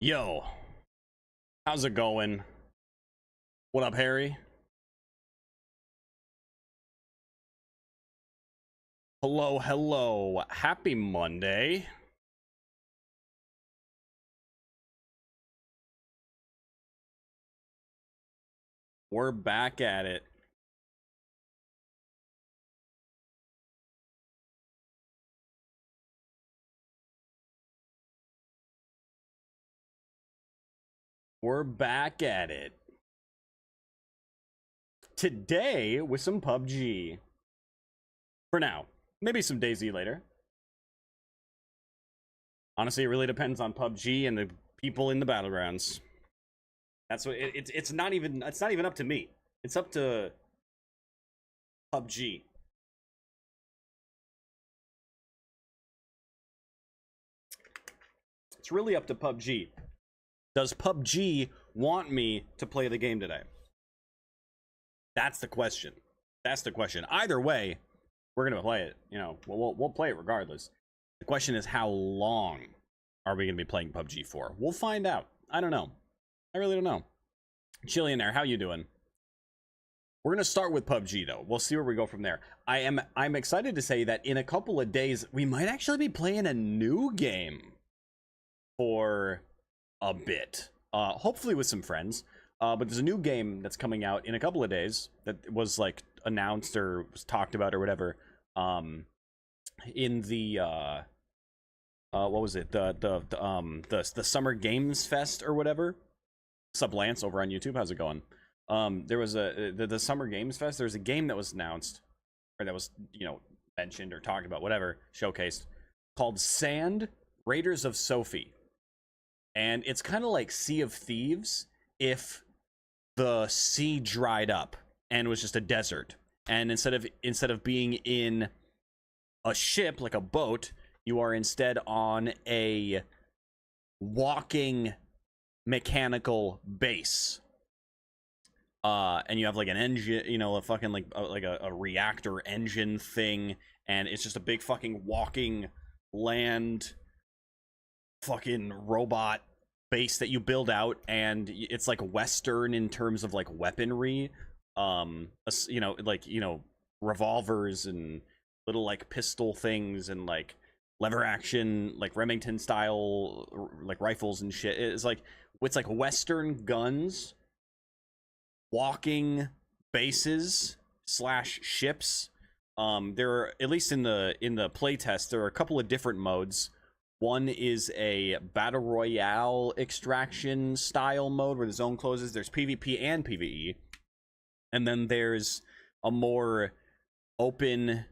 Yo, how's it going? What up, Harry? Hello, hello. Happy Monday. We're back at it. We're back at it. Today with some PUBG. For now. Maybe some DayZ later. Honestly, it really depends on PUBG and the people in the battlegrounds. That's what it's not even up to me. It's up to PUBG. It's really up to PUBG. Does PUBG want me to play the game today? That's the question. That's the question. Either way, we're gonna play it. You know, we'll play it regardless. The question is, how long are we gonna be playing PUBG for? We'll find out. I don't know. I really don't know. Chillionaire, how you doing? We're gonna start with PUBG though. We'll see where we go from there. I'm excited to say that in a couple of days we might actually be playing a new game for a bit. Hopefully with some friends. But there's a new game that's coming out in a couple of days that was like announced or was talked about or whatever. In the what was it? The Summer Games Fest or whatever. Sup Lance over on YouTube, how's it going? There was the Summer Games Fest. There's a game that was announced or that was, you know, mentioned or talked about, whatever, showcased, called Sand Raiders of Sophie. And it's kind of like Sea of Thieves if the sea dried up and was just a desert. And instead of being in a ship like a boat, you are instead on a walking mechanical base. And you have like an engine, you know, a fucking like a reactor engine thing, and it's just a big fucking walking land fucking robot base that you build out, and it's like Western in terms of like weaponry, you know, revolvers and little like pistol things and like lever action like Remington style like rifles and shit. It's like Western guns, walking bases slash ships. There are, at least in the playtest, there are a couple of different modes. One is a battle royale extraction style mode where the zone closes. There's PvP and PvE. And then there's a more open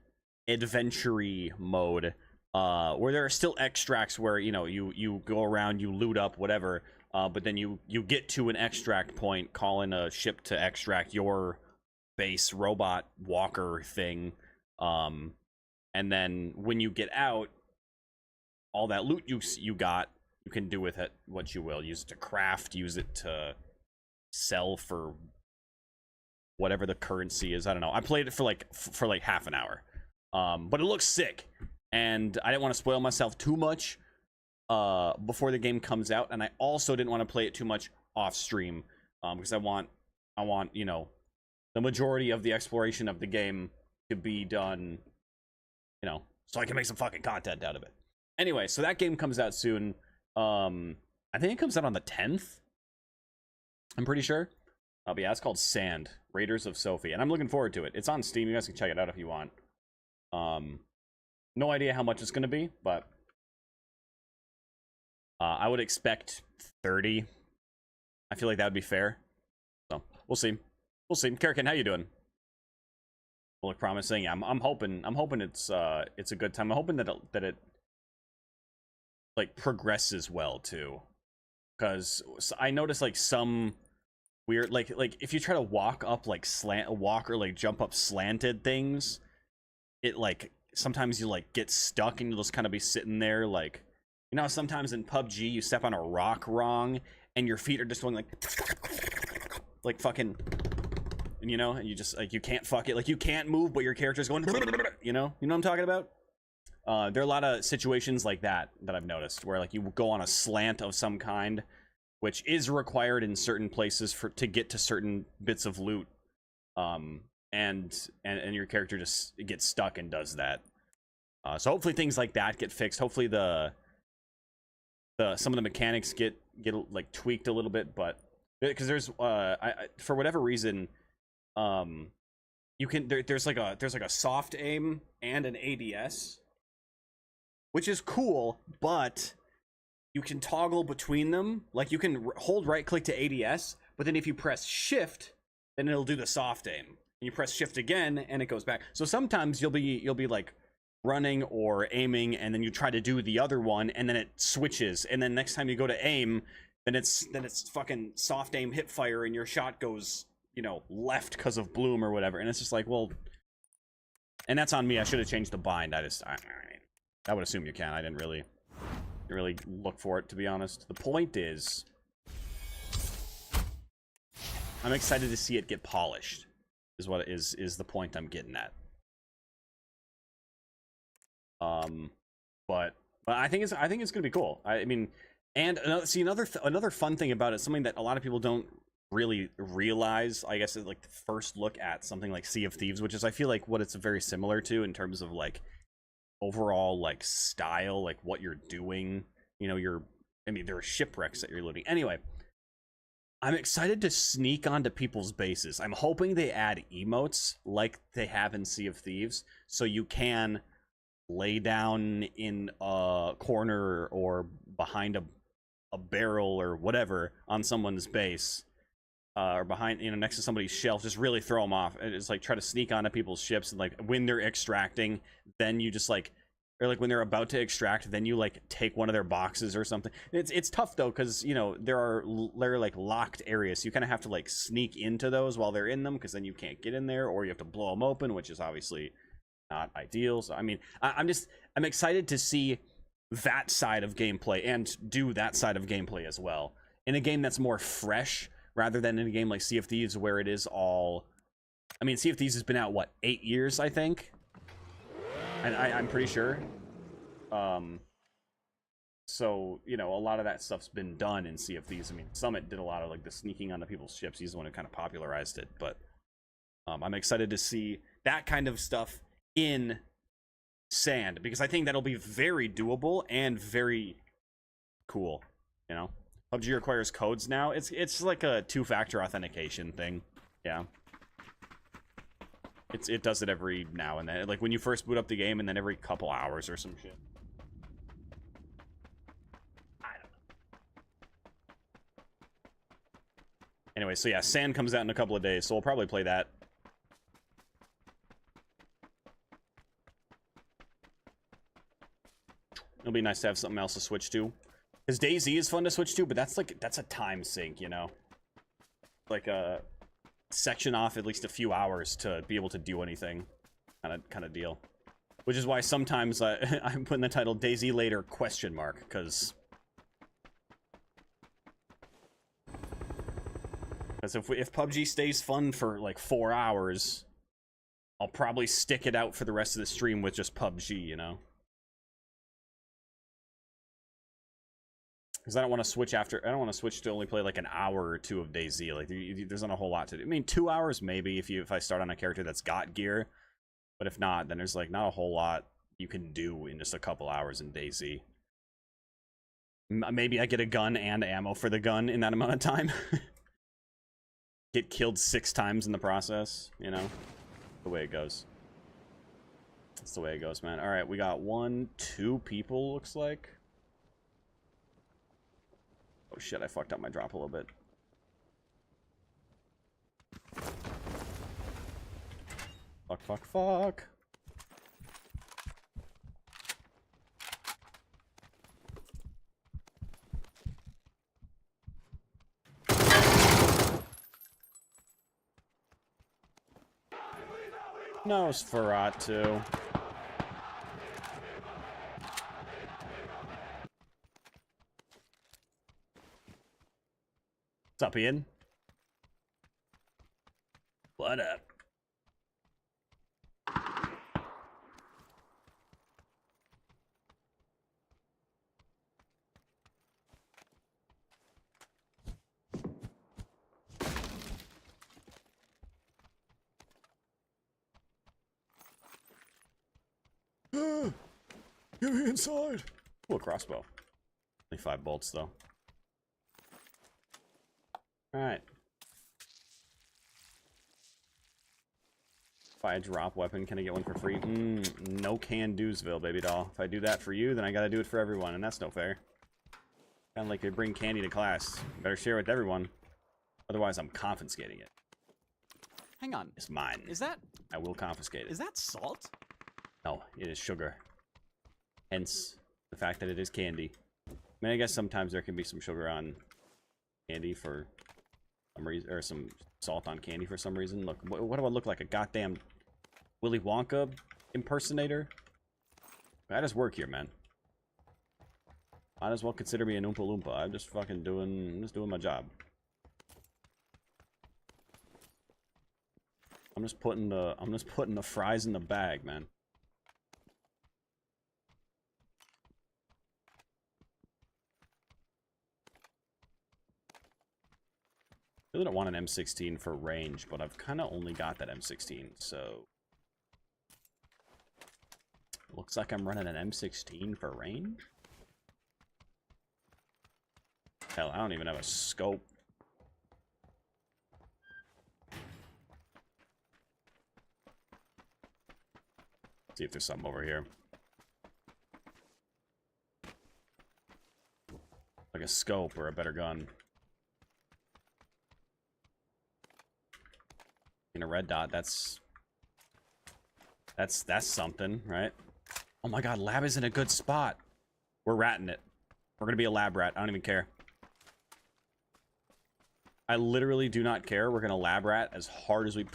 adventure-y mode where there are still extracts where, you know, you go around, you loot up, whatever, but then you get to an extract point, call in a ship to extract your base robot walker thing. And then when you get out, all that loot you got, you can do with it what you will. Use it to craft, use it to sell for whatever the currency is. I don't know. I played it for like half an hour. But it looks sick. And I didn't want to spoil myself too much before the game comes out, and I also didn't want to play it too much off stream, because I want, you know, the majority of the exploration of the game to be done, you know, so I can make some fucking content out of it. Anyway, so that game comes out soon. I think it comes out on the 10th. I'm pretty sure. But yeah, it's called Sand Raiders of Sophie, and I'm looking forward to it. It's on Steam. You guys can check it out if you want. No idea how much it's going to be, but I would expect 30. I feel like that would be fair. So we'll see. We'll see. Karakin, how you doing? Will look promising. I'm hoping it's a good time. I'm hoping that it like progresses well too, because I noticed like some weird like if you try to walk up like walk or like jump up slanted things, it like sometimes you like get stuck and you'll just kind of be sitting there, like, you know, sometimes in PUBG you step on a rock wrong and your feet are just going like fucking, and you know, and you just like, you can't fuck it, like you can't move but your character's going, you know what I'm talking about. There are a lot of situations like that I've noticed where like you go on a slant of some kind which is required in certain places to get to certain bits of loot. And your character just gets stuck and does that. So hopefully things like that get fixed. Hopefully some of the mechanics get like tweaked a little bit, but because there's for whatever reason, you can there's like a soft aim and an ADS, which is cool, but you can toggle between them. Like you can hold right click to ADS, but then if you press shift, then it'll do the soft aim. And you press shift again and it goes back. So sometimes you'll be like running or aiming, and then you try to do the other one, and then it switches, and then next time you go to aim, then it's fucking soft aim hip fire, and your shot goes, you know, left because of bloom or whatever, and it's just like, well, and that's on me. I should have changed the bind. I would assume you can. I didn't really look for it, to be honest. The point is, I'm excited to see it get polished. Is what is the point I'm getting at. But I think it's gonna be cool. I mean, and another fun thing about it, something that a lot of people don't really realize, I guess, is like the first look at something like Sea of Thieves, which is, I feel like, what it's very similar to in terms of like overall like style, like what you're doing. You know, there are shipwrecks that you're looting. Anyway, I'm excited to sneak onto people's bases. I'm hoping they add emotes like they have in Sea of Thieves, so you can lay down in a corner or behind a barrel or whatever on someone's base, or behind, you know, next to somebody's shelf. Just really throw them off. It's like try to sneak onto people's ships, and like when they're extracting, then you just like, or like when they're about to extract, then you like take one of their boxes or something. It's tough though, because, you know, they're like locked areas, so you kind of have to like sneak into those while they're in them, because then you can't get in there, or you have to blow them open, which is obviously not ideal. So I mean, I'm excited to see that side of gameplay and do that side of gameplay as well in a game that's more fresh, rather than in a game like Sea of Thieves, where it is all, I mean, Sea of Thieves has been out, what, 8 years, I think, and I'm pretty sure. So, you know, a lot of that stuff's been done in Sea of Thieves. I mean, Summit did a lot of like the sneaking onto people's ships. He's the one who kind of popularized it, but I'm excited to see that kind of stuff in Sand, because I think that'll be very doable and very cool. You know, PUBG requires codes now. It's like a 2-factor authentication thing. Yeah, it does it every now and then, like when you first boot up the game, and then every couple hours or some shit. I don't know. Anyway, so yeah, Sand comes out in a couple of days, so we'll probably play that. It'll be nice to have something else to switch to, because DayZ is fun to switch to, but that's a time sink, you know, like a section off at least a few hours to be able to do anything, kind of deal. Which is why sometimes I'm putting the title DayZ later ? Because if PUBG stays fun for like 4 hours, I'll probably stick it out for the rest of the stream with just PUBG, you know. Because I don't want to switch to only play like an hour or two of DayZ. Like there's not a whole lot to do. I mean, 2 hours maybe if I start on a character that's got gear, but if not, then there's like not a whole lot you can do in just a couple hours in DayZ. Maybe I get a gun and ammo for the gun in that amount of time. Get killed 6 times in the process, you know. The way it goes. That's the way it goes, man. All right, we got 2 people, looks like. Oh shit, I fucked up my drop a little bit. Fuck. Nosferatu. What's up, Ian? What up? Get me inside! Ooh, a crossbow. Only 5 bolts, though. Alright. If I drop weapon, can I get one for free? No can-do'sville, baby doll. If I do that for you, then I gotta do it for everyone, and that's no fair. Kinda like they bring candy to class. Better share it with everyone. Otherwise, I'm confiscating it. Hang on. It's mine. Is that... I will confiscate it. Is that salt? No, it is sugar. Hence, the fact that it is candy. I mean, I guess sometimes there can be some sugar on candy for some reason, or some salt on candy for some reason. Look, what do I look like? A goddamn Willy Wonka impersonator? I just work here, man. Might as well consider me an Oompa Loompa. I'm just fucking doing my job. I'm just putting the fries in the bag, man. I really don't want an M16 for range, but I've kind of only got that M16, so... Looks like I'm running an M16 for range? Hell, I don't even have a scope. See if there's something over here. Like a scope or a better gun. In a red dot, that's something, right? Oh my god, lab is in a good spot. We're ratting it. We're gonna be a lab rat. I don't even care. I literally do not care. We're gonna lab rat as hard as we...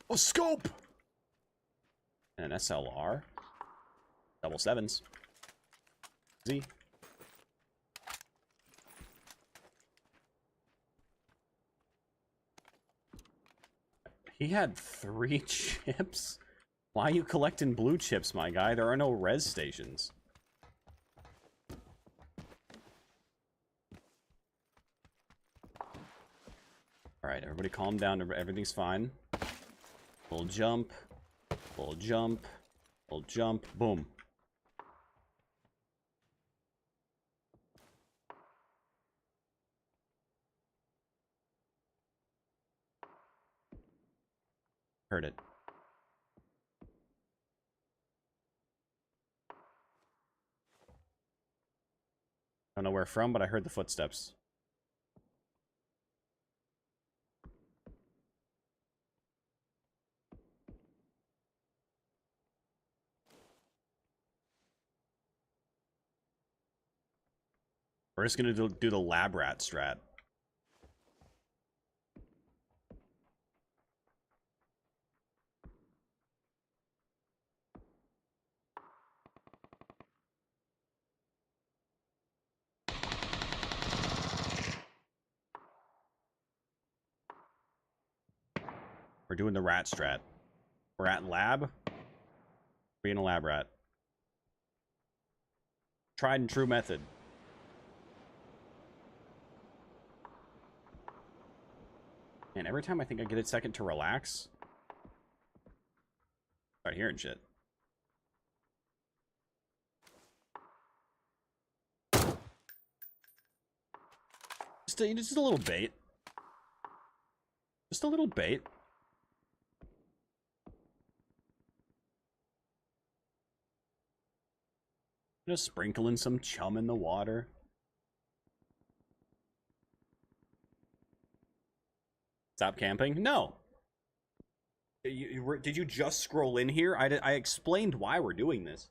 A scope! And an SLR. Double sevens. Z. He had 3 chips? Why are you collecting blue chips, my guy? There are no res stations. Alright, everybody calm down. Everything's fine. Little jump. Little jump. Little jump. Boom. Heard it. Don't know where from, but I heard the footsteps. We're just gonna do the lab rat strat. We're doing the rat strat. We're at lab. Being a lab rat. Tried and true method. Man, every time I think I get a second to relax, start hearing shit. Just a little bait. Just a little bait. Just sprinkling some chum in the water. Stop camping? No. Did you just scroll in here? I explained why we're doing this.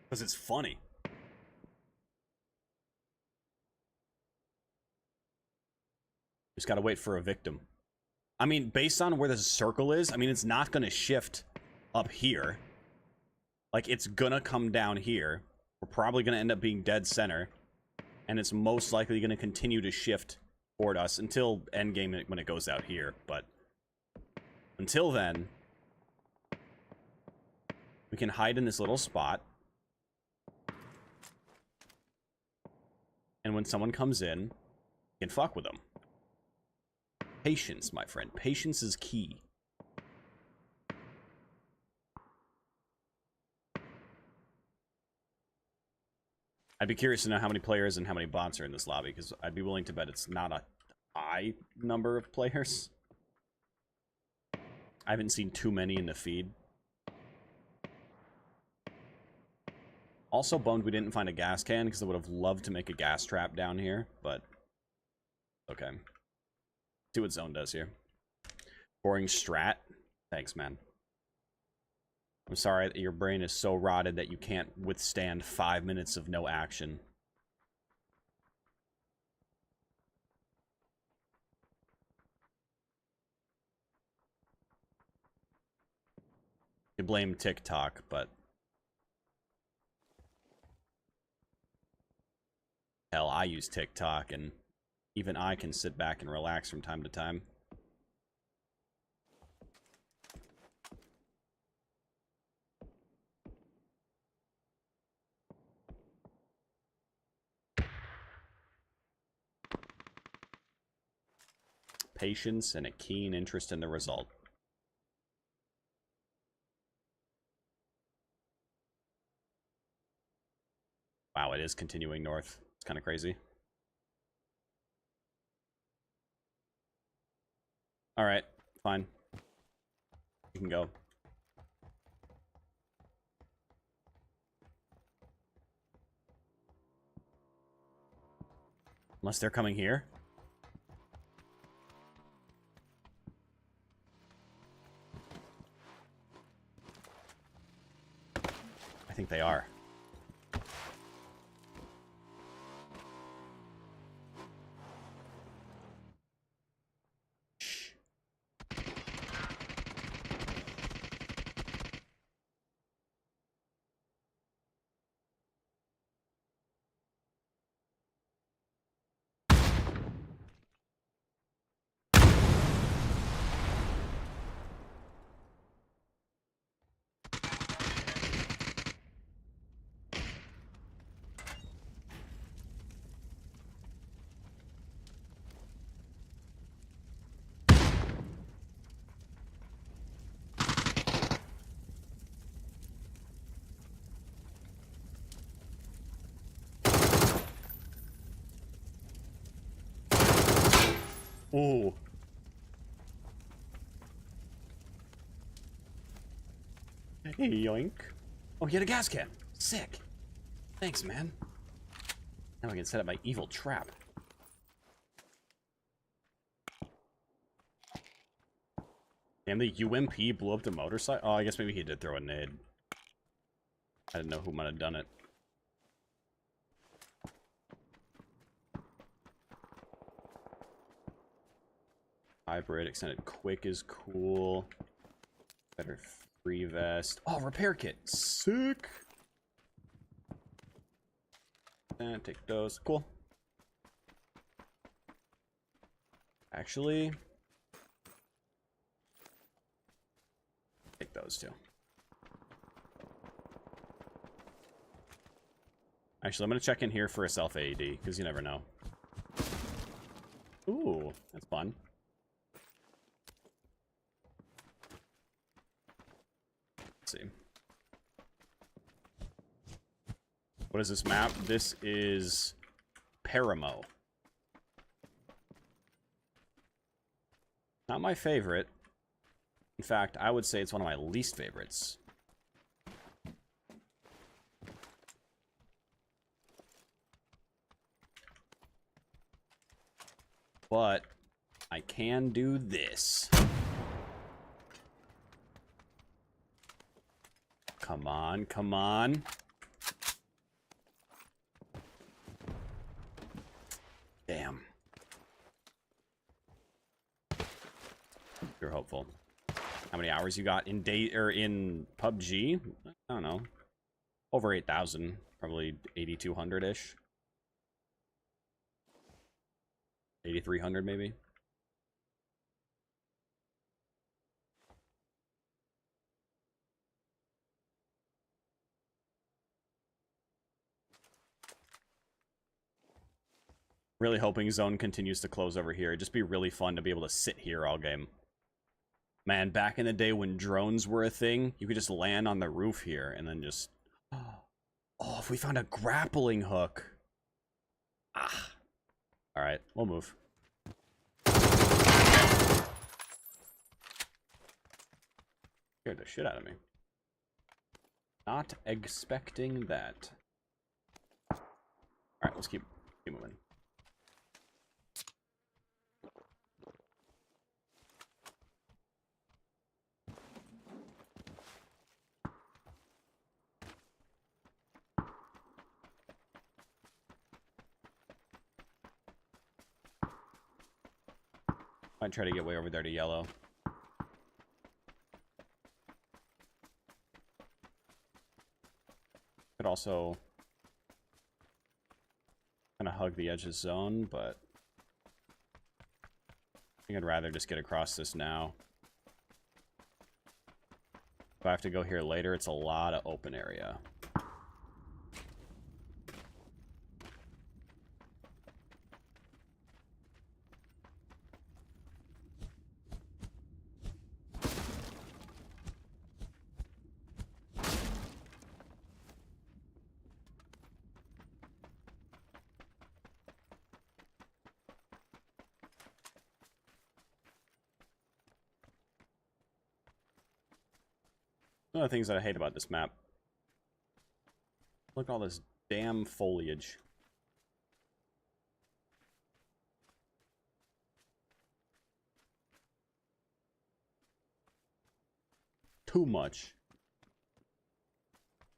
Because it's funny. Just gotta wait for a victim. I mean, based on where the circle is, I mean, it's not gonna shift up here. Like, it's gonna come down here. We're probably gonna end up being dead center. And it's most likely gonna continue to shift toward us until endgame when it goes out here. But until then, We can hide in this little spot. And when someone comes in, we can fuck with them. Patience, my friend. Patience is key. I'd be curious to know how many players and how many bots are in this lobby, because I'd be willing to bet it's not a high number of players. I haven't seen too many in the feed. Also bummed we didn't find a gas can, because I would have loved to make a gas trap down here, but okay. See what Zone does here. Boring strat. Thanks, man. I'm sorry that your brain is so rotted that you can't withstand 5 minutes of no action. You blame TikTok, but hell, I use TikTok, and even I can sit back and relax from time to time. Patience and a keen interest in the result. Wow, it is continuing north. It's kind of crazy. Alright, fine. You can go. Unless they're coming here. I think they are. Shh. Ooh. Yoink. Oh, he had a gas can. Sick. Thanks, man. Now I can set up my evil trap. Damn, the UMP blew up the motorcycle. Oh, I guess maybe he did throw a nade. I didn't know who might have done it. Hybrid extended quick is cool. Better free vest. Oh, repair kit. Sick. And take those. Cool. Actually, take those too. Actually, I'm gonna check in here for a self AED because you never know. Ooh, that's fun. Let's see. What is this map? This is Paramo. Not my favorite. In fact, I would say it's one of my least favorites. But I can do this. Come on, come on. Damn. You're hopeful. How many hours you got in day or in PUBG? I don't know. Over 8,000, probably 8,200-ish. 8,300 maybe. Really hoping zone continues to close over here. It'd just be really fun to be able to sit here all game. Man, back in the day when drones were a thing, you could just land on the roof here and then just... Oh, if we found a grappling hook. Ah. Alright, we'll move. Scared the shit out of me. Not expecting that. Alright, let's keep moving. Might try to get way over there to yellow. Could also kind of hug the edge of zone, but I think I'd rather just get across this now. If I have to go here later, it's a lot of open area. One of the things that I hate about this map. Look at all this damn foliage. Too much.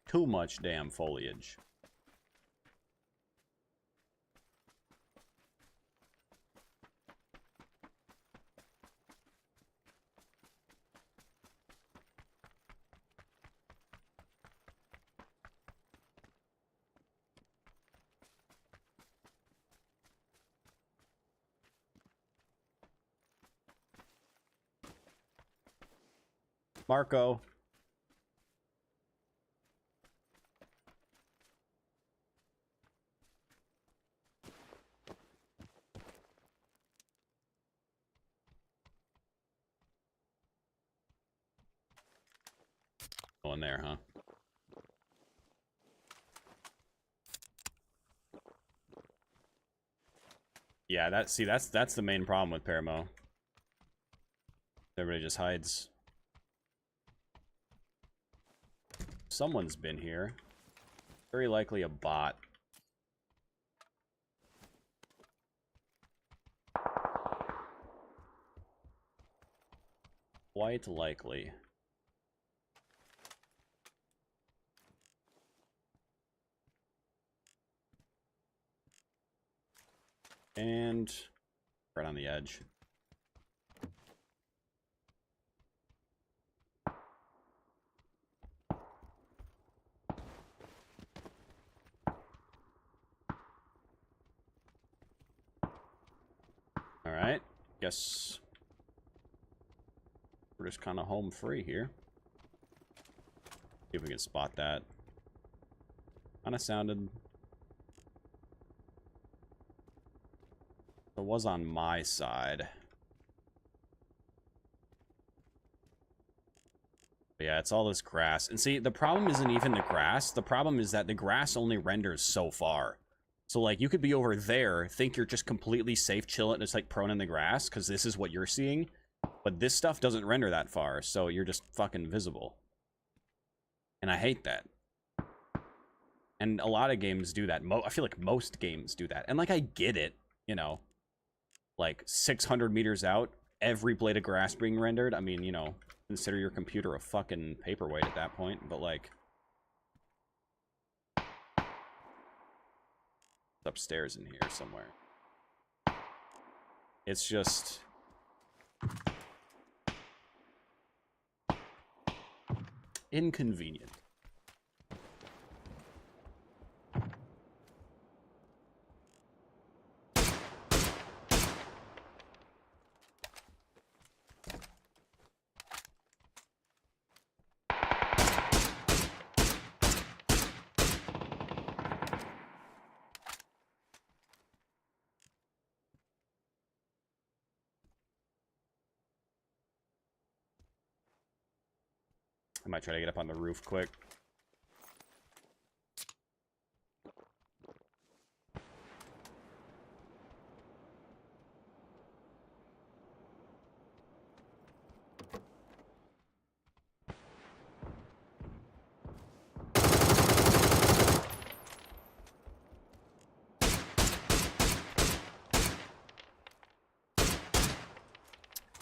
Too much damn foliage. Marco. Go in there, huh? Yeah, that's the main problem with Paramo. Everybody just hides. Someone's been here. Very likely a bot. Quite likely. And right on the edge. Alright, guess we're just kind of home free here. See if we can spot that. Kind of sounded... It was on my side. But yeah, it's all this grass. And see, the problem isn't even the grass. The problem is that the grass only renders so far. So, like, you could be over there, think you're just completely safe, chilling, just, like, prone in the grass, because this is what you're seeing. But this stuff doesn't render that far, so you're just fucking visible. And I hate that. And a lot of games do that. I feel like most games do that. And, like, I get it, you know. Like, 600 meters out, every blade of grass being rendered. I mean, you know, consider your computer a fucking paperweight at that point. But, like... upstairs in here somewhere. It's just inconvenient. I might try to get up on the roof quick.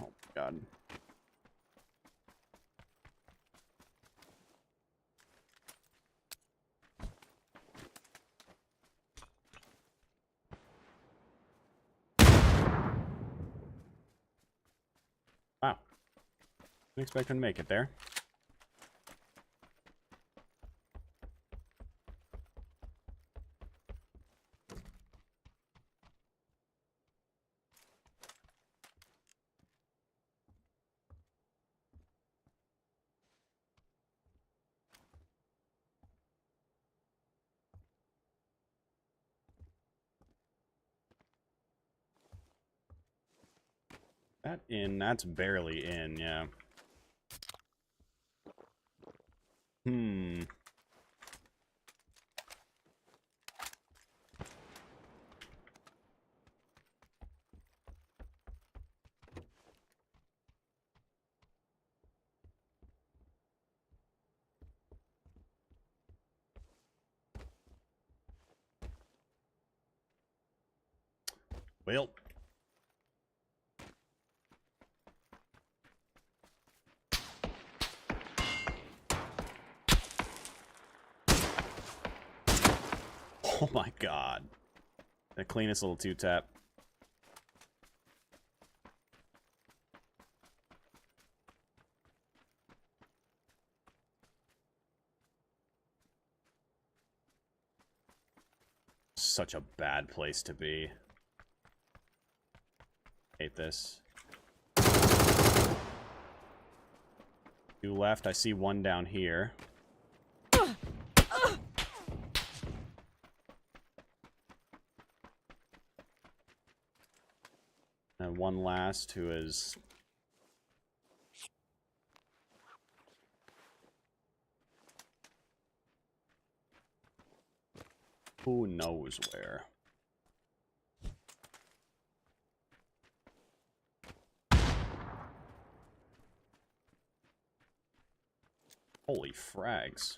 Oh, God. Wow. Didn't expect him to make it there. That in, that's barely in, yeah. Hmm. Well. Oh my God. The cleanest little two-tap. Such a bad place to be. Hate this. Two left. I see one down here. And one last who is... who knows where. Holy frags.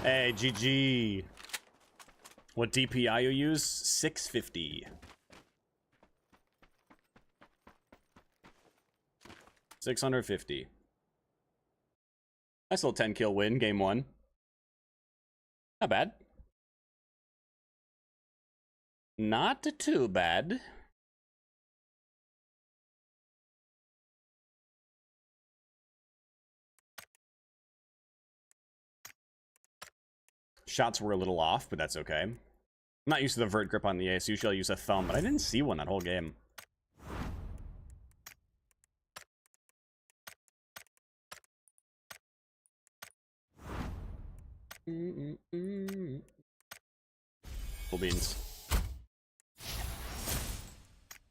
Hey, GG. What DPI you use? 650. 650. Nice little 10 kill win, game one. Not bad. Not too bad. Shots were a little off, but that's okay. I'm not used to the vert grip on the ace. Usually I use a thumb, but I didn't see one that whole game. Cool beans.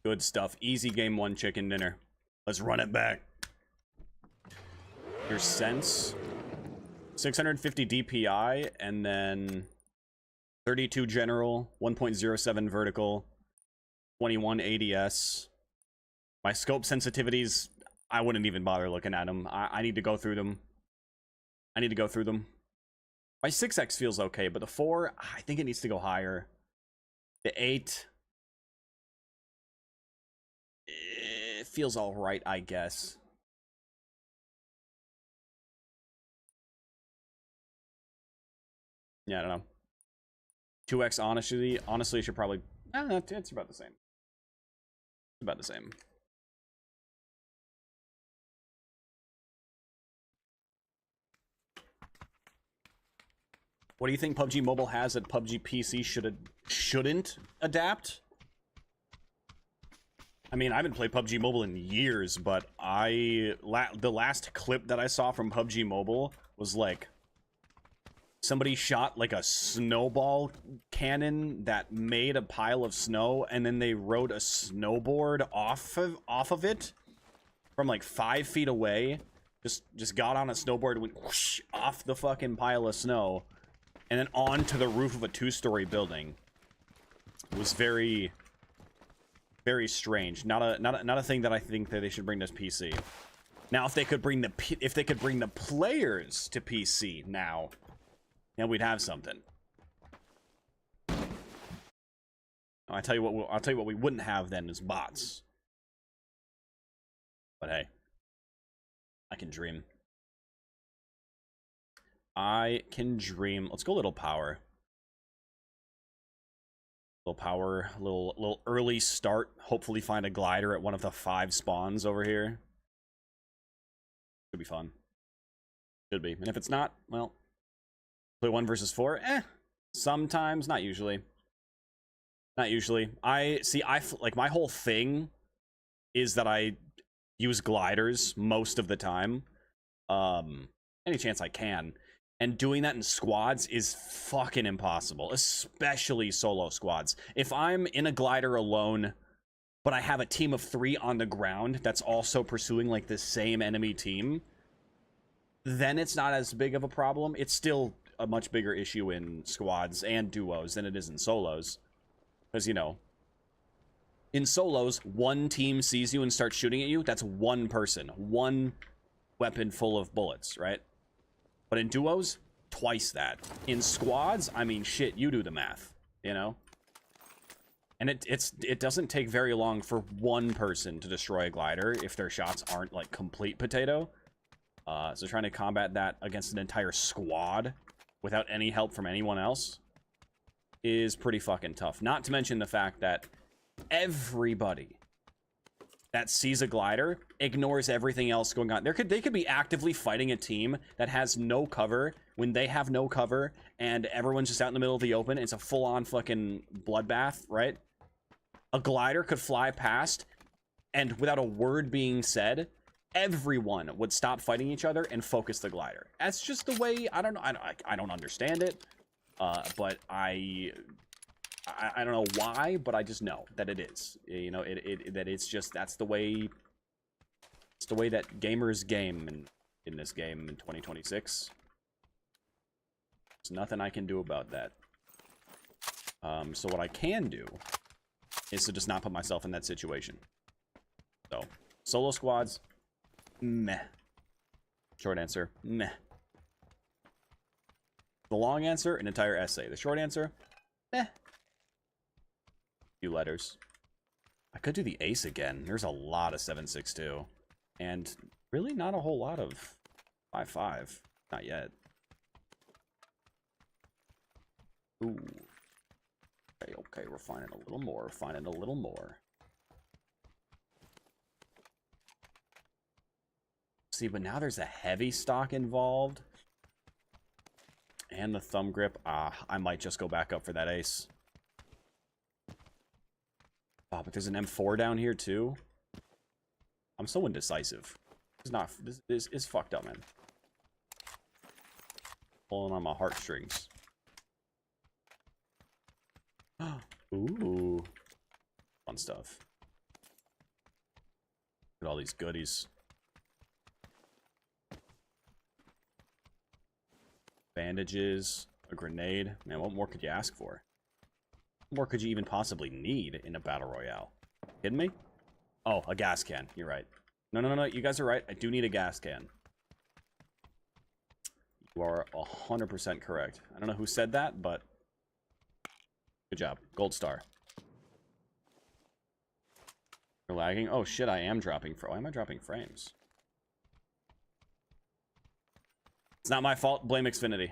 Good stuff. Easy game one chicken dinner. Let's run it back. Your sense. 650 DPI, and then 32 general, 1.07 vertical, 21 ADS. My scope sensitivities, I wouldn't even bother looking at them. I need to go through them. I need to go through them. My 6x feels okay, but the 4, I think it needs to go higher. The 8, it feels all right, I guess. Yeah, I don't know. 2x, honestly, should probably... it's about the same. It's about the same. What do you think PUBG Mobile has that PUBG PC shouldn't adapt? I mean, I haven't played PUBG Mobile in years, but the last clip that I saw from PUBG Mobile was like somebody shot like a snowball cannon that made a pile of snow, and then they rode a snowboard off of it from like 5 feet away. Just got on a snowboard and went whoosh, off the fucking pile of snow, and then onto the roof of a 2-story building. It was very, very strange. Not a thing that I think that they should bring to PC. Now, if they could bring the players to PC now, then we'd have something. I'll tell you what we wouldn't have then is bots. But hey, I can dream. I can dream. Let's go a little power. Little power, little early start. Hopefully find a glider at one of the 5 spawns over here. Should be fun. Should be. And if it's not, well, play 1 versus 4. Sometimes, not usually. Not usually. Like my whole thing is that I use gliders most of the time. Any chance I can. And doing that in squads is fucking impossible, especially solo squads. If I'm in a glider alone, but I have a team of 3 on the ground that's also pursuing like the same enemy team, then it's not as big of a problem. It's still a much bigger issue in squads and duos than it is in solos. Because, you know, in solos, one team sees you and starts shooting at you. That's one person, one weapon full of bullets, right? But in duos, twice that. In squads, I mean, shit, you do the math, you know? And it doesn't take very long for one person to destroy a glider if their shots aren't, like, complete potato. So trying to combat that against an entire squad without any help from anyone else is pretty fucking tough. Not to mention the fact that everybody that sees a glider ignores everything else going on. They could be actively fighting a team that has no cover when they have no cover and everyone's just out in the middle of the open. It's a full-on fucking bloodbath, right? A glider could fly past and without a word being said, everyone would stop fighting each other and focus the glider. That's just the way, I don't know, I don't understand it, but I don't know why, but I just know that it is. You know, that it's just, that's the way, it's the way that gamers game in this game in 2026. There's nothing I can do about that. So what I can do is to just not put myself in that situation. So, solo squads, meh. Short answer, meh. The long answer, an entire essay. The short answer, meh. Few letters. I could do the ace again. There's a lot of 7.62. And really not a whole lot of 5.5. Not yet. Ooh. Okay, we're finding a little more. Finding a little more. See, but now there's a heavy stock involved. And the thumb grip. I might just go back up for that ace. Oh, but there's an M4 down here too. I'm so indecisive. This is fucked up, man. Pulling on my heartstrings. Ooh. Fun stuff. Look at all these goodies. Bandages, a grenade. Man, what more could you ask for? What more could you even possibly need in a battle royale? Kidding me? Oh, a gas can. You're right. No, you guys are right. I do need a gas can. You are 100% correct. I don't know who said that, but good job. Gold star. You're lagging. Oh shit, I am dropping. Why am I dropping frames? It's not my fault. Blame Xfinity.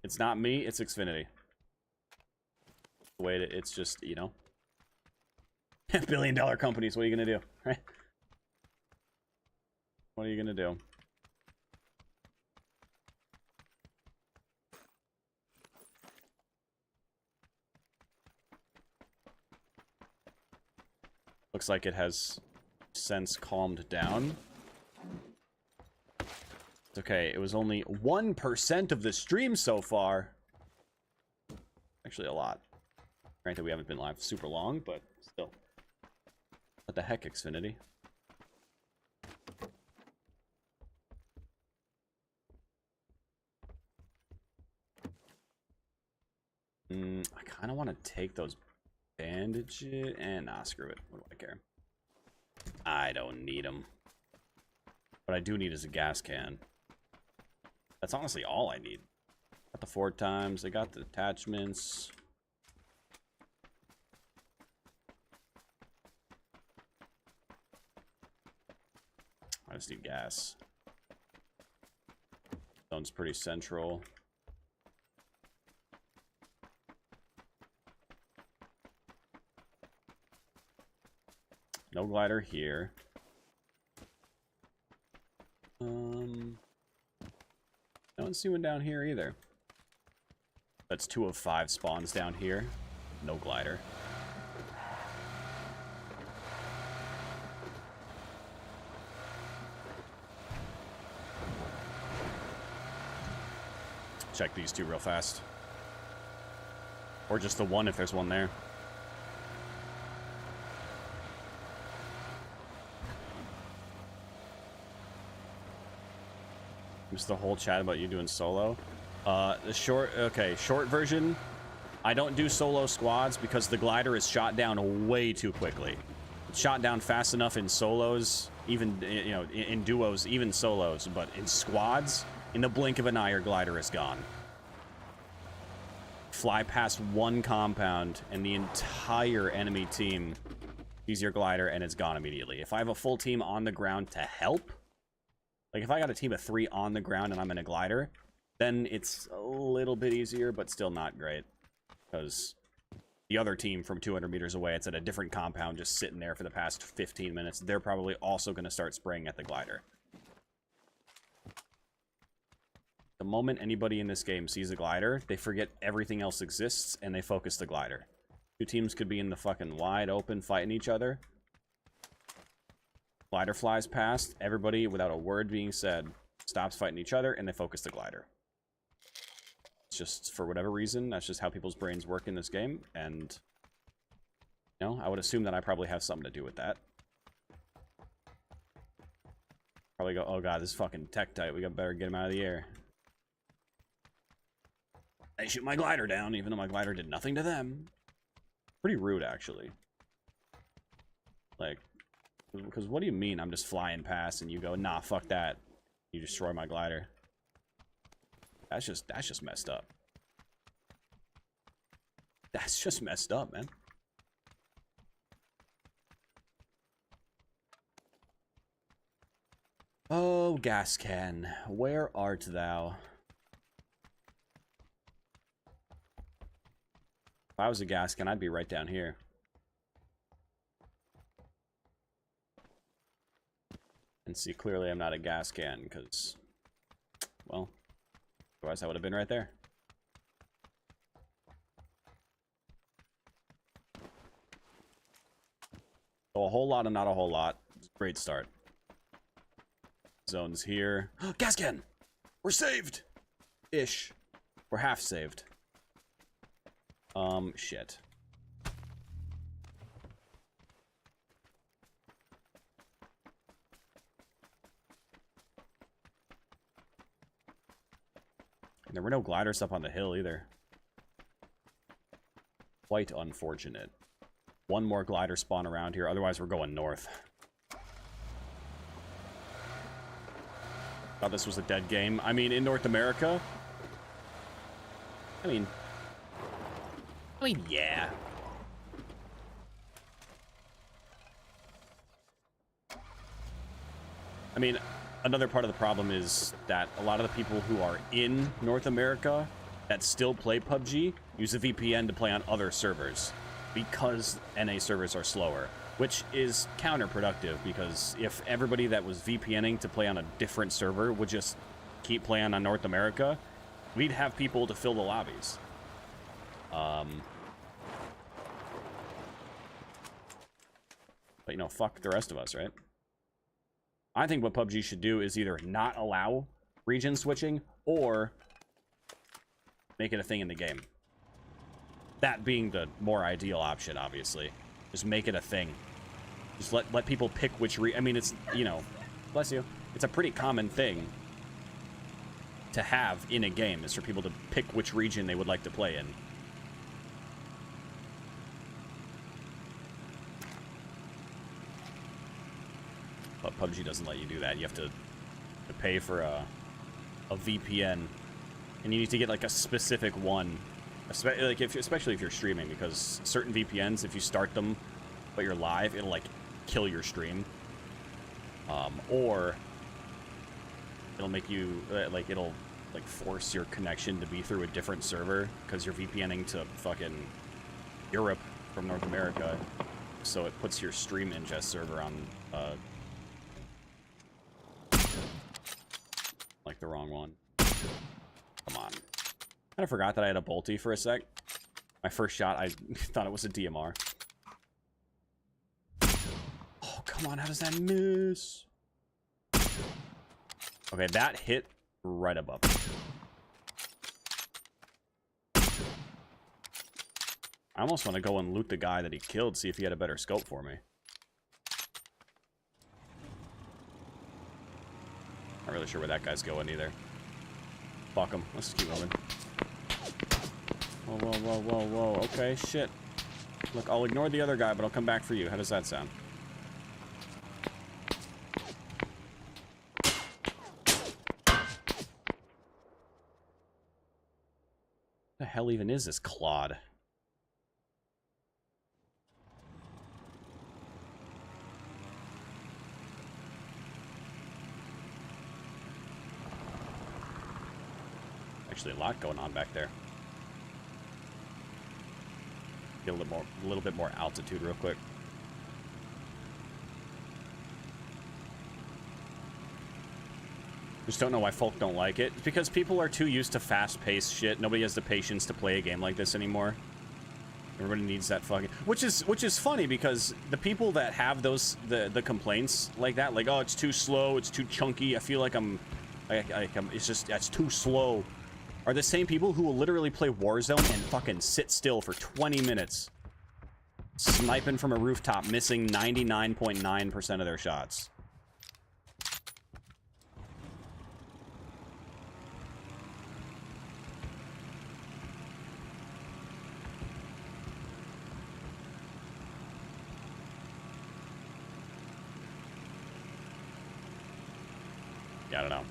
It's not me. It's Xfinity. The way that it's just, you know. Billion-dollar companies. What are you gonna do? Right? What are you gonna do? Looks like it has since calmed down. It's okay. It was only 1% of the stream so far. Actually, a lot. Granted, we haven't been live super long, but still. What the heck, Xfinity? I kind of want to take those bandages and nah, screw it. What do I care? I don't need them. What I do need is a gas can. That's honestly all I need. Got the 4 times. I got the attachments. I just need gas. Zone's pretty central. No glider here. No one's see one down here either. That's 2 of 5 spawns down here. No glider. Check these 2 real fast. Or just the one if there's one there. Just the whole chat about you doing solo. The short version. I don't do solo squads because the glider is shot down way too quickly. It's shot down fast enough in solos, even, you know, in duos, even solos, but in squads, in the blink of an eye, your glider is gone. Fly past one compound and the entire enemy team sees your glider and it's gone immediately. If I have a full team on the ground to help, like if I got a team of 3 on the ground and I'm in a glider, then it's a little bit easier, but still not great. Because the other team from 200 meters away, it's at a different compound just sitting there for the past 15 minutes. They're probably also going to start spraying at the glider. The moment anybody in this game sees a glider, they forget everything else exists and they focus the glider. 2 teams could be in the fucking wide open fighting each other. Glider flies past, everybody, without a word being said, stops fighting each other, and they focus the glider. It's just, for whatever reason, that's just how people's brains work in this game, and, you know, I would assume that I probably have something to do with that. Probably go, oh god, this is fucking Tekktite, we better get him out of the air. They shoot my glider down, even though my glider did nothing to them. Pretty rude, actually. Like, because what do you mean I'm just flying past and you go, nah, fuck that. You destroy my glider. That's just messed up. That's just messed up, man. Oh, gas can, where art thou? If I was a gas can, I'd be right down here. And see, clearly I'm not a gas can, because, well, otherwise I would have been right there. So a whole lot and not a whole lot. Great start. Zone's here. Gas can! We're saved! Ish. We're half saved. Shit. And there were no gliders up on the hill either. Quite unfortunate. One more glider spawn around here, otherwise we're going north. Thought this was a dead game. I mean, in North America, I mean, yeah. I mean, another part of the problem is that a lot of the people who are in North America that still play PUBG use a VPN to play on other servers because NA servers are slower, which is counterproductive because if everybody that was VPNing to play on a different server would just keep playing on North America, we'd have people to fill the lobbies. But, you know, fuck the rest of us, right? I think what PUBG should do is either not allow region switching or make it a thing in the game. That being the more ideal option, obviously. Just make it a thing. Just let people pick which I mean, it's, you know, bless you. It's a pretty common thing to have in a game, is for people to pick which region they would like to play in. But PUBG doesn't let you do that. You have to pay for a VPN, and you need to get like a specific one, especially if you're streaming, because certain VPNs, if you start them but you're live, it'll like kill your stream, or it'll make you it'll like force your connection to be through a different server because you're VPNing to fucking Europe from North America, so it puts your stream ingest server on like the wrong one. Come on. Kind of forgot that I had a bolty for a sec. My first shot, I thought it was a DMR. Oh, come on. How does that miss? Okay, that hit right above. I almost want to go and loot the guy that he killed, see if he had a better scope for me. Not really sure where that guy's going either. Fuck him. Let's just keep moving. Whoa, whoa, whoa, whoa, whoa. Okay, shit. Look, I'll ignore the other guy, but I'll come back for you. How does that sound? What the hell even is this clod? Actually, a lot going on back there. Get a little bit more altitude real quick. Just don't know why folk don't like it. It's because people are too used to fast-paced shit. Nobody has the patience to play a game like this anymore. Everybody needs that fucking... Which is funny, because the people that have those the complaints like that, like, oh, it's too slow, it's too chunky, I feel like it's too slow, are the same people who will literally play Warzone and fucking sit still for 20 minutes. Sniping from a rooftop, missing 99.9% of their shots. Yeah, I don't know.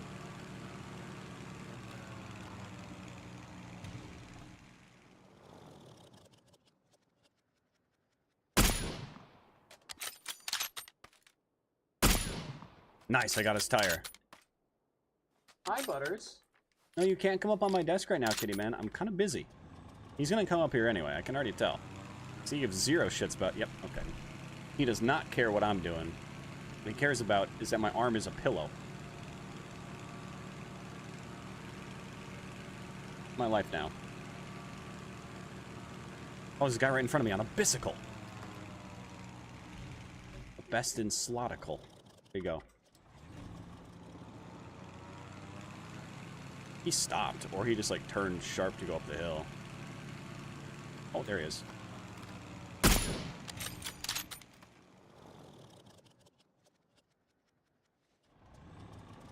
Nice, I got his tire. Hi, Butters. No, you can't come up on my desk right now, kitty man. I'm kind of busy. He's gonna come up here anyway, I can already tell. So he gives zero shits about... Yep, okay. He does not care what I'm doing. What he cares about is that my arm is a pillow. My life now. Oh, there's a guy right in front of me on a bicycle. The best in Slotical. There you go. He stopped, or he just like turned sharp to go up the hill. Oh, there he is.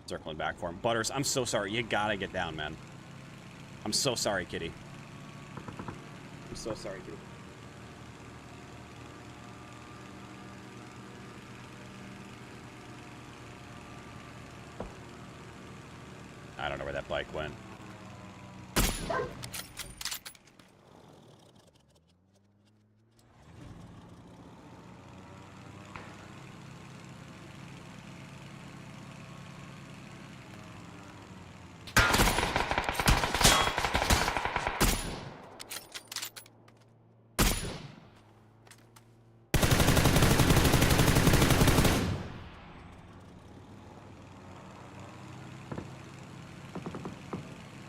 Circling back for him. Butters, I'm so sorry. You gotta get down, man. I'm so sorry, kitty. I'm so sorry, kitty. that bike went.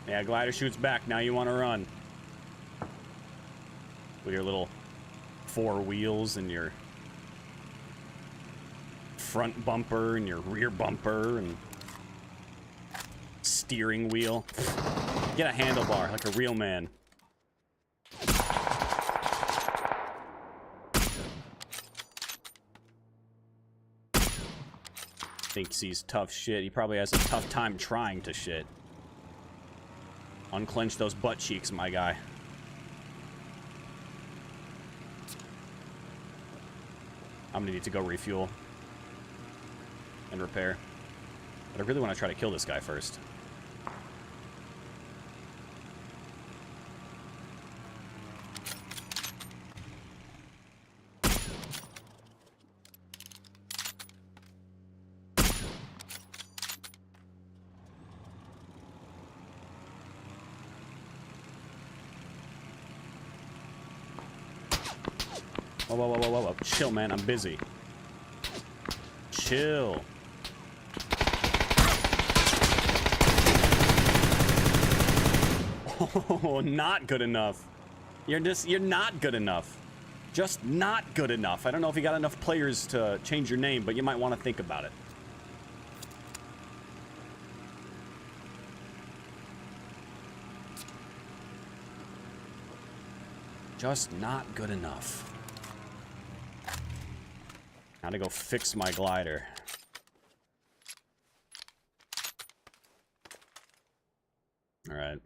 Yeah, glider shoots back. Now you want to run. With your little 4 wheels and your front bumper and your rear bumper and steering wheel. Get a handlebar like a real man. Thinks he's tough shit. He probably has a tough time trying to shit. Unclench those butt cheeks, my guy. I'm gonna need to go refuel and repair. But I really want to try to kill this guy first. Whoa, whoa, whoa, whoa, whoa. Chill, man. I'm busy. Chill. Oh, not good enough. You're not good enough. Just not good enough. I don't know if you got enough players to change your name, but you might want to think about it. Just not good enough. Gotta go fix my glider. Alright.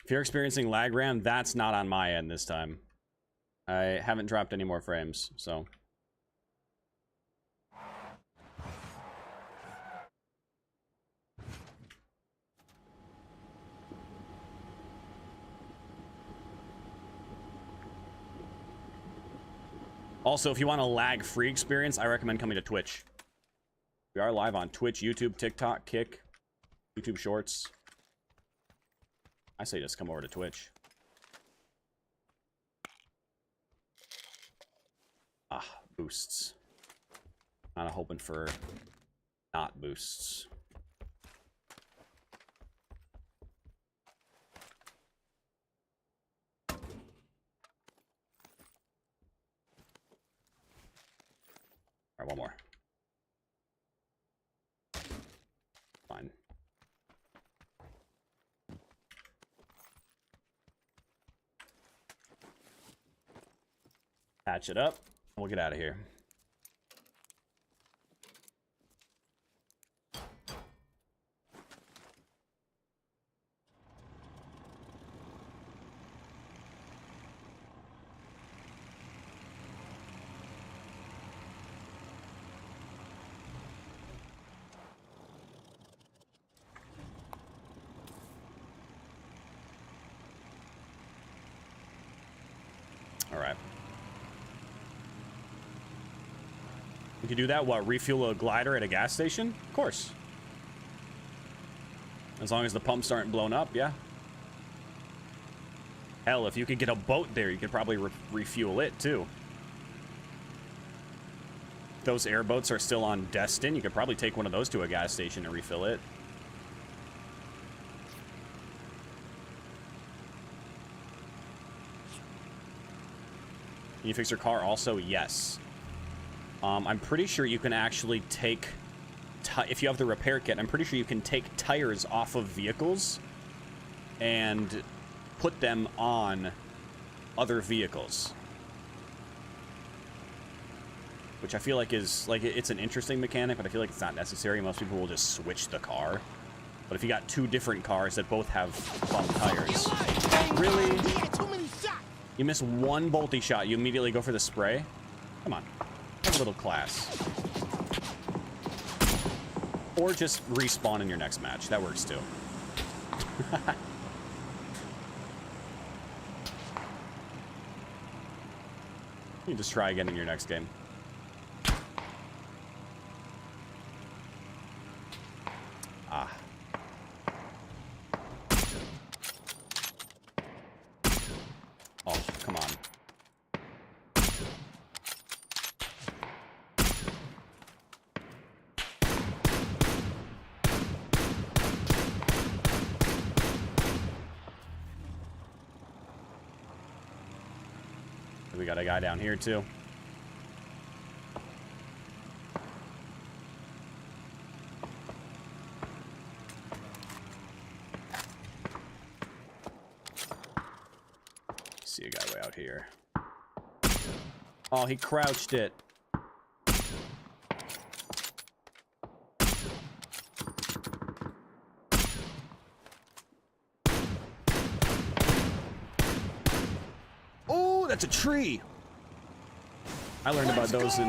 If you're experiencing lag RAM, that's not on my end this time. I haven't dropped any more frames, so... Also, if you want a lag-free experience, I recommend coming to Twitch. We are live on Twitch, YouTube, TikTok, Kick, YouTube Shorts. I say just come over to Twitch. Ah, boosts. Kinda hoping for not boosts. Alright, one more. Fine. Patch it up. We'll get out of here. Alright. You can do that, what? Refuel a glider at a gas station? Of course. As long as the pumps aren't blown up, yeah. Hell, if you could get a boat there, you could probably refuel it, too. Those airboats are still on Destin. You could probably take one of those to a gas station and refill it. Can you fix your car also? Yes. I'm pretty sure you can actually take... if you have the repair kit, I'm pretty sure you can take tires off of vehicles and put them on other vehicles. Which I feel like is... like, it's an interesting mechanic, but I feel like it's not necessary. Most people will just switch the car. But if you got 2 different cars that both have bum tires... Really? You miss 1 bolty shot, you immediately go for the spray? Come on. Have a little class. Or just respawn in your next match. That works too. You can just try again in your next game. Ah. Oh, come on. We got a guy down here too. See a guy way out here. Oh, he crouched it. Oh, that's a tree. I learned about those in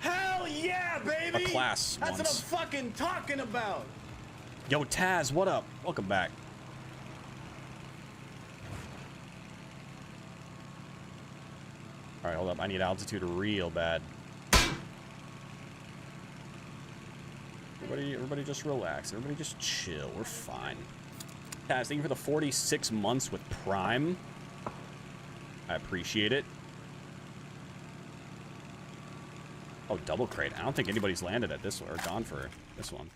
hell yeah, baby. a class That's once. what I'm fucking talking about. Yo, Taz, what up? Welcome back. All right, hold up. I need altitude real bad. Everybody just relax. Everybody just chill. We're fine. Taz, thank you for the 46 months with Prime. I appreciate it. Oh, double crate. I don't think anybody's landed at this one or gone for this one.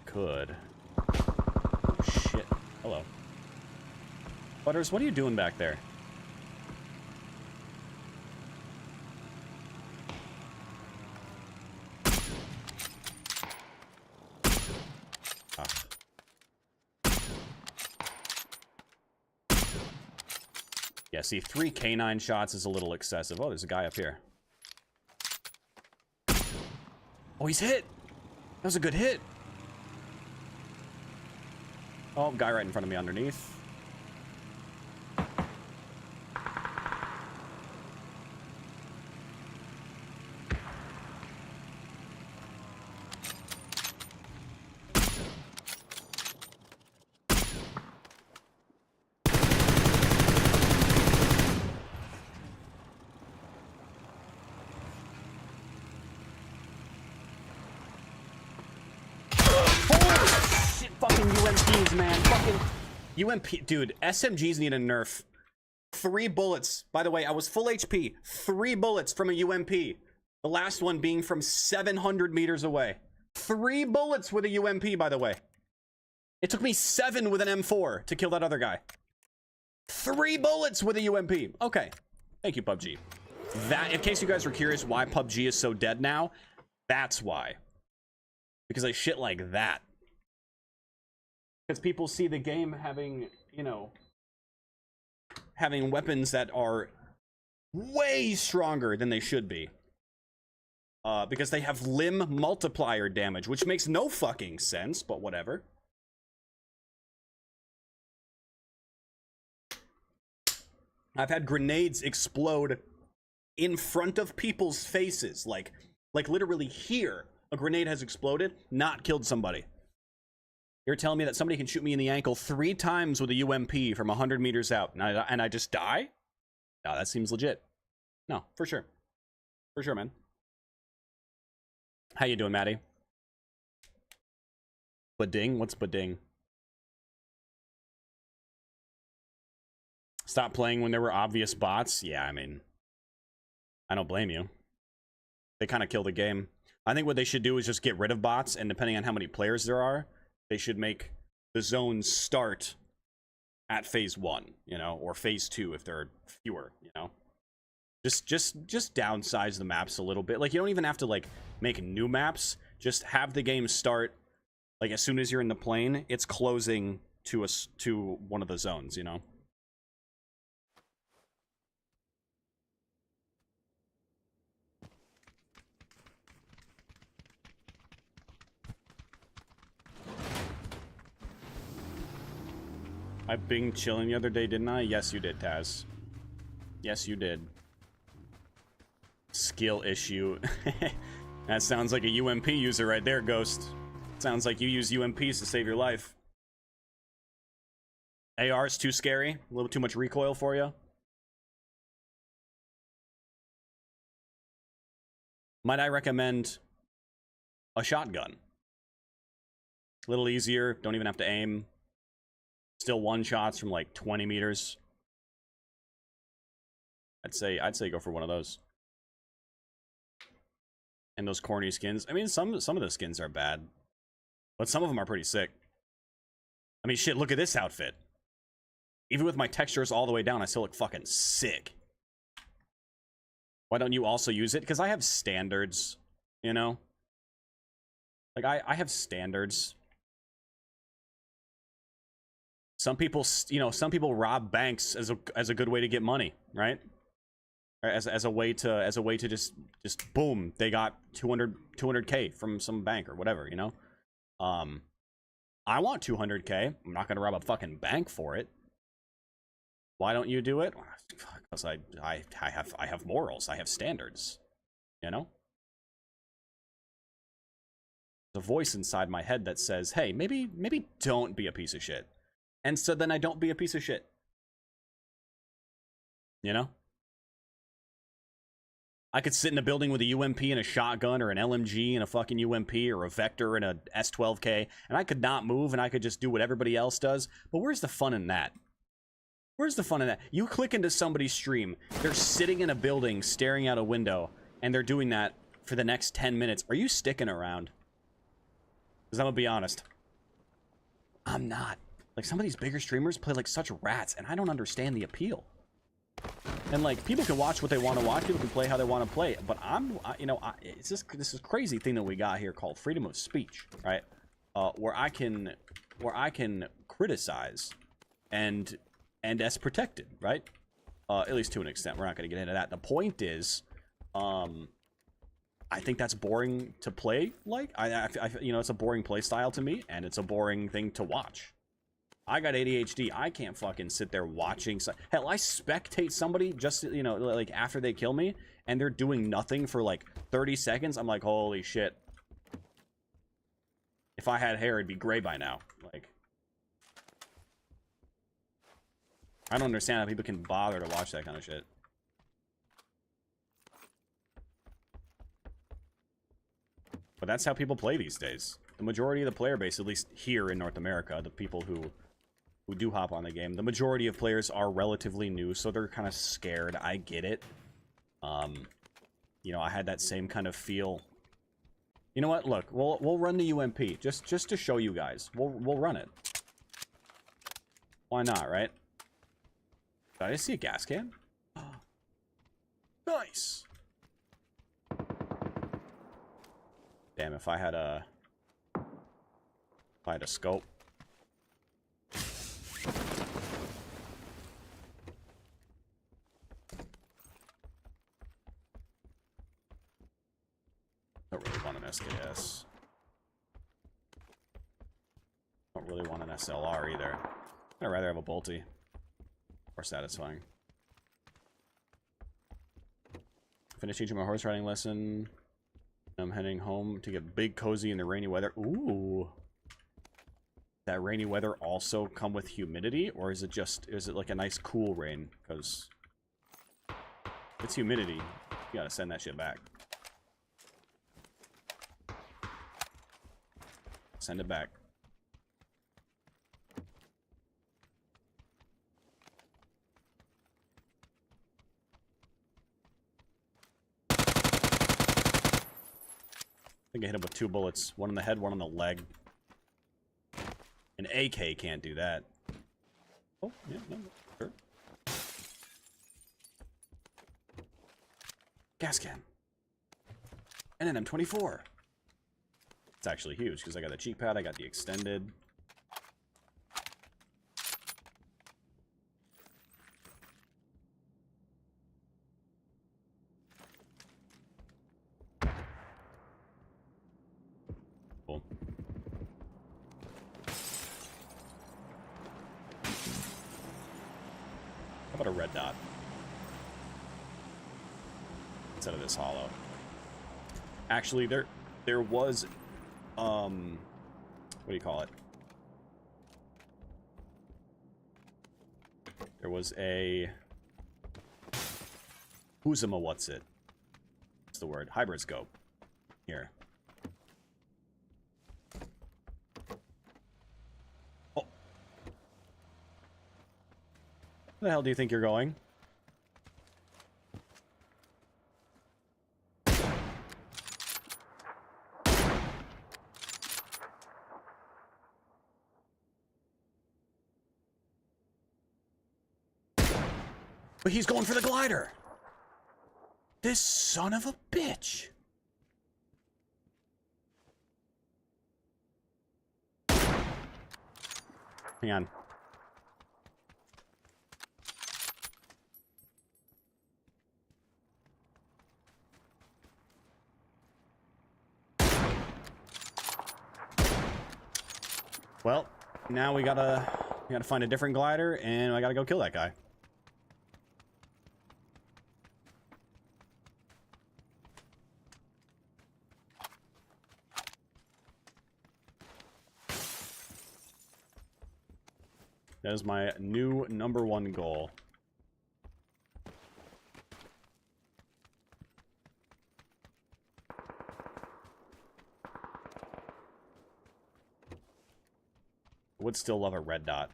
Could. Oh, shit. Hello. Butters, what are you doing back there? Yeah, see, 3 K9 shots is a little excessive. Oh, there's a guy up here. Oh, he's hit! That was a good hit! Oh, guy right in front of me underneath. UMPs, man. Fucking UMP, dude. SMGs need a nerf. 3 bullets. By the way, I was full HP. 3 bullets from a UMP. The last one being from 700 meters away. 3 bullets with a UMP, by the way. It took me 7 with an M4 to kill that other guy. 3 bullets with a UMP. Okay. Thank you, PUBG. That, in case you guys were curious why PUBG is so dead now, that's why. Because I shit like that. Because people see the game having, you know, having weapons that are way stronger than they should be. Because they have limb multiplier damage, which makes no fucking sense, but whatever. I've had grenades explode in front of people's faces. Like literally here, a grenade has exploded, not killed somebody. You're telling me that somebody can shoot me in the ankle 3 times with a UMP from 100 meters out, and I just die? No, that seems legit. No, for sure. For sure, man. How you doing, Maddie? Bading? What's bading? Stop playing when there were obvious bots? Yeah, I mean, I don't blame you. They kind of kill the game. I think what they should do is just get rid of bots, and depending on how many players there are, they should make the zones start at phase 1, you know, or phase 2 if there are fewer, you know. Just downsize the maps a little bit. Like, you don't even have to like make new maps. Just have the game start like as soon as you're in the plane, it's closing to one of the zones, you know. I binged chilling the other day, didn't I? Yes, you did, Taz. Yes, you did. Skill issue. That sounds like a UMP user right there, Ghost. Sounds like you use UMPs to save your life. AR's too scary? A little too much recoil for you? Might I recommend a shotgun? A little easier, don't even have to aim. Still one shots from like 20 meters. I'd say go for one of those. And those corny skins. I mean, some of the skins are bad, but some of them are pretty sick. I mean, shit, look at this outfit. Even with my textures all the way down, I still look fucking sick. Why don't you also use it? Because I have standards, you know? Like, I have standards. Some people, you know, some people rob banks as a good way to get money, right? As a way to just boom, they got 200K from some bank or whatever, you know. I want 200K. I'm not gonna rob a fucking bank for it. Why don't you do it? Because I have morals. I have standards, you know. There's a voice inside my head that says, "Hey, maybe don't be a piece of shit." And so then I don't be a piece of shit. You know? I could sit in a building with a UMP and a shotgun, or an LMG and a fucking UMP, or a Vector and a S12K, and I could not move, and I could just do what everybody else does. But where's the fun in that? Where's the fun in that? You click into somebody's stream, they're sitting in a building, staring out a window, and they're doing that for the next 10 minutes. Are you sticking around? Because I'm gonna be honest. I'm not. Like, some of these bigger streamers play like such rats, and I don't understand the appeal. And like, people can watch what they want to watch, people can play how they want to play, but it's just this crazy thing that we got here called freedom of speech, right? Where I can criticize, and that's protected, right? At least to an extent. We're not going to get into that. The point is, I think that's boring to play. Like, it's a boring play style to me, and it's a boring thing to watch. I got ADHD. I can't fucking sit there watching. Hell, I spectate somebody just, you know, like after they kill me, and they're doing nothing for like 30 seconds. I'm like, holy shit. If I had hair, it'd be gray by now. Like, I don't understand how people can bother to watch that kind of shit. But that's how people play these days. The majority of the player base, at least here in North America, the people who do hop on the game, the majority of players are relatively new, so they're kind of scared. I get it. You know, I had that same kind of feel. You know what? Look, we'll run the UMP just to show you guys. We'll run it. Why not, right? Did I just see a gas can? Nice. Damn, if I had a scope. Don't really want an SKS. Don't really want an SLR either. I'd rather have a bolty. More satisfying. Finished teaching my horse riding lesson. I'm heading home to get big cozy in the rainy weather. Ooh. That rainy weather also come with humidity, or is it like a nice cool rain? Because if it's humidity, you gotta send that shit back. Send it back. I think I hit him with 2 bullets. One in the head, one on the leg. An AK can't do that. Oh, yeah, no, sure. Gas can. And an M24. It's actually huge, because I got the cheek pad, I got the extended. Cool. How about a red dot? instead of this hollow. Actually, there was, what do you call it? There was a Uzuma, what's it? What's the word? Hybrid scope. Here. Oh. Where the hell do you think you're going? But he's going for the glider. This son of a bitch. Hang on. Well, now we gotta find a different glider, and I gotta go kill that guy. That is my new #1 goal. I would still love a red dot.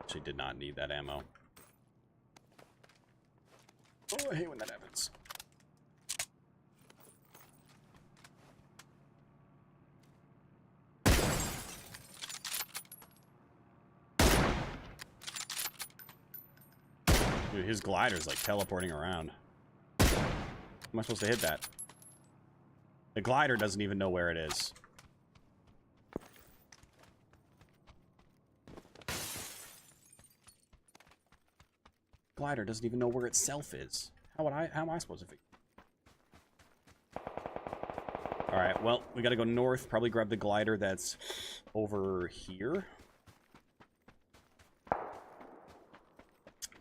Actually did not need that ammo. Oh, I hate when that happens. Dude, his glider's like teleporting around. How am I supposed to hit that? The glider doesn't even know where it is. Glider doesn't even know where itself is. How am I supposed to figure? Alright, well, we gotta go north, probably grab the glider that's over here.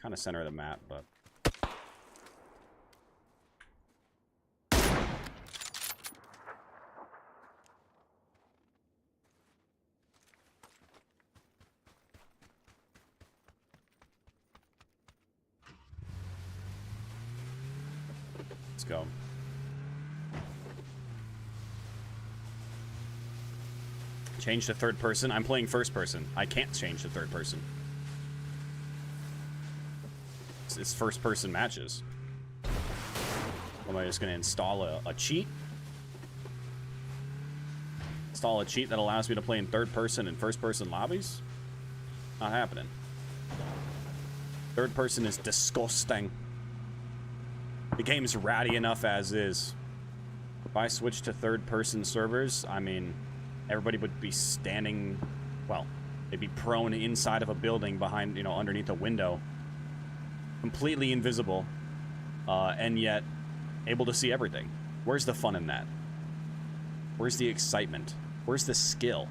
Kind of center of the map, but let's go. Change to third person. I'm playing first person. I can't change to third person. It's first person matches. Am I just going to install a cheat? Install a cheat that allows me to play in third person and first person lobbies? Not happening. Third person is disgusting. The game's ratty enough as is. If I switch to third person servers, I mean, everybody would be standing, well, they'd be prone inside of a building behind, you know, underneath a window. Completely invisible, and yet able to see everything. Where's the fun in that? Where's the excitement? Where's the skill?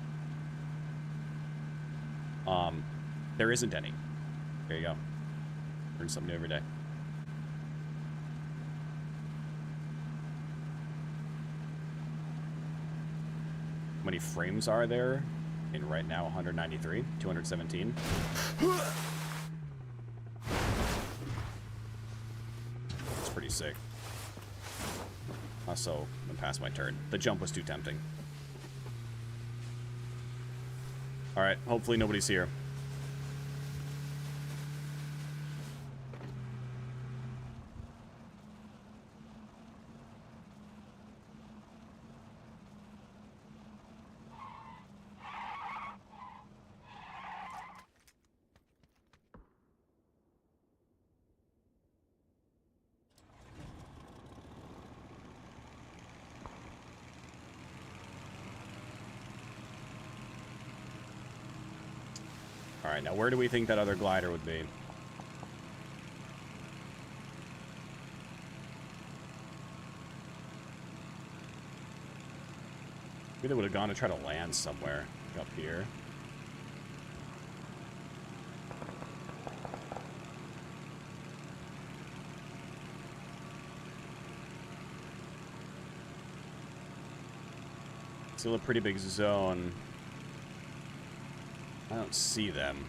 There isn't any. There you go. Learn something new every day. How many frames are there? And right now, 193, 217. Pretty sick. Also, I'm gonna pass my turn. The jump was too tempting. Alright, hopefully nobody's here. Alright, now where do we think that other glider would be? Maybe they would have gone to try to land somewhere up here. Still a pretty big zone. I don't see them.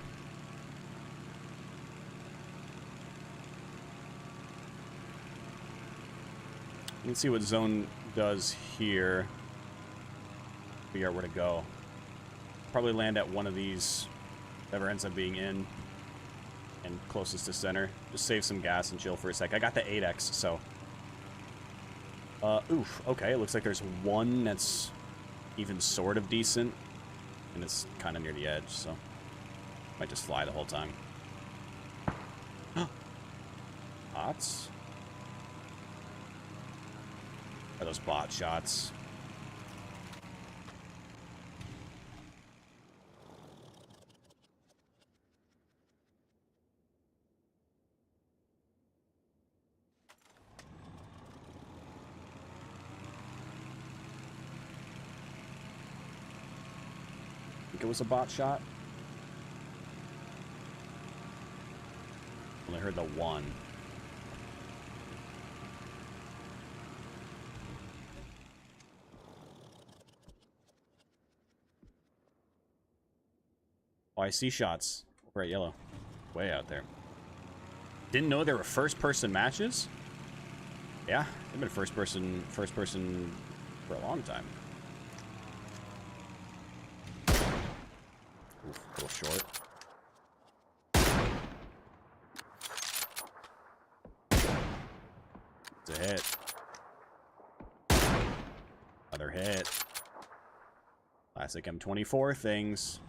You can see what zone does here. Figure out where to go. Probably land at one of these. Whatever ends up being in. And closest to center. Just save some gas and chill for a sec. I got the 8X, so. Oof. Okay, it looks like there's one that's even sort of decent. And it's kind of near the edge, so. Might just fly the whole time. Bots? Are those bot shots? Think it was a bot shot? Only heard the one. Oh, I see shots. Over at yellow. Way out there. Didn't know there were first-person matches? Yeah, they've been first-person for a long time. Oof, a little short. It's a hit. Another hit. Classic M24 things.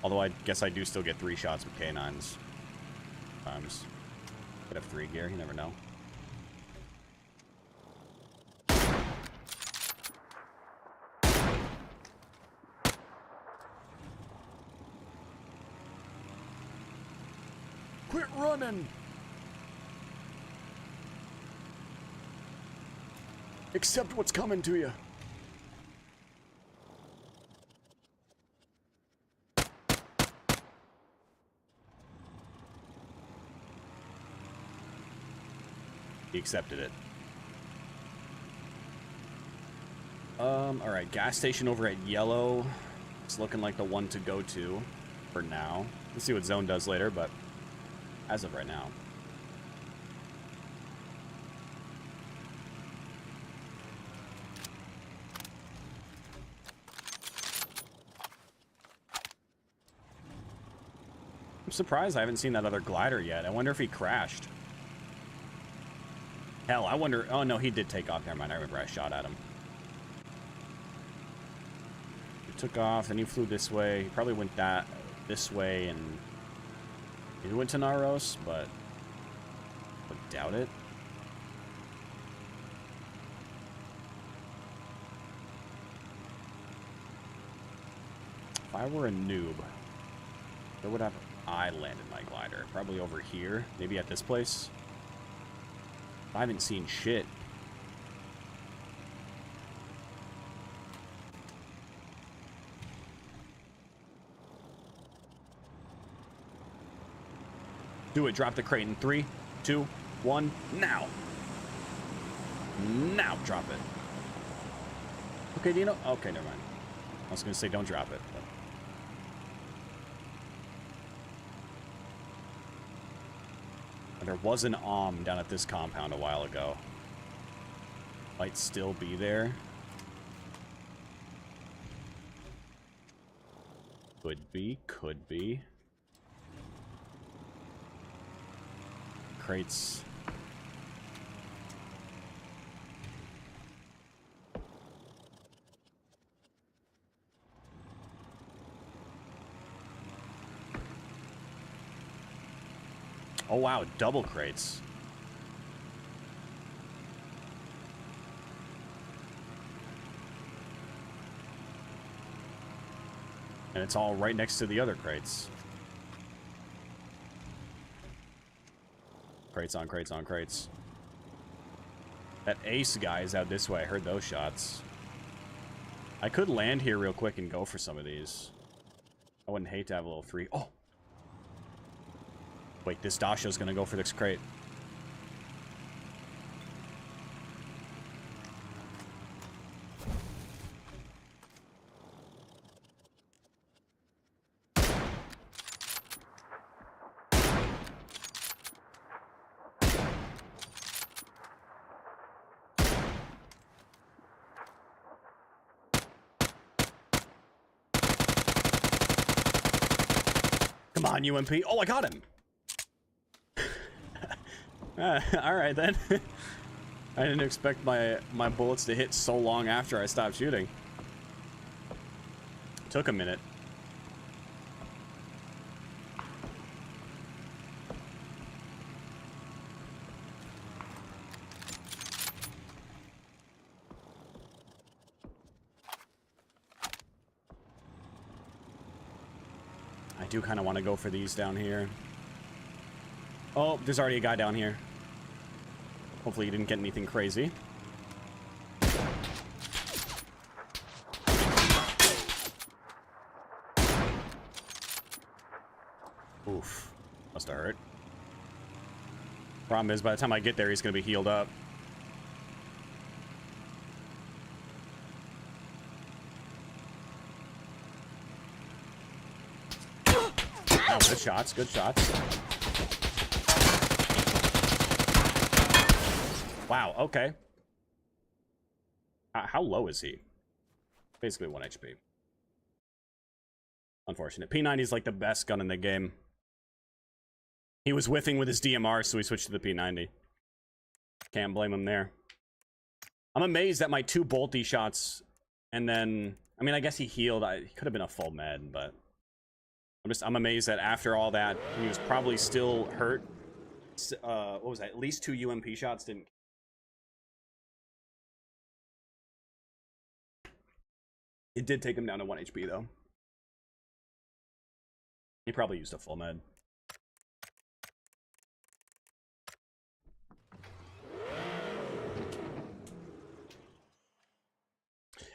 Although I guess I do still get 3 shots with K9s. Sometimes. Could have 3 gear, you never know. Quit running! Accept what's coming to you. He accepted it. Alright, gas station over at yellow. It's looking like the one to go to for now. We'll see what zone does later, but as of right now. I'm surprised I haven't seen that other glider yet. I wonder if he crashed. Hell, I wonder... Oh, no, he did take off. Never mind. I remember I shot at him. He took off, and he flew this way. He probably went this way, and... He went to Naros, but... I doubt it. If I were a noob, where would have I landed my glider? Probably over here. Maybe at this place. I haven't seen shit. Do it. Drop the crate in 3, 2, 1, now. Now drop it. Okay, Dino. Okay, never mind. I was going to say don't drop it. But... There was an down at this compound a while ago. Might still be there. Could be, could be. Crates. Oh wow, double crates. And it's all right next to the other crates. Crates on crates on crates. That ace guy is out this way. I heard those shots. I could land here real quick and go for some of these. I wouldn't hate to have a little free... Oh! Wait, this Dasho's gonna go for this crate. on, UMP. Oh, I got him. All right, then. I didn't expect my bullets to hit so long after I stopped shooting. Took a minute. I do kind of want to go for these down here. Oh, there's already a guy down here. Hopefully you didn't get anything crazy. Oof. Must have hurt. Problem is, by the time I get there, he's going to be healed up. Oh, good shots, good shots. Wow, okay. How low is he? Basically 1 HP. Unfortunate. P90 is like the best gun in the game. He was whiffing with his DMR, so he switched to the P90. Can't blame him there. I'm amazed that my 2 bolty shots, and then... I mean, I guess he healed. He could have been a full med, but... I'm amazed that after all that, he was probably still hurt. What was that? At least 2 UMP shots didn't... It did take him down to 1 HP, though. He probably used a full med.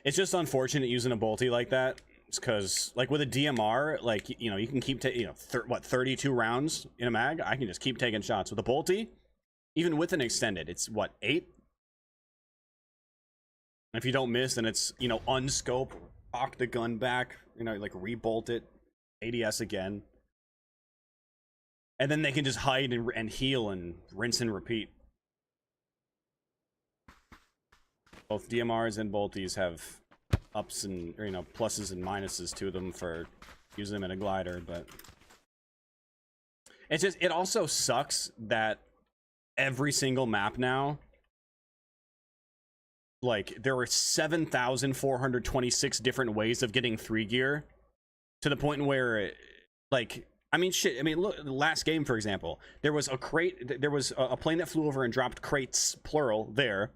It's just unfortunate using a bolty like that. It's because, like, with a DMR, like, you know, you can keep taking, 32 rounds in a mag? I can just keep taking shots. With a bolty, even with an extended, it's, what, 8? If you don't miss, then it's, unscope, cock the gun back, like, rebolt it, ADS again. And then they can just hide and heal and rinse and repeat. Both DMRs and bolties have ups and, pluses and minuses to them for using them in a glider, but... It's just, it also sucks that every single map now, like, there are 7,426 different ways of getting 3 gear, to the point where, like, I mean, shit, I mean, look, the last game, for example, there was a crate, there was a plane that flew over and dropped crates, plural, there,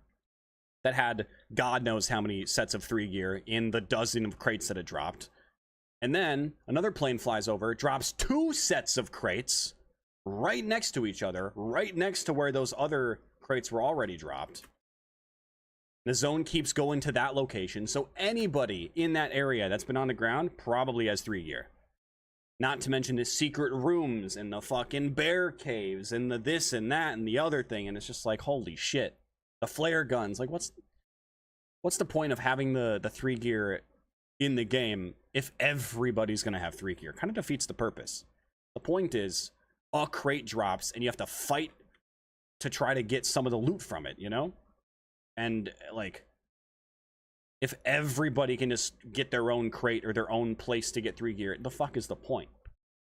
that had God knows how many sets of 3 gear in the dozen of crates that it dropped. And then another plane flies over, drops 2 sets of crates right next to each other, right next to where those other crates were already dropped. The zone keeps going to that location, so anybody in that area that's been on the ground probably has 3 gear. Not to mention the secret rooms and the fucking bear caves and the this and that and the other thing, and it's just like, holy shit. The flare guns, like, what's the point of having the 3 gear in the game if everybody's gonna have 3 gear? Kind of defeats the purpose. The point is, a crate drops and you have to fight to try to get some of the loot from it, And, like, if everybody can just get their own crate or their own place to get 3 gear, the fuck is the point?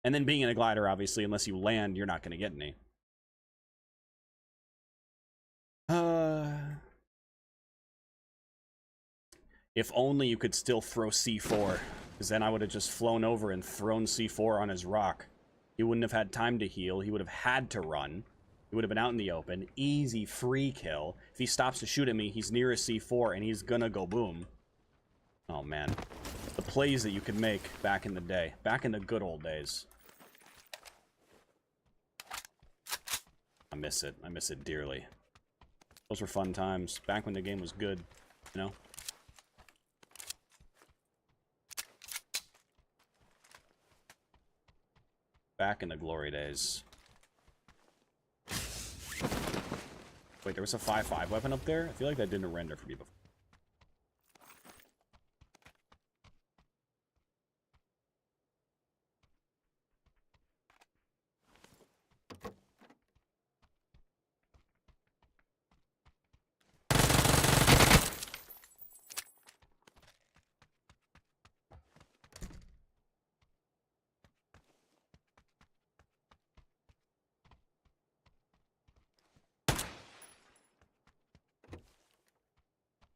And then being in a glider, obviously, unless you land, you're not gonna get any. If only you could still throw C4, because then I would have just flown over and thrown C4 on his rock. He wouldn't have had time to heal. He would have had to run. He would have been out in the open. Easy free kill. If he stops to shoot at me, he's near a C4 and he's gonna go boom. Oh man. The plays that you could make back in the day. Back in the good old days. I miss it. I miss it dearly. Those were fun times. Back when the game was good, Back in the glory days. Wait, there was a 5.5 weapon up there? I feel like that didn't render for me before.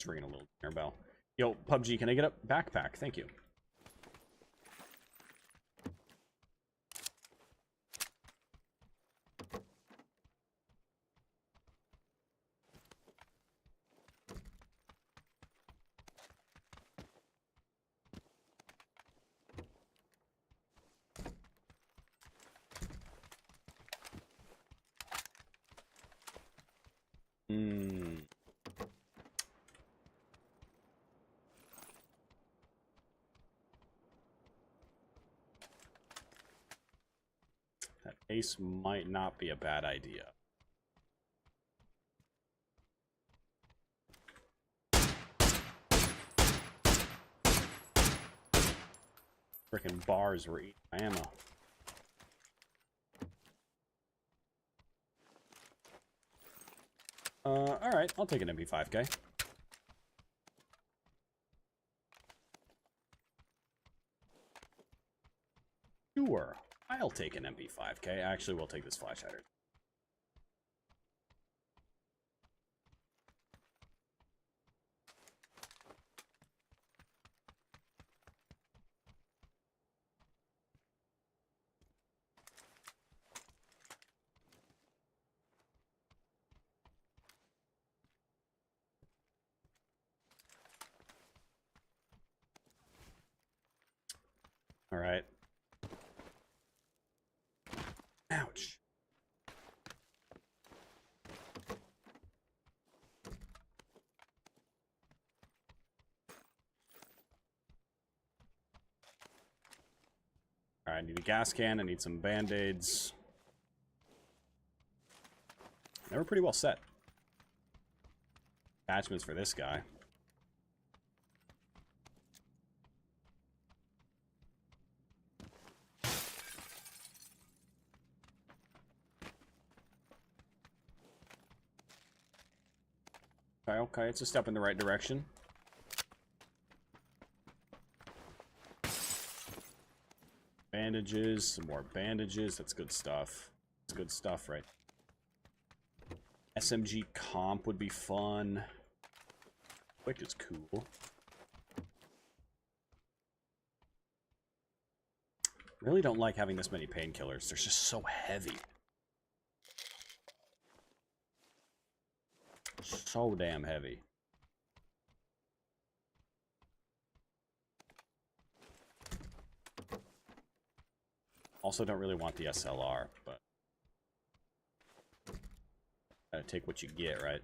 Just ringing a little dinner bell. Yo, PUBG, can I get a backpack? Thank you. That ace might not be a bad idea. Frickin' bars were eating my ammo. Alright, I'll take an MP5K. Sure, I'll take an MP5K. Actually, we'll take this flash hider. All right. Ouch. All right, I need a gas can. I need some band-aids. They were pretty well set. Attachments for this guy. Okay, it's a step in the right direction. Bandages, some more bandages. That's good stuff. That's good stuff, right? SMG comp would be fun. Quick is cool. Really don't like having this many painkillers. They're just so heavy. So damn heavy. Also don't really want the SLR, but gotta take what you get, right?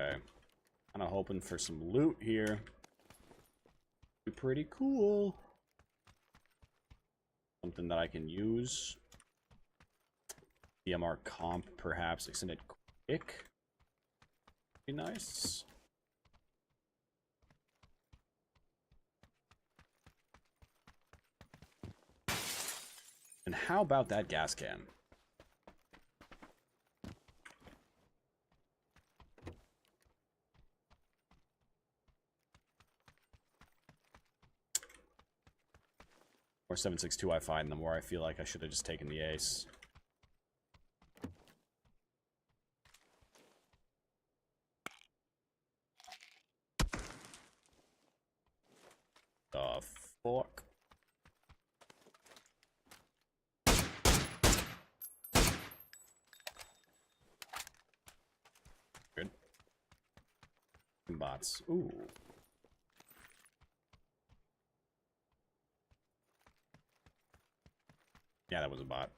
Okay. Kind of hoping for some loot here. Be pretty cool. Something that I can use. DMR comp, perhaps. Extended quick. Be nice. And how about that gas can? Or 762 I find, the more I feel like I should have just taken the ace. The fuck? Good. Bots. Ooh. Yeah, that was a bot.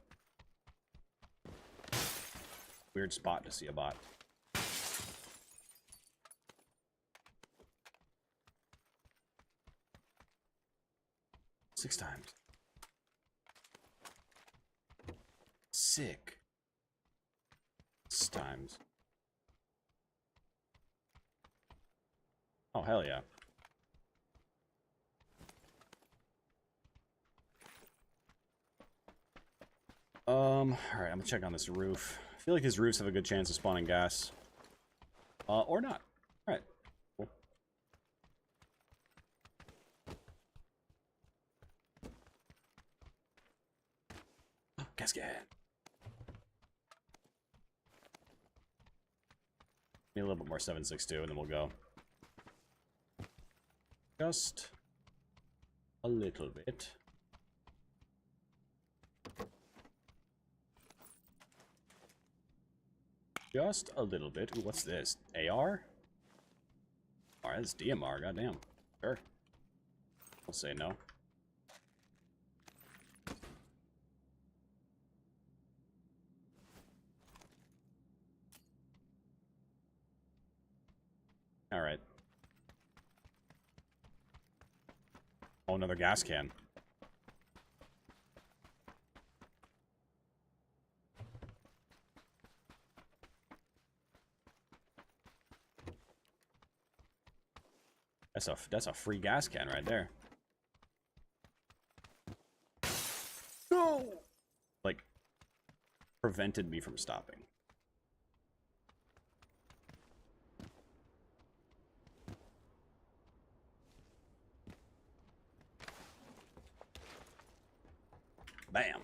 Weird spot to see a bot. Six times. Sick. 6 times. Oh, hell yeah. All right, I'm gonna check on this roof. I feel like his roofs have a good chance of spawning gas. Or not. All right, cool. Gas can. Need a little bit more 7.62, and then we'll go. Just a little bit. Just a little bit. Ooh, what's this? AR? Alright, that's DMR, goddamn. Sure. I'll say no. Alright. Oh, another gas can. That's a free gas can right there. No! Like, prevented me from stopping. Bam.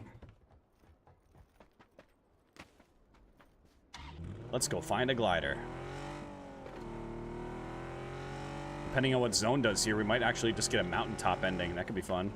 Let's go find a glider. Depending on what zone does here, we might actually just get a mountaintop ending. That could be fun.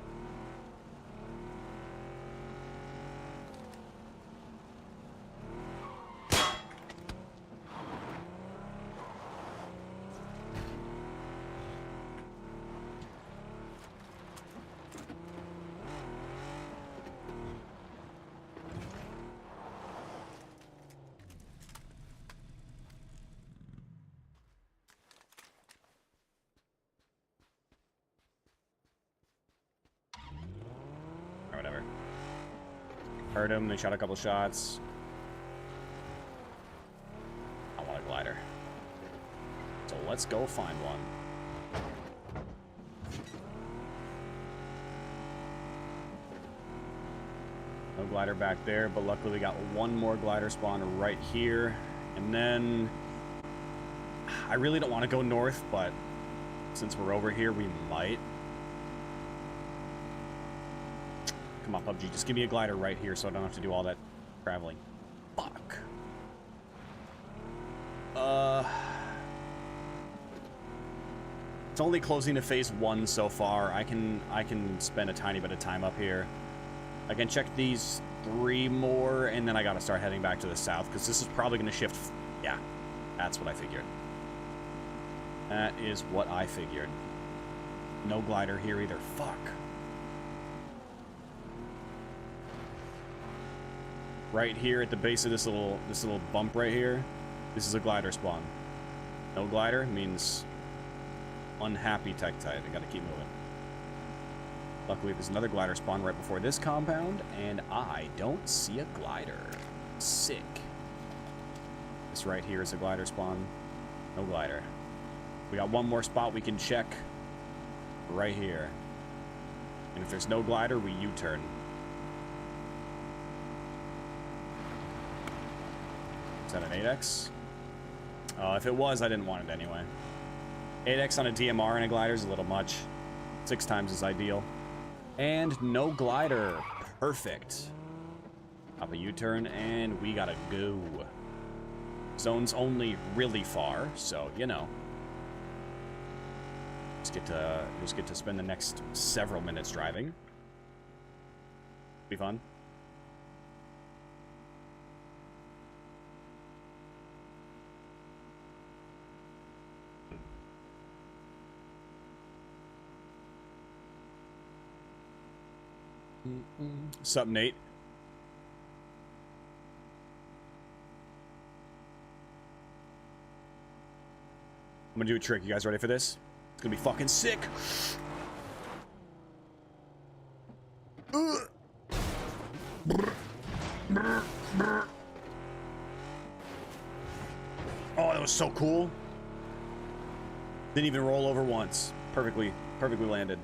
Heard him, they shot a couple shots. I want a glider. So let's go find one. No glider back there, but luckily we got one more glider spawn right here. And then I really don't want to go north, but since we're over here, we might. Come on, PUBG, just give me a glider right here so I don't have to do all that traveling. Fuck. It's only closing to phase 1 so far. I can spend a tiny bit of time up here. I can check these 3 more, and then I gotta start heading back to the south, because this is probably gonna shift. Yeah, that's what I figured. That is what I figured. No glider here either. Fuck. Right here at the base of this little bump right here, this is a glider spawn. No glider means unhappy Tekktite. I gotta keep moving. Luckily, there's another glider spawn right before this compound, and I don't see a glider. Sick. This right here is a glider spawn. No glider. We got one more spot we can check right here. And if there's no glider, we U-turn. Is that an 8X? If it was, I didn't want it anyway. 8X on a DMR and a glider is a little much. 6 times is ideal. And no glider. Perfect. Up a U-turn, and we gotta go. Zone's only really far, so, you know. Just get to spend the next several minutes driving. Be fun. Sup, Nate? I'm gonna do a trick. You guys ready for this? It's gonna be fucking sick. Oh, that was so cool. Didn't even roll over once. Perfectly landed.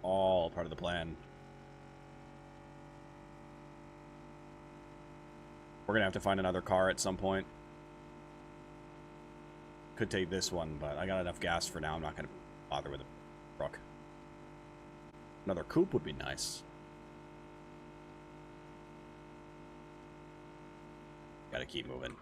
All part of the plan. We're gonna have to find another car at some point. Could take this one, but I got enough gas for now. I'm not gonna bother with a truck. Another coupe would be nice. Gotta keep moving.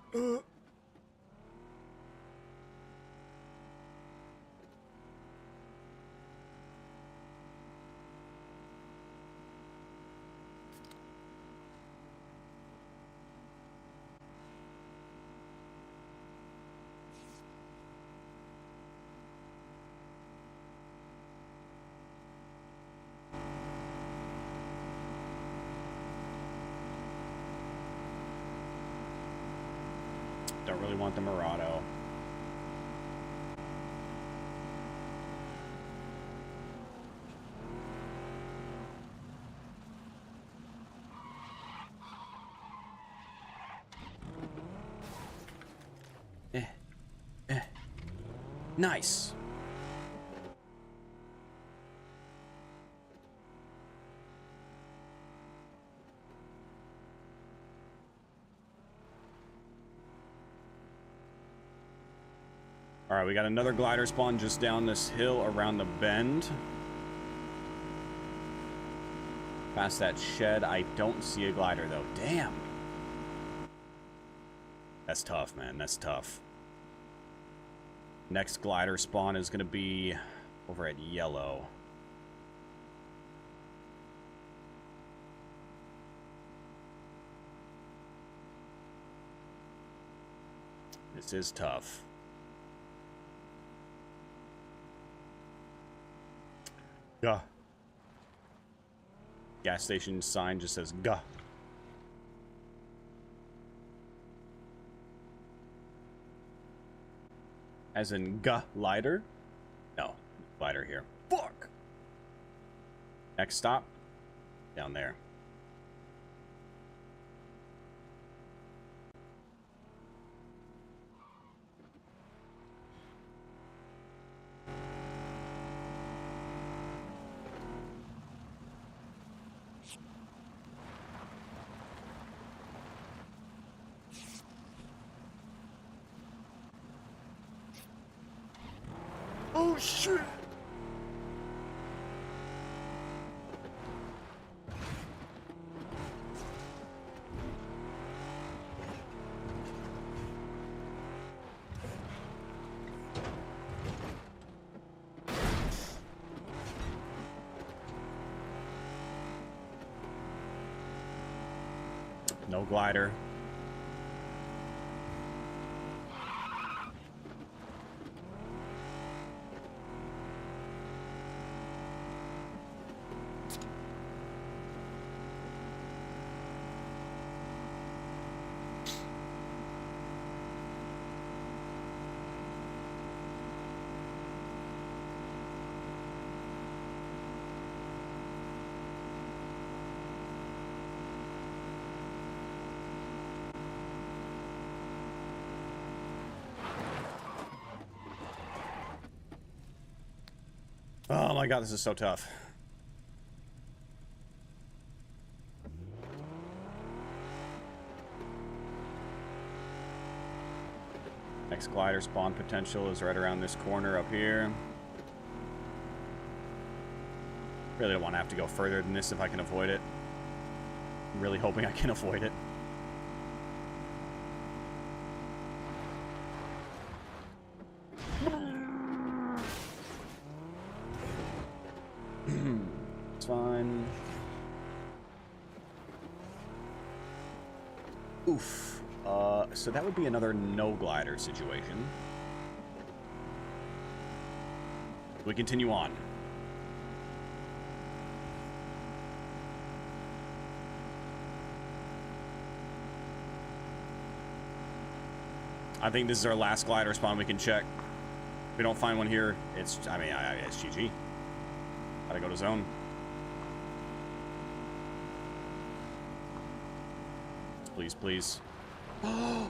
Don't really want the Murado. Nice. All right, we got another glider spawn just down this hill around the bend. Past that shed, I don't see a glider though. Damn. That's tough, man. That's tough. Next glider spawn is going to be over at yellow. This is tough. Gah. Gas station sign just says gah. As in GLIDER? No, glider here. Fuck! Next stop, down there. Oh shit! No glider. Oh my god, this is so tough. Next glider spawn potential is right around this corner up here. Really don't want to have to go further than this if I can avoid it. I'm really hoping I can avoid it. It's fine. Oof. So that would be another no glider situation. We continue on. I think this is our last glider spawn we can check. If we don't find one here, it's, I mean, it's GG. Gotta go to zone. Please, please. Of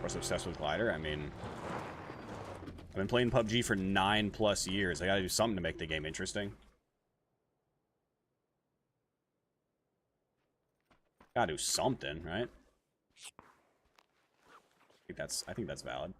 course, obsessed with glider. I mean, I've been playing PUBG for 9+ years. I gotta do something to make the game interesting. Gotta do something, right? I think that's valid.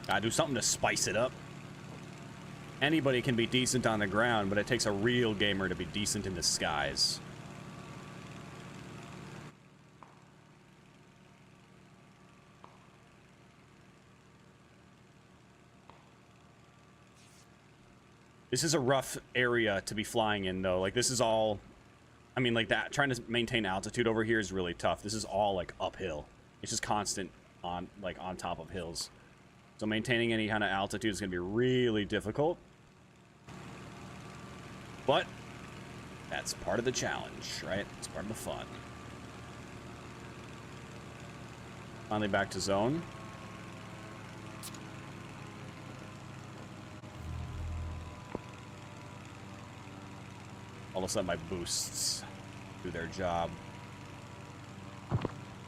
Gotta do something to spice it up. Anybody can be decent on the ground, but it takes a real gamer to be decent in the skies. This is a rough area to be flying in, though. Like, this is all... I mean, like, that trying to maintain altitude over here is really tough. This is all, like, uphill. It's just constant on, like, on top of hills. So maintaining any kind of altitude is going to be really difficult. But that's part of the challenge, right? It's part of the fun. Finally back to zone. All of a sudden my boosts do their job. I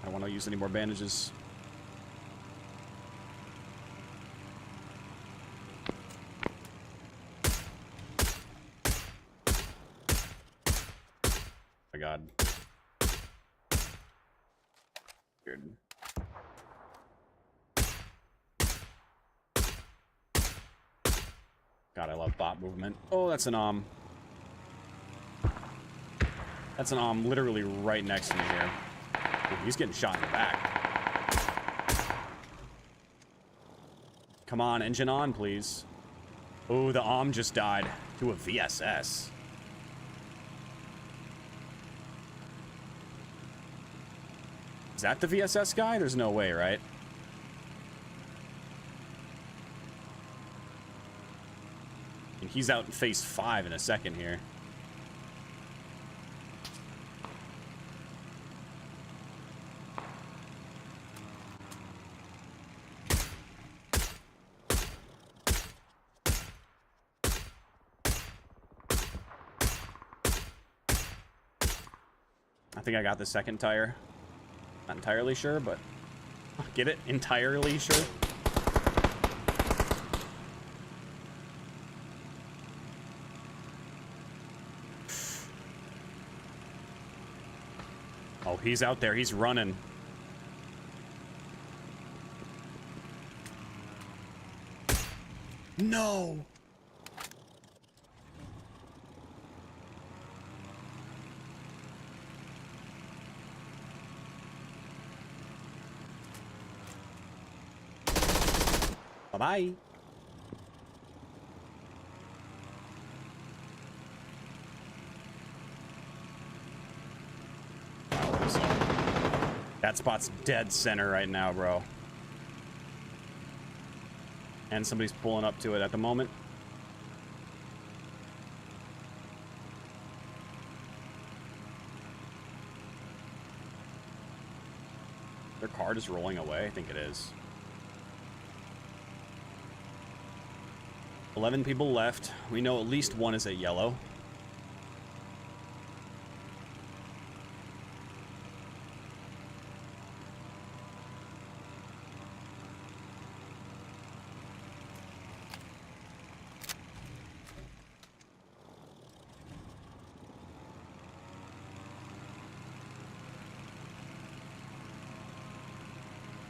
don't want to use any more bandages. Oh my god. Weird. God, I love bot movement. Oh, that's an That's an literally right next to me here. Ooh, he's getting shot in the back. Come on, engine on, please. Oh, the just died to a VSS. Is that the VSS guy? There's no way, right? And he's out in phase 5 in a second here. I think I got the second tire. Not entirely sure, but... Get it? Entirely sure? Oh, he's out there. He's running. No! Bye-bye. That spot's dead center right now, bro. And somebody's pulling up to it at the moment. Their car is rolling away. I think it is. 11 people left. We know at least one is at yellow.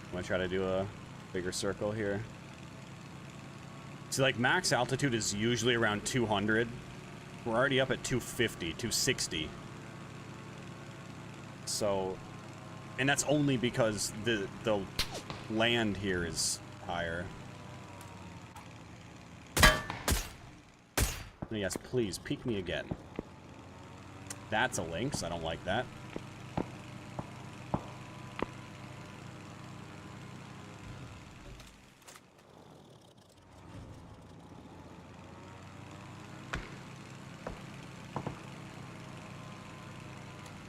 I'm gonna try to do a bigger circle here. See, like, max altitude is usually around 200. We're already up at 250, 260. So, and that's only because the land here is higher. Yes, please, peek me again. That's a lynx. I don't like that.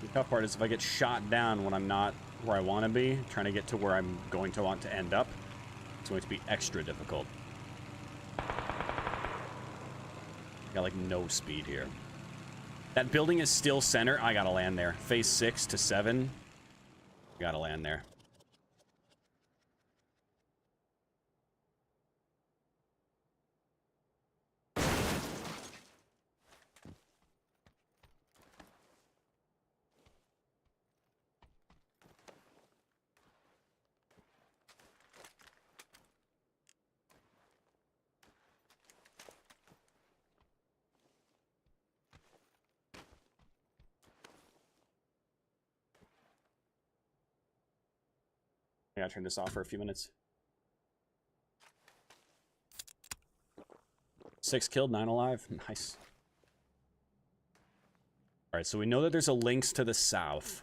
The tough part is if I get shot down when I'm not where I want to be. Trying to get to where I'm going to want to end up. It's going to be extra difficult. Got like no speed here. That building is still center. I gotta land there. Phase 6 to 7. Gotta land there. I gotta turn this off for a few minutes. 6 killed, 9 alive. Nice. Alright, so we know that there's a Lynx to the south.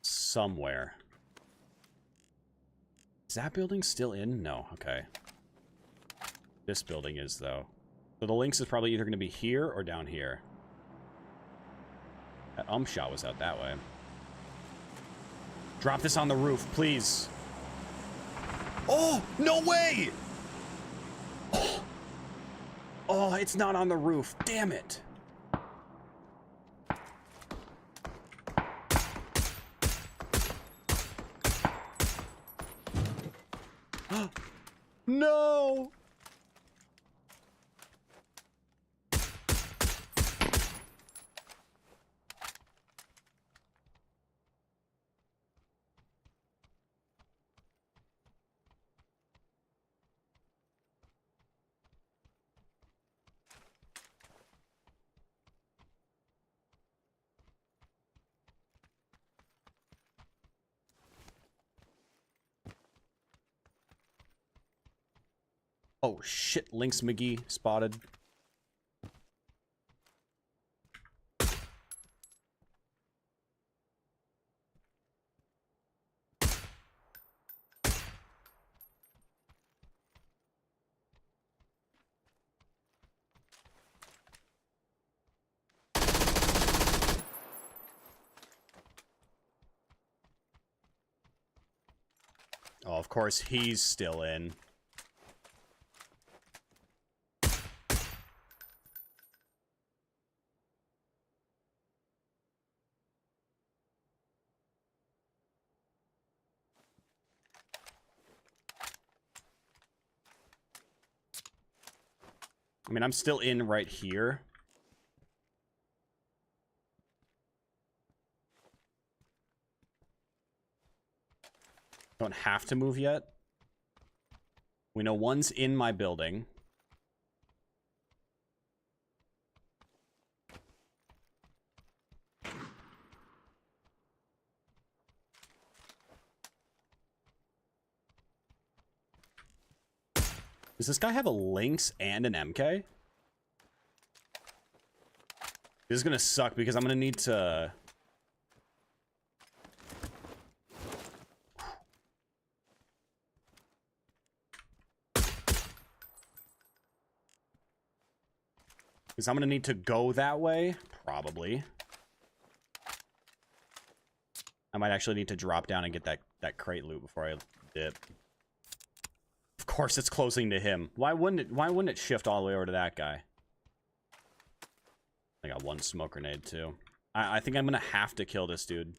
Somewhere. Is that building still in? No, okay. This building is, though. So the Lynx is probably either going to be here or down here. That shot was out that way. Drop this on the roof, please. Oh, no way! Oh, it's not on the roof. Damn it. No! Oh shit, Lynx McGee spotted. Oh, of course, he's still in. I mean, I'm still in right here. Don't have to move yet. We know one's in my building. Does this guy have a Lynx and an MK? This is gonna suck because I'm gonna need to... Because I'm gonna need to go that way, probably. I might actually need to drop down and get that crate loot before I dip. Of course it's closing to him. Why wouldn't it shift all the way over to that guy? I got one smoke grenade too. I think I'm gonna have to kill this dude.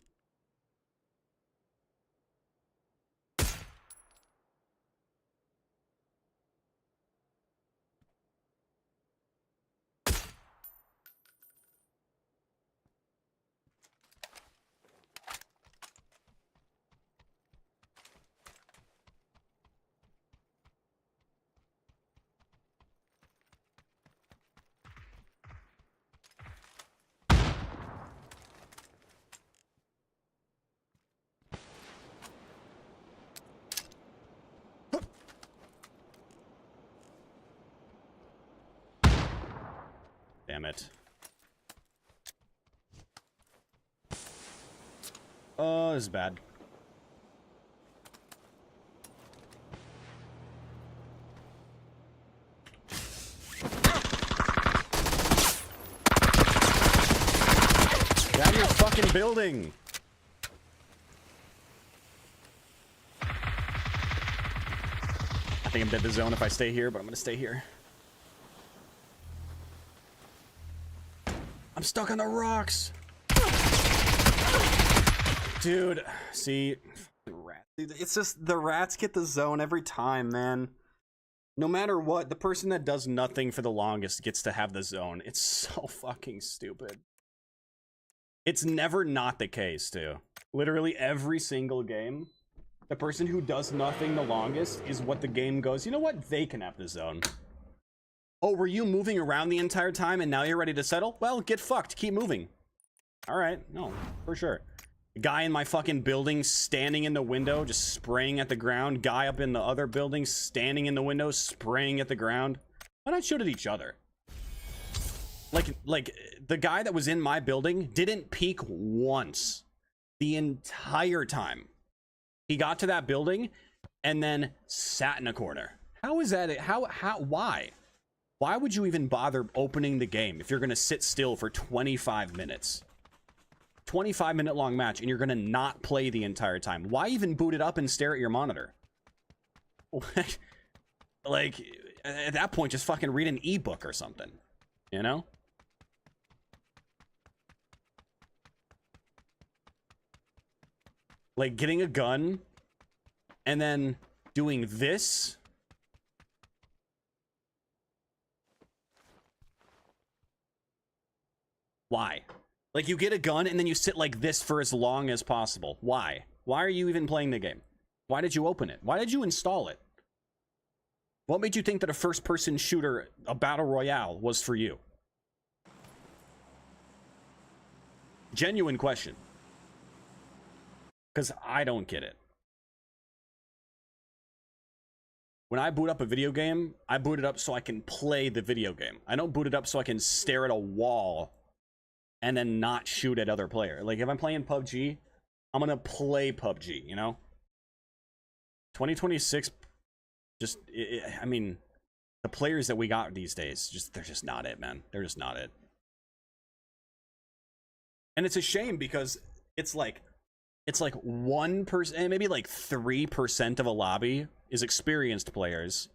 Damn it. Oh, this is bad. Get out of your fucking building! think I'm dead to zone if I stay here, but I'm gonna stay here. I'm stuck on the rocks. Dude, see, it's just the rats get the zone every time, man. No matter what, the person that does nothing for the longest gets to have the zone. It's so fucking stupid. It's never not the case, too. Literally every single game, the person who does nothing the longest is what the game goes, you know what? They can have the zone. Oh, were you moving around the entire time and now you're ready to settle? Well, get fucked. Keep moving. All right. No, for sure. Guy in my fucking building standing in the window, just spraying at the ground. Guy up in the other building standing in the window, spraying at the ground. Why not shoot at each other? Like the guy that was in my building didn't peek once the entire time. He got to that building and then sat in a corner. How is that? Why? Why would you even bother opening the game if you're going to sit still for 25 minutes? 25-minute long match and you're going to not play the entire time. Why even boot it up and stare at your monitor? Like, at that point, just fucking read an ebook or something, you know? Like, getting a gun and then doing this. Why? Like, you get a gun and then you sit like this for as long as possible. Why? Why are you even playing the game? Why did you open it? Why did you install it? What made you think that a first-person shooter, a battle royale, was for you? Genuine question. Because I don't get it. When I boot up a video game, I boot it up so I can play the video game. I don't boot it up so I can stare at a wall and then not shoot at other players. Like, if I'm playing PUBG, I'm gonna play PUBG, you know? 2026, just, I mean, the players that we got these days, they're just not it, man. They're just not it. And it's a shame because it's like 1%, maybe like 3% of a lobby is experienced players.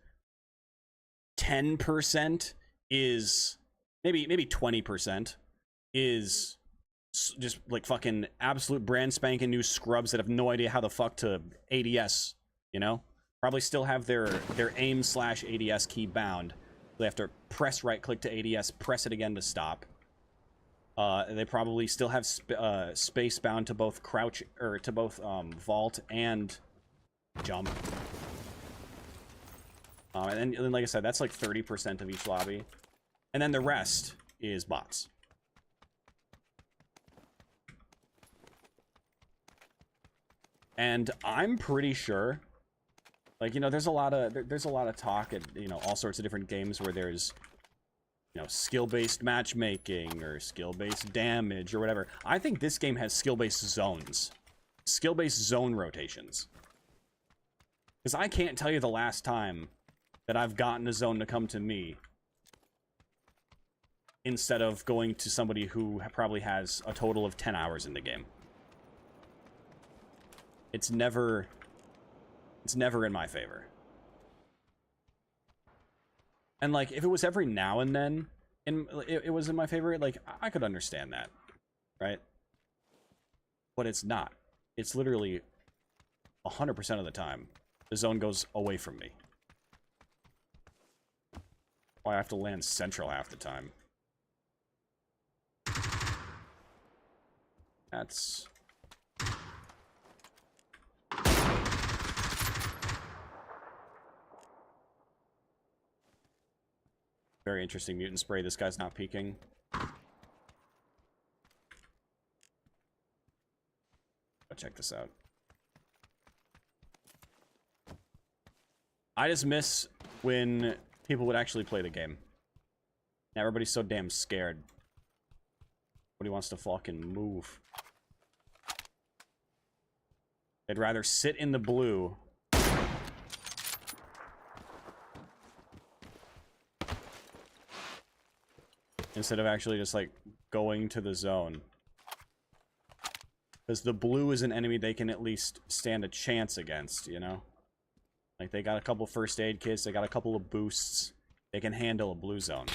10% is, maybe 20% is just like fucking absolute brand spanking new scrubs that have no idea how the fuck to ADS, you know? Probably still have their aim/ADS key bound. They have to press right click to ADS, press it again to stop. They probably still have space bound to both crouch, or to both vault and jump. And then, like I said, that's like 30% of each lobby. And then the rest is bots. And I'm pretty sure, like, you know, there's a lot of talk at, you know, all sorts of different games where there's, you know, skill-based matchmaking or skill-based damage or whatever. I think this game has skill-based zones. Skill-based zone rotations. Because I can't tell you the last time that I've gotten a zone to come to me instead of going to somebody who probably has a total of 10 hours in the game. It's never in my favor. And, like, if it was every now and then, and it was in my favor, like, I could understand that, right? But it's not. It's literally 100% of the time, the zone goes away from me. Why I have to land central half the time. That's... very interesting mutant spray. This guy's not peeking. Go check this out. I just miss when people would actually play the game. Now everybody's so damn scared. Nobody wants to fucking move. They'd rather sit in the blue instead of actually just, like, going to the zone. Because the blue is an enemy they can at least stand a chance against, you know? Like, they got a couple first aid kits, they got a couple of boosts. They can handle a blue zone.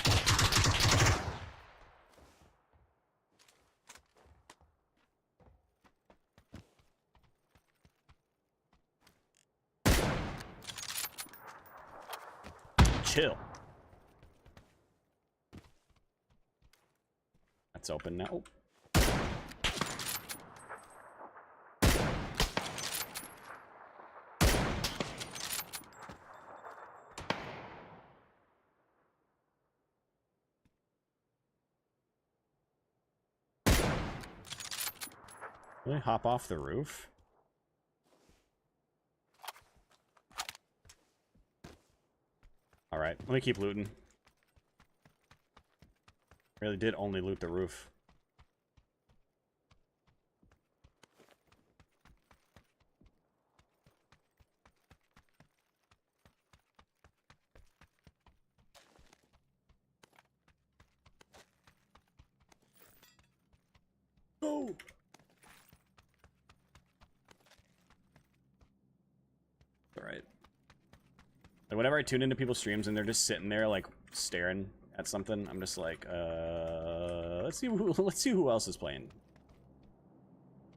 Chill. That's open now. Really hop off the roof? Alright, let me keep looting. Really did only loot the roof. Oh! Alright. Like, whenever I tune into people's streams and they're just sitting there, like, staring at something, I'm just like, let's see who else is playing.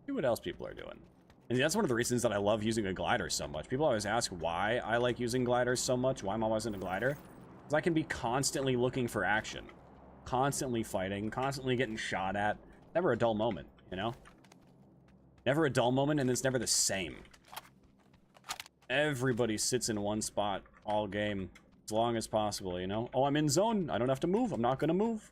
See what else people are doing. And that's one of the reasons that I love using a glider so much. People always ask why I like using gliders so much, why I'm always in a glider. Because I can be constantly looking for action. Constantly fighting, constantly getting shot at. Never a dull moment, you know? Never a dull moment, and it's never the same. Everybody sits in one spot all game as long as possible, you know? Oh, I'm in zone. I don't have to move. I'm not gonna move.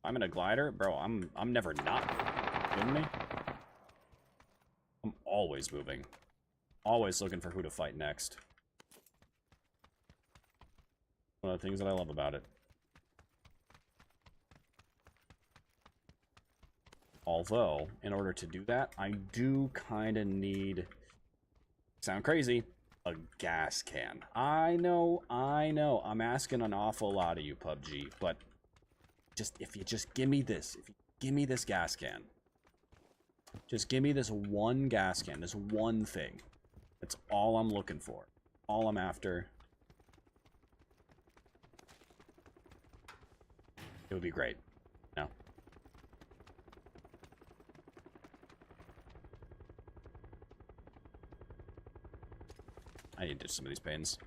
I'm in a glider? Bro, I'm never not. You kidding me? I'm always moving. Always looking for who to fight next. One of the things that I love about it. Although, in order to do that, I do kind of need, sound crazy, a gas can. I know, I'm asking an awful lot of you, PUBG, but if you just give me this, if you give me this gas can, just give me this one gas can, this one thing. That's all I'm looking for, all I'm after. It would be great. No. I need to ditch some of these pains.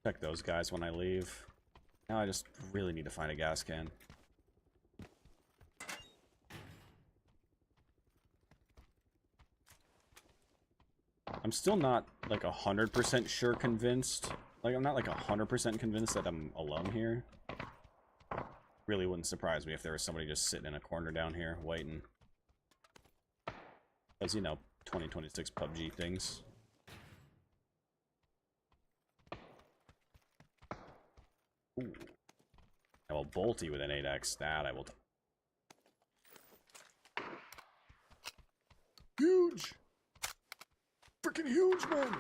Check those guys when I leave. Now I just really need to find a gas can. I'm still not like 100% sure convinced. Like, I'm not like 100% convinced that I'm alone here. Really wouldn't surprise me if there was somebody just sitting in a corner down here waiting. Because, you know, 2026 PUBG things. Ooh. I will bolt you with an 8x. That I will. Huge! Freaking huge, man!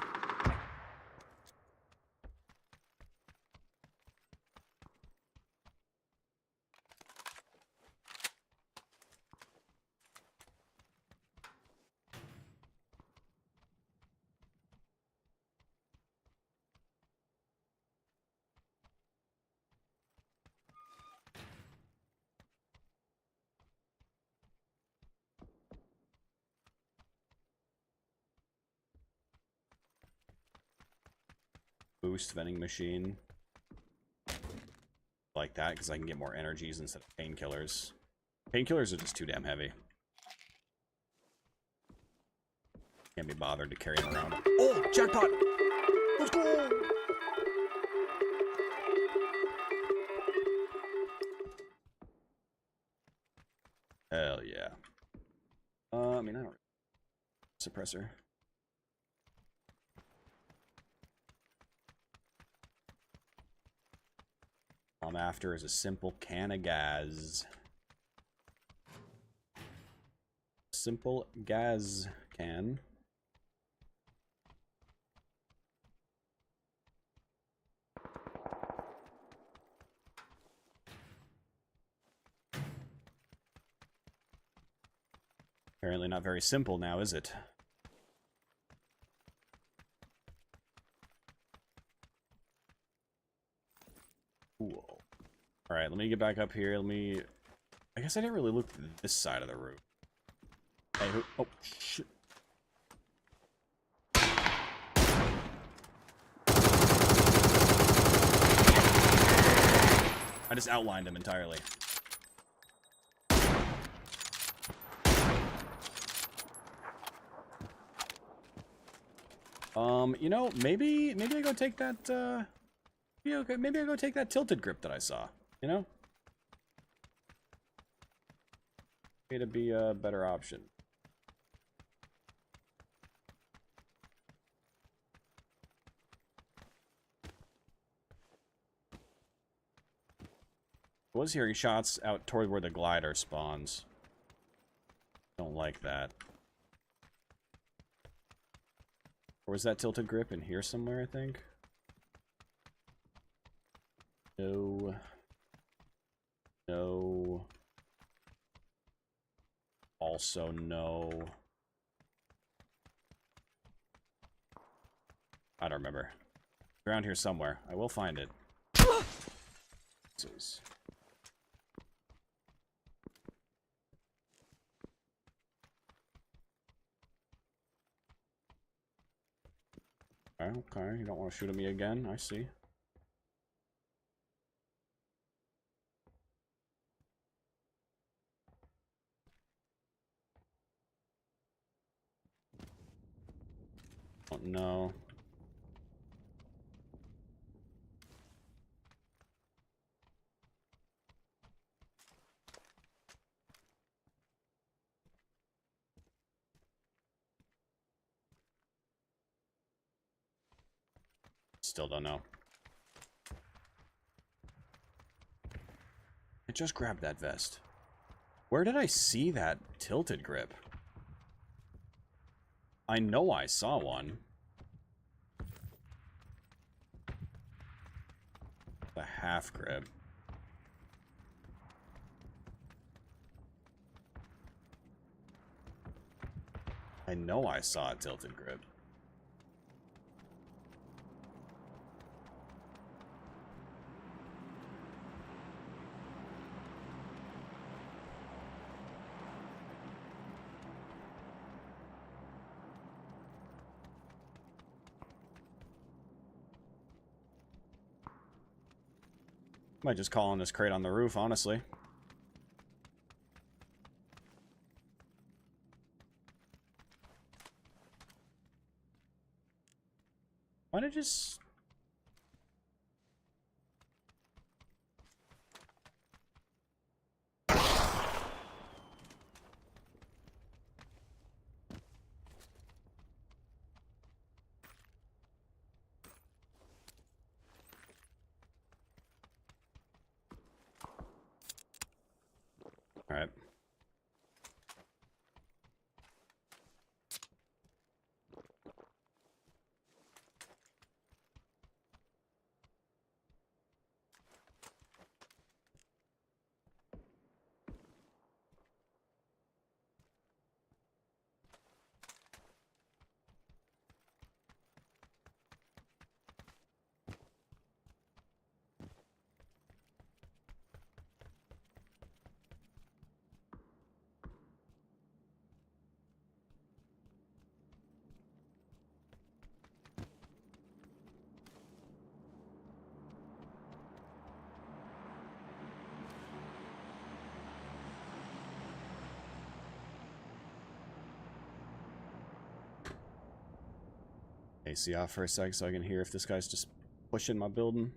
Boost vending machine. Like that, because I can get more energies instead of painkillers. Painkillers are just too damn heavy. Can't be bothered to carry them around. Oh, jackpot! Let's go! Hell yeah. I mean, I don't... Suppressor. All I'm after is a simple can of gas. Simple gas can. Apparently not very simple now, is it? Cool. Alright, let me get back up here. I guess I didn't really look this side of the roof. Hey, who? Oh, shit. I just outlined him entirely. You know, maybe I go take that, maybe I go take that tilted grip that I saw, you know? It'd be a better option. I was hearing shots out toward where the glider spawns. Don't like that. Or was that tilted grip in here somewhere, I think? No. No. Also no. I don't remember. It's around here somewhere. I will find it. Jesus. Okay, you don't want to shoot at me again, I see. Oh, no. Still don't know. I just grabbed that vest. Where did I see that tilted grip? I know I saw one. The half grip. I know I saw a tilted grip. Might just call on this crate on the roof, honestly. Why did I just... Alright. AC off for a sec so I can hear if this guy's just pushing my building.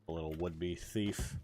A little would-be thief.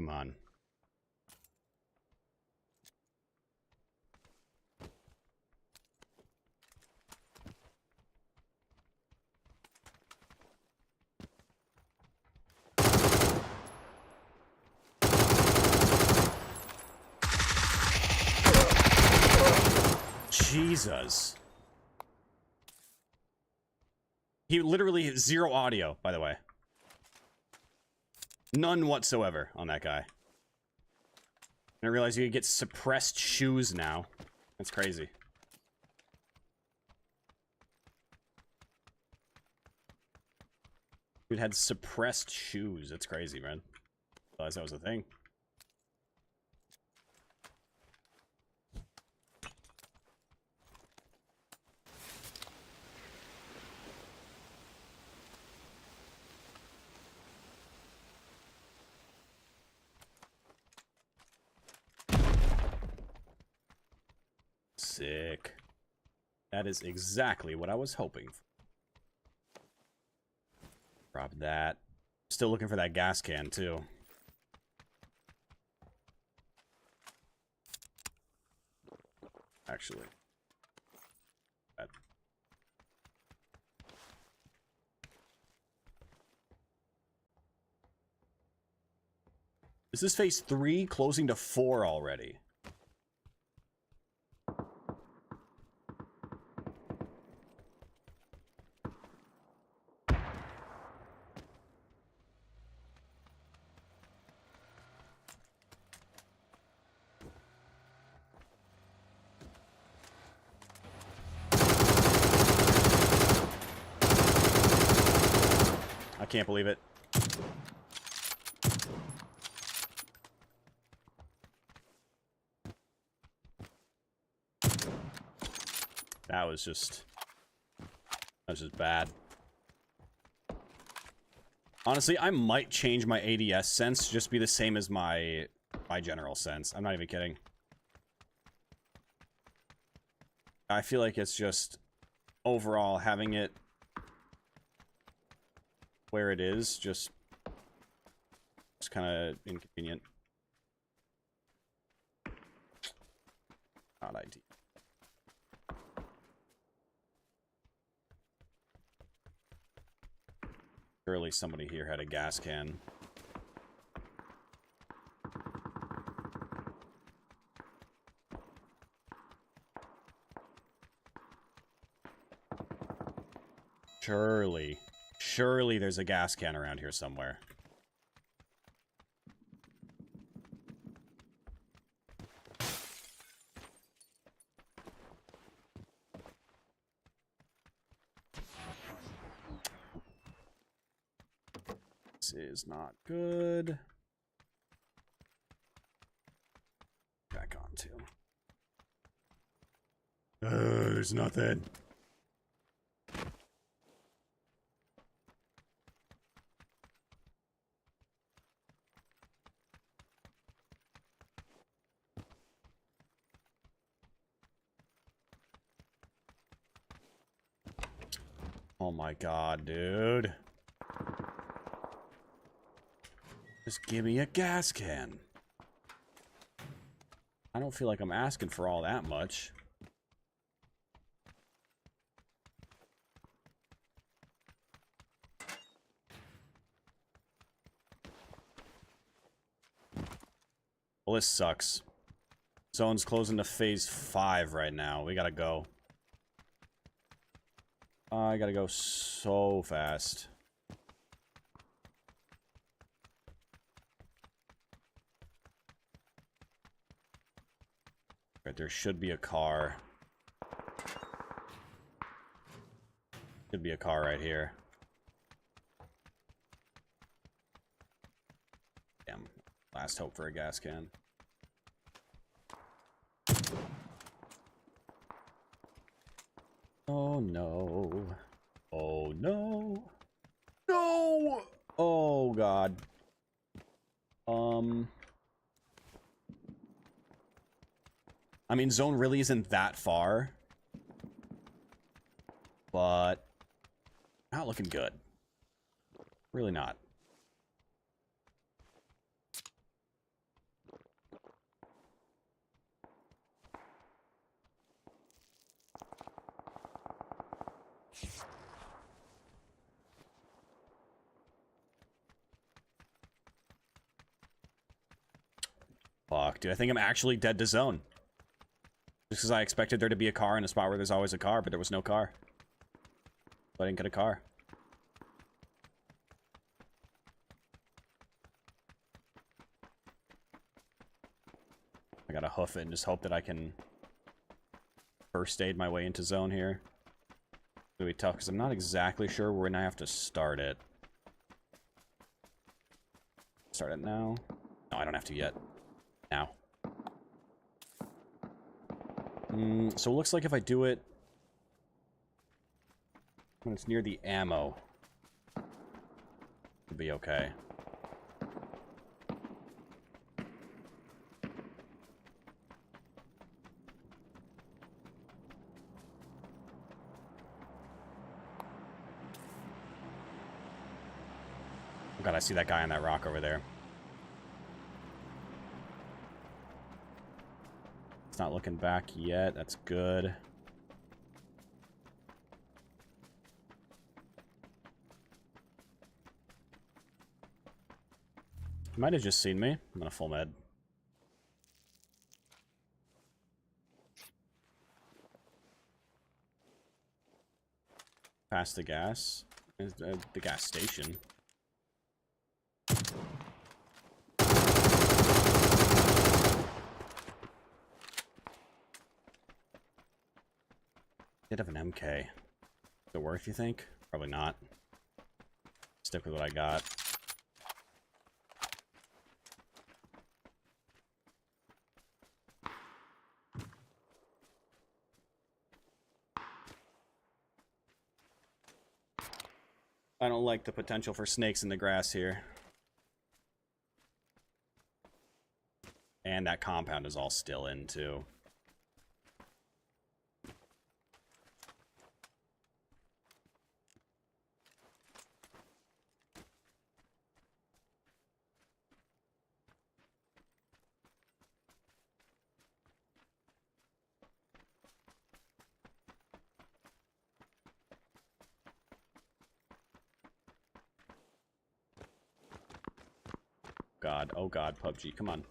Come on. Jesus. He literally has 0 audio, by the way. None whatsoever on that guy. And I realize you can get suppressed shoes now. That's crazy. Dude had suppressed shoes. That's crazy, man. I realized that was a thing. Sick. That is exactly what I was hoping for. Drop that. Still looking for that gas can, too. Actually. That. Is this phase 3 closing to 4 already? I can't believe it. That was just bad. Honestly, I might change my ADS sense, just be the same as my general sense. I'm not even kidding. I feel like it's just overall having it where it is just kind of inconvenient. Not ideal. Surely somebody here had a gas can. Surely there's a gas can around here somewhere. This is not good. Back on too. There's nothing. Oh my god, dude. Just give me a gas can. I don't feel like I'm asking for all that much. Well, this sucks. Zone's closing to phase 5 right now. We gotta go. I gotta go so fast. Right, there should be a car. Should be a car right here. Damn. Last hope for a gas can. Oh no. Oh no. No! Oh god. I mean, zone really isn't that far. But not looking good. Really not. Fuck, dude. I think I'm actually dead to zone. Just because I expected there to be a car in a spot where there's always a car, but there was no car. So I didn't get a car. I gotta hoof it and just hope that I can first aid my way into zone here. It's gonna be tough because I'm not exactly sure when I have to start it. Start it now? No, I don't have to yet. Now. So it looks like if I do it when it's near the ammo, it'll be okay. Oh god, I see that guy on that rock over there. It's not looking back yet. That's good. He might have just seen me. I'm gonna full med. Past the gas. The gas station. Did have an MK. Is it worth, you think? Probably not. Stick with what I got. I don't like the potential for snakes in the grass here. And that compound is all still in, too. God, oh god, PUBG, come on.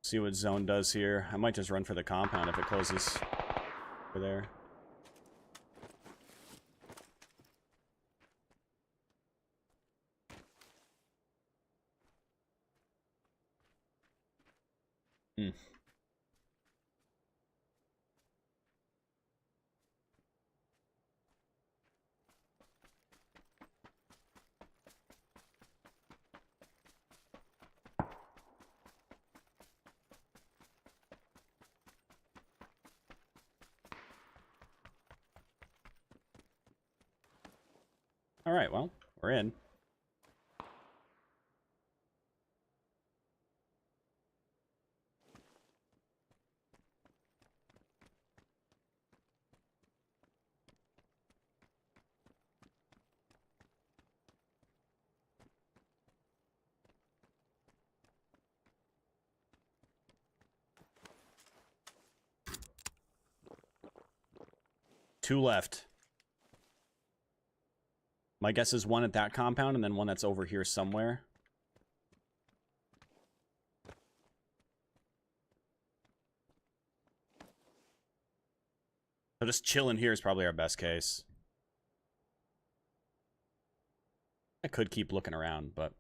See what zone does here. I might just run for the compound if it closes over there. Alright, well, we're in. Two left. My guess is one at that compound and then one that's over here somewhere. So just chilling here is probably our best case. I could keep looking around, but...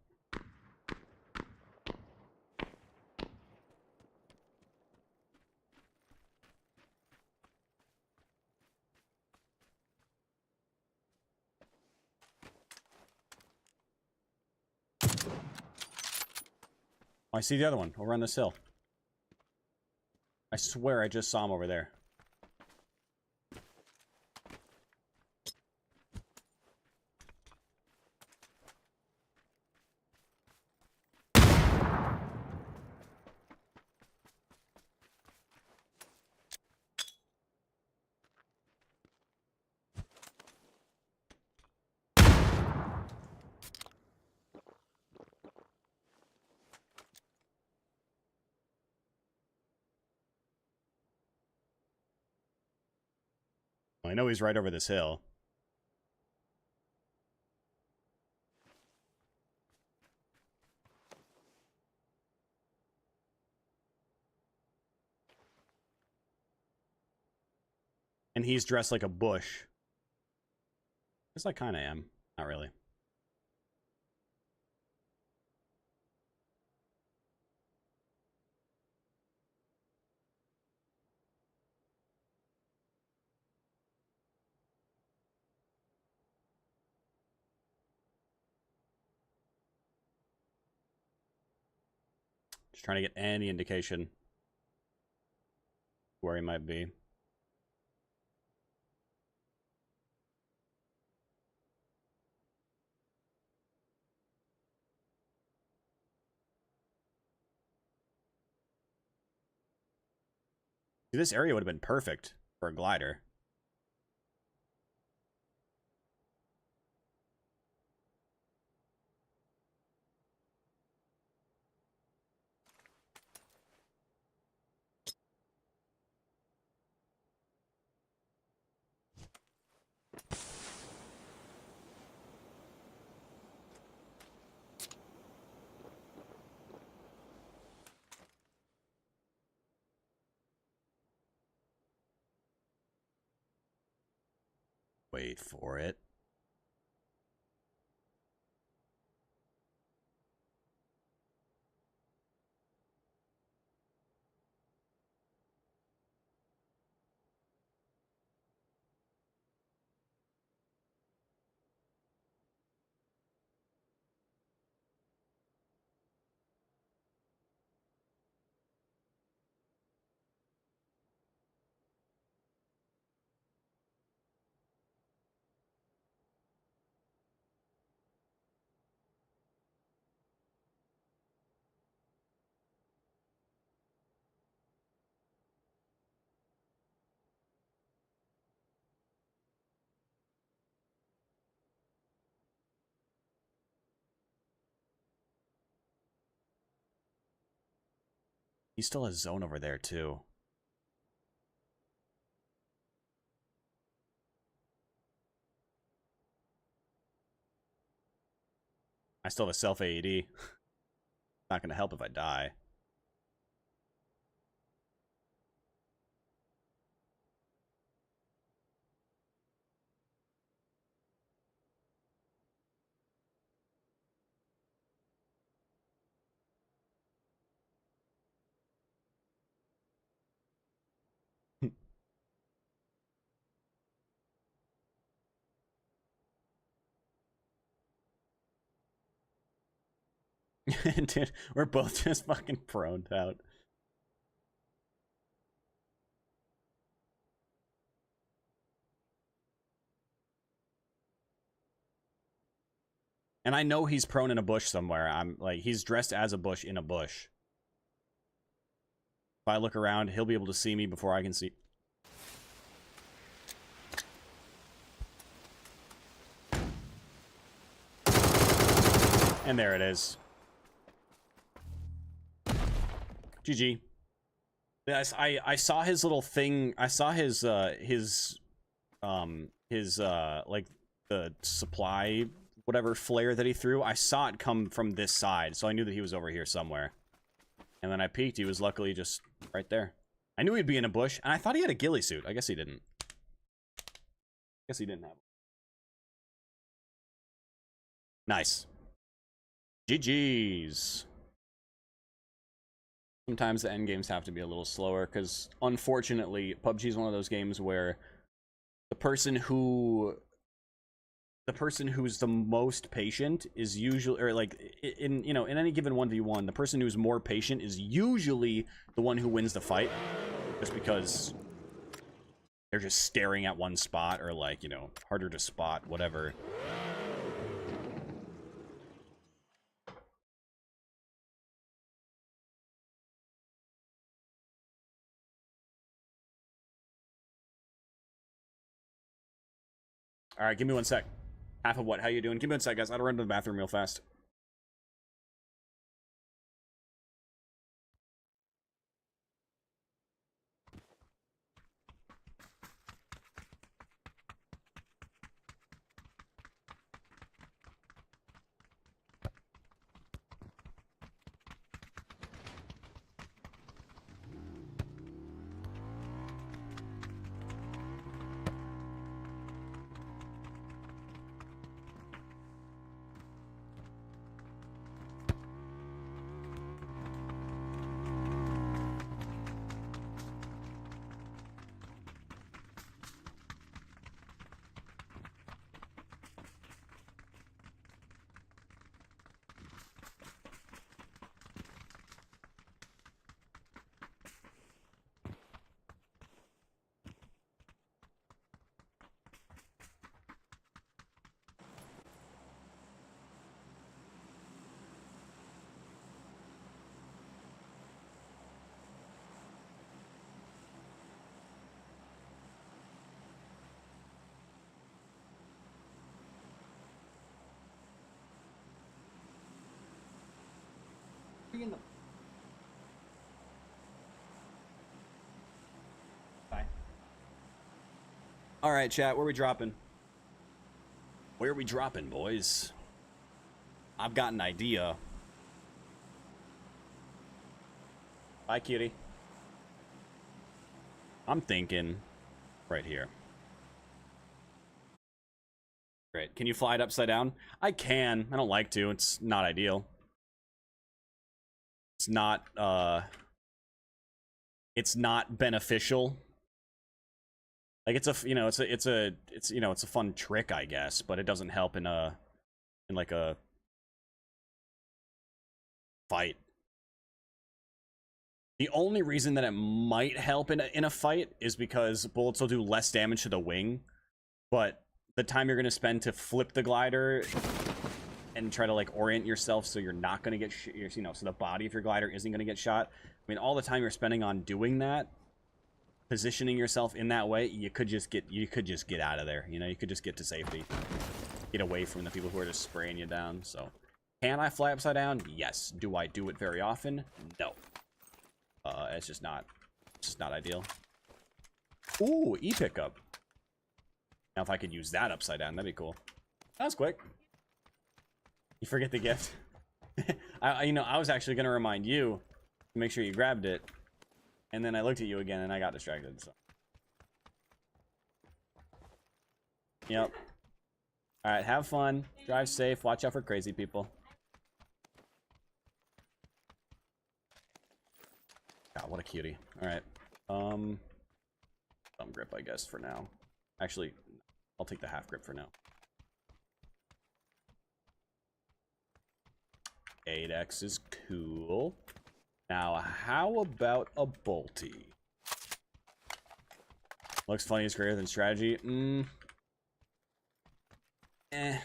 Oh, I see the other one over on this hill. I swear I just saw him over there. I know he's right over this hill. And he's dressed like a bush. Guess I kind of am. Not really. Just trying to get any indication where he might be. See, this area would have been perfect for a glider. Wait for it. He still has zone over there, too. I still have a self AED. Not gonna help if I die. Dude, we're both just fucking proned out. And I know he's prone in a bush somewhere. I'm like, he's dressed as a bush in a bush. If I look around, he'll be able to see me before I can see. And there it is. GG. Yes, I saw his little thing. I saw his like the supply whatever flare that he threw. I saw it come from this side, so I knew that he was over here somewhere. And then I peeked. He was luckily just right there. I knew he'd be in a bush, and I thought he had a ghillie suit. I guess he didn't. Guess he didn't have. Nice. GG's. Sometimes the end games have to be a little slower because, unfortunately, PUBG is one of those games where the person who's the most patient is usually, or like in any given 1v1, the person who's more patient is usually the one who wins the fight, just because they're just staring at one spot, or like, harder to spot, whatever. All right, give me 1 sec. Half of what? How you doing? Give me 1 sec, guys. I gotta run to the bathroom real fast. in the... Bye. All right, chat, where are we dropping? Where are we dropping, boys? I've got an idea. Bye, cutie. I'm thinking right here. Great. Can you fly it upside down? I can. I don't like to. It's not ideal. It's not beneficial. Like it's a it's a fun trick, I guess, but it doesn't help in like a fight. The only reason that it might help in a fight is because bullets will do less damage to the wing, but the time you're going to spend to flip the glider and try to like orient yourself so you're not going to get so the body of your glider isn't going to get shot. I mean, all the time you're spending on doing that, positioning yourself in that way, you could just get out of there. You know, you could just get to safety, get away from the people who are just spraying you down. So, can I fly upside down? Yes. Do I do it very often? No. It's just not ideal. Ooh, e-pickup. Now, if I could use that upside down, that'd be cool. That was quick. You forget the gift. I was actually gonna remind you to make sure you grabbed it, and then I looked at you again and I got distracted. So. Yep. All right, have fun. Drive safe. Watch out for crazy people. God, what a cutie. All right. Thumb grip, I guess, for now. Actually, I'll take the half grip for now. 8x is cool. Now, how about a bolty? Looks funny is greater than strategy. It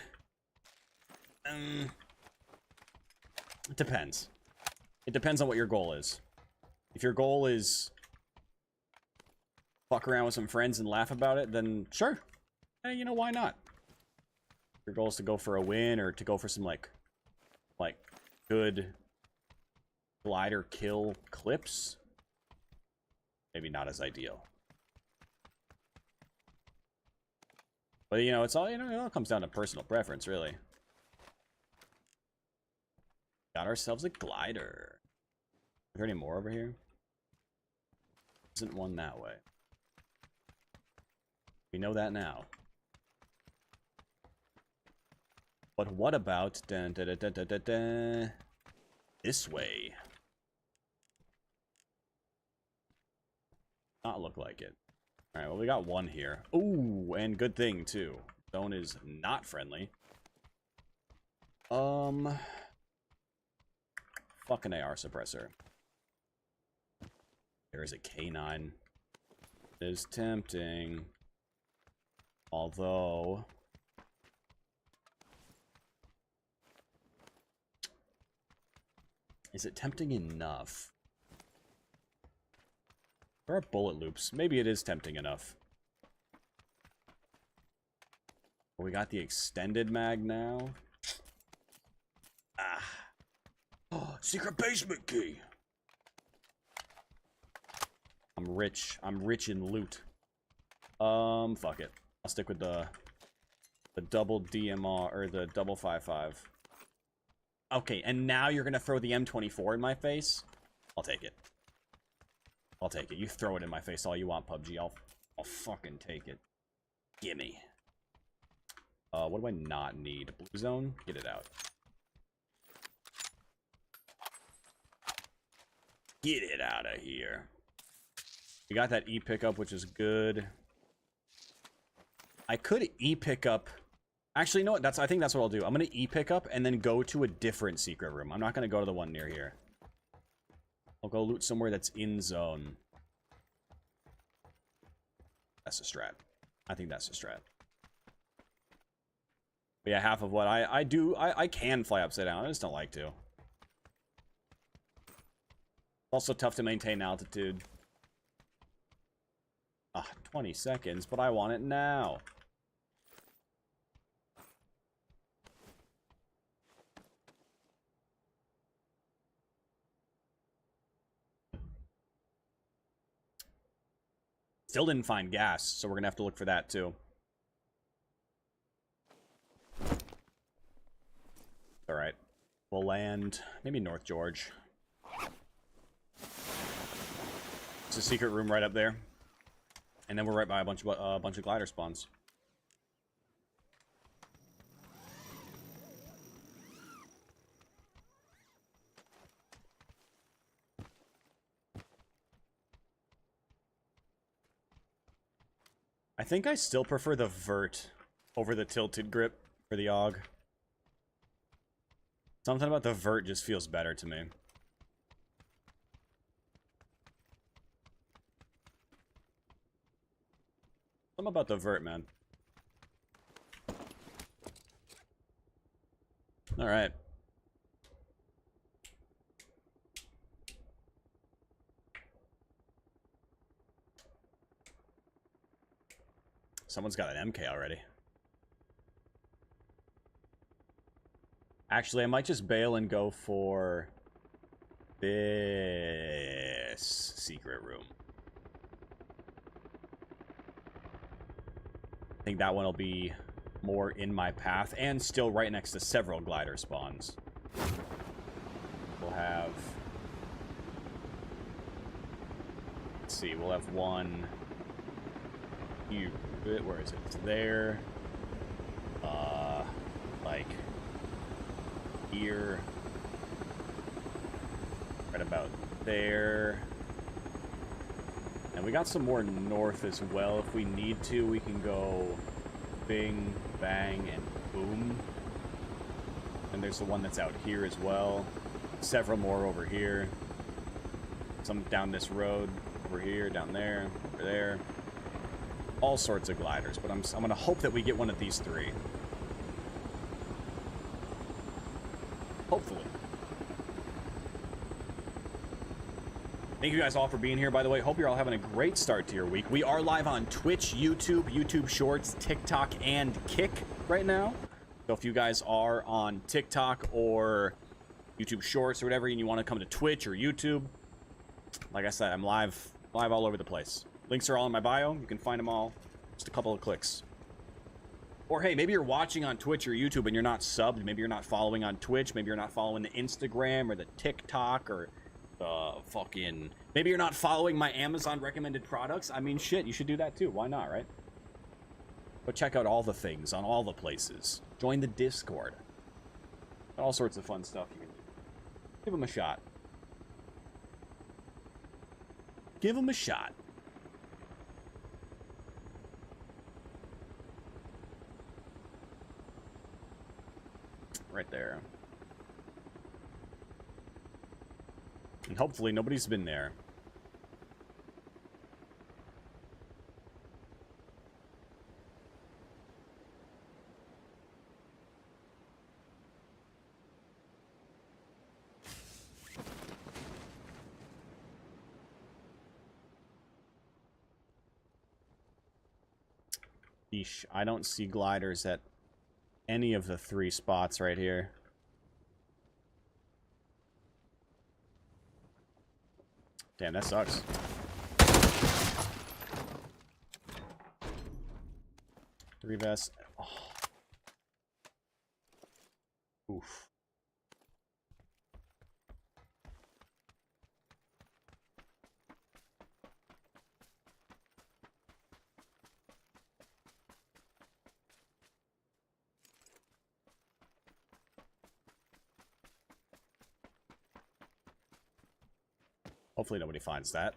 depends. It depends on what your goal is. If your goal is fuck around with some friends and laugh about it, then sure. Hey, you know, why not? If your goal is to go for a win or to go for some like good glider kill clips, maybe not as ideal. But you know, it's all, you know, it all comes down to personal preference, really. Got ourselves a glider. Are there any more over here? Isn't one that way. We know that now. But what about this way? Not look like it. Alright, well, we got one here. Ooh, and good thing, too. Zone is not friendly. Fucking AR suppressor. There is a K9. It is tempting. Although... is it tempting enough? There are bullet loops. Maybe it is tempting enough. Well, we got the extended mag now. Ah. Oh, secret basement key. I'm rich. I'm rich in loot. Fuck it. I'll stick with the double DMR or the double 5.5. Okay, and now you're gonna throw the M24 in my face? I'll take it. I'll take it. You throw it in my face all you want, PUBG. I'll fucking take it. Gimme. What do I not need? Blue zone? Get it out. Get it out of here. We got that E pickup, which is good. I could E pickup. Actually, you know what? I think that's what I'll do. I'm gonna E pickup and then go to a different secret room. I'm not gonna go to the one near here. I'll go loot somewhere that's in zone. That's a strat. I think that's a strat. But yeah, half of what I can fly upside down. I just don't like to. Also tough to maintain altitude. 20 seconds, but I want it now. Still didn't find gas, so we're gonna have to look for that too. Alright. We'll land maybe North George. It's a secret room right up there. And then we're right by a bunch of glider spawns. I think I still prefer the vert over the tilted grip for the AUG. Something about the vert just feels better to me. Something about the vert, man. Alright. Someone's got an MK already. Actually, I might just bail and go for this secret room. I think that one will be more in my path and still right next to several glider spawns. We'll have... Let's see, we'll have one... Where is it? It's there. Like... here. Right about there. And we got some more north as well. If we need to, we can go bing, bang, and boom. And there's the one that's out here as well. Several more over here. Some down this road, over here, down there, over there. All sorts of gliders, but I'm gonna hope that we get one of these three. Hopefully. Thank you guys all for being here, by the way. Hope you're all having a great start to your week. We are live on Twitch, YouTube, YouTube Shorts, TikTok, and Kick right now. So if you guys are on TikTok or YouTube Shorts or whatever, and you want to come to Twitch or YouTube, like I said, I'm live all over the place. Links are all in my bio. You can find them all. Just a couple of clicks. Or hey, maybe you're watching on Twitch or YouTube and you're not subbed. Maybe you're not following on Twitch. Maybe you're not following the Instagram or the TikTok or fucking... Maybe you're not following my Amazon recommended products. I mean, shit, you should do that too. Why not, right? But check out all the things on all the places. Join the Discord. All sorts of fun stuff you can do. Give them a shot. Give them a shot. Right there. And hopefully nobody's been there. Yeesh, I don't see gliders at any of the three spots right here. Damn, that sucks. Three vests. Oh. Oof. Hopefully nobody finds that.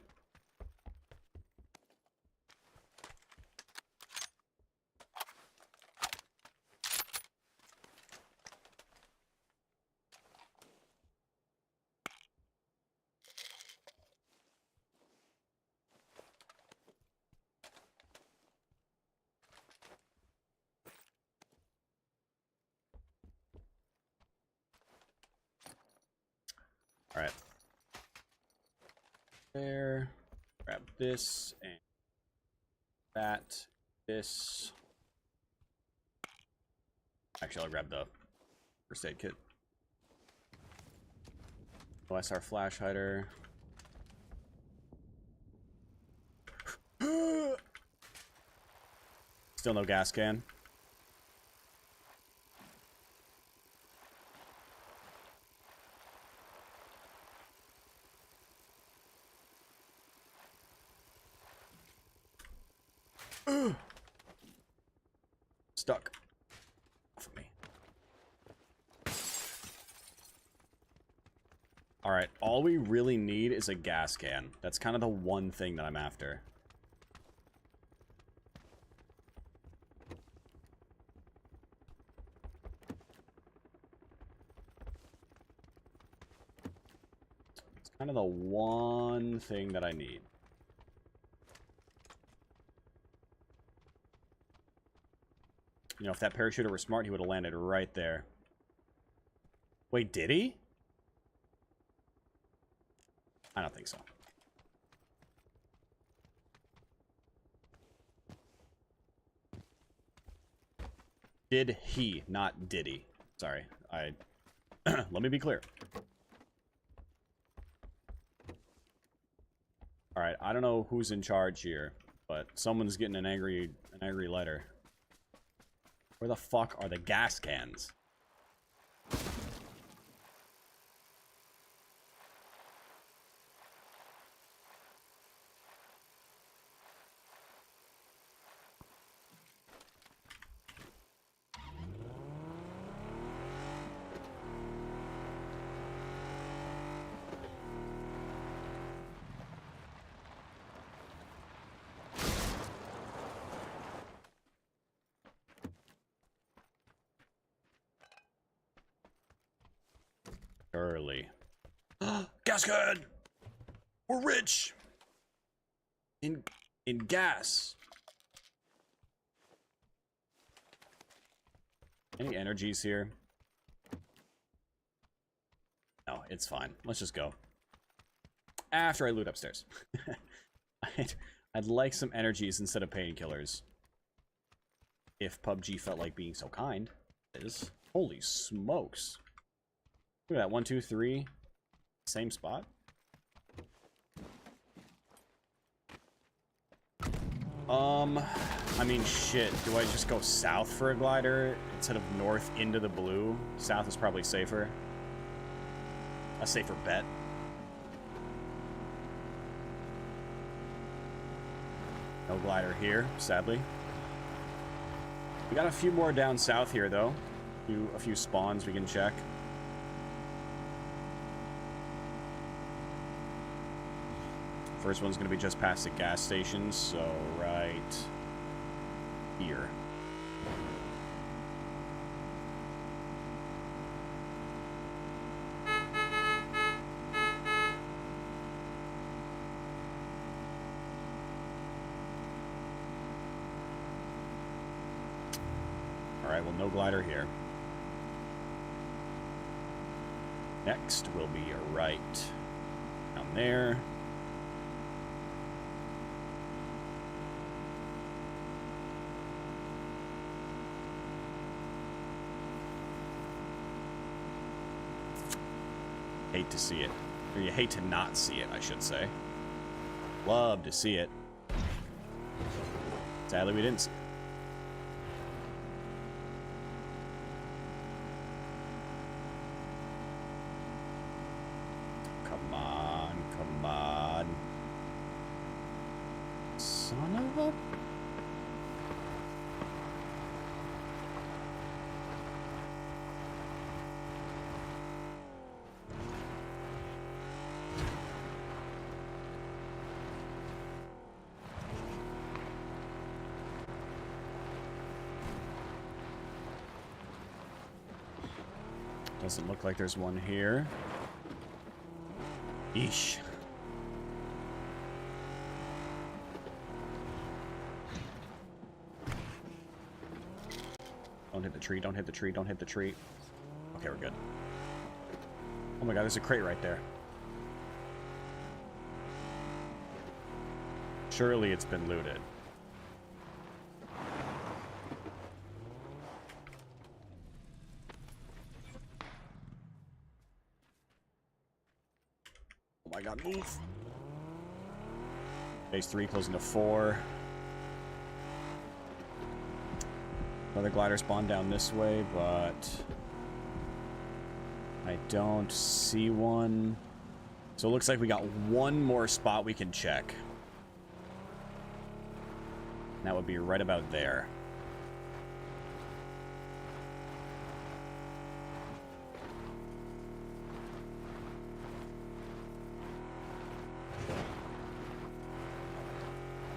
All right. There. Grab this and that. This. Actually, I'll grab the first aid kit. OSR flash hider. Still no gas can. Stuck. Off of me. Alright, all we really need is a gas can. That's kind of the one thing that I'm after. It's kind of the one thing that I need. You know, if that parachuter were smart, he would have landed right there. Wait, did he? I don't think so. Did he, not did he. Sorry, let me be clear. Alright, I don't know who's in charge here, but someone's getting an angry letter. Where the fuck are the gas cans? Early. Gas can! We're rich! In gas. Any energies here? No, it's fine. Let's just go. After I loot upstairs. I'd like some energies instead of painkillers. If PUBG felt like being so kind. Is. Holy smokes. Look at that. 1, 2, 3. Same spot. I mean, shit. Do I just go south for a glider instead of north into the blue? South is probably safer. A safer bet. No glider here, sadly. We got a few more down south here, though. A few spawns we can check. First one's going to be just past the gas station, so right here. Alright, well, no glider here. Next will be a right down there. Hate to see it. Or you hate to not see it, I should say. Love to see it. Sadly, we didn't see it. Come on, come on. Son of a... Doesn't look like there's one here. Yeesh. Don't hit the tree, don't hit the tree, don't hit the tree. Okay, we're good. Oh my god, there's a crate right there. Surely it's been looted. Oh my god, move! Phase 3 closing to 4. Another glider spawned down this way, but I don't see one. So it looks like we got one more spot we can check. That would be right about there.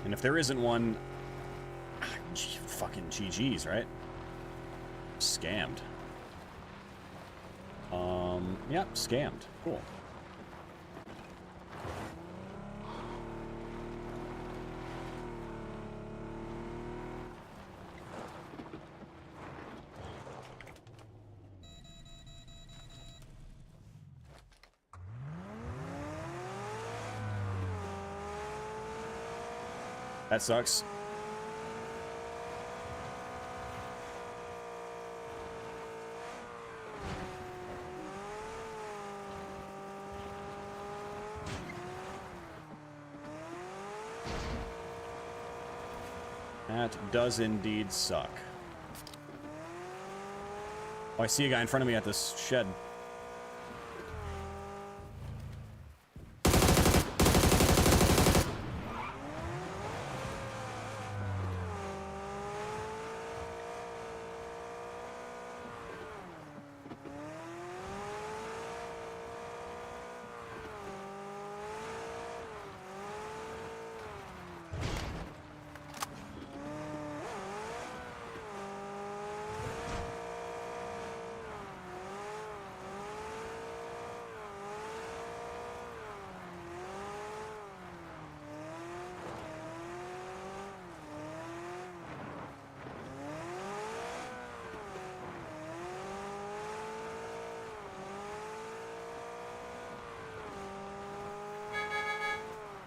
And if there isn't one, fucking GG's, right? Scammed. Yep, scammed. Cool. That sucks. That does indeed suck. Oh, I see a guy in front of me at this shed.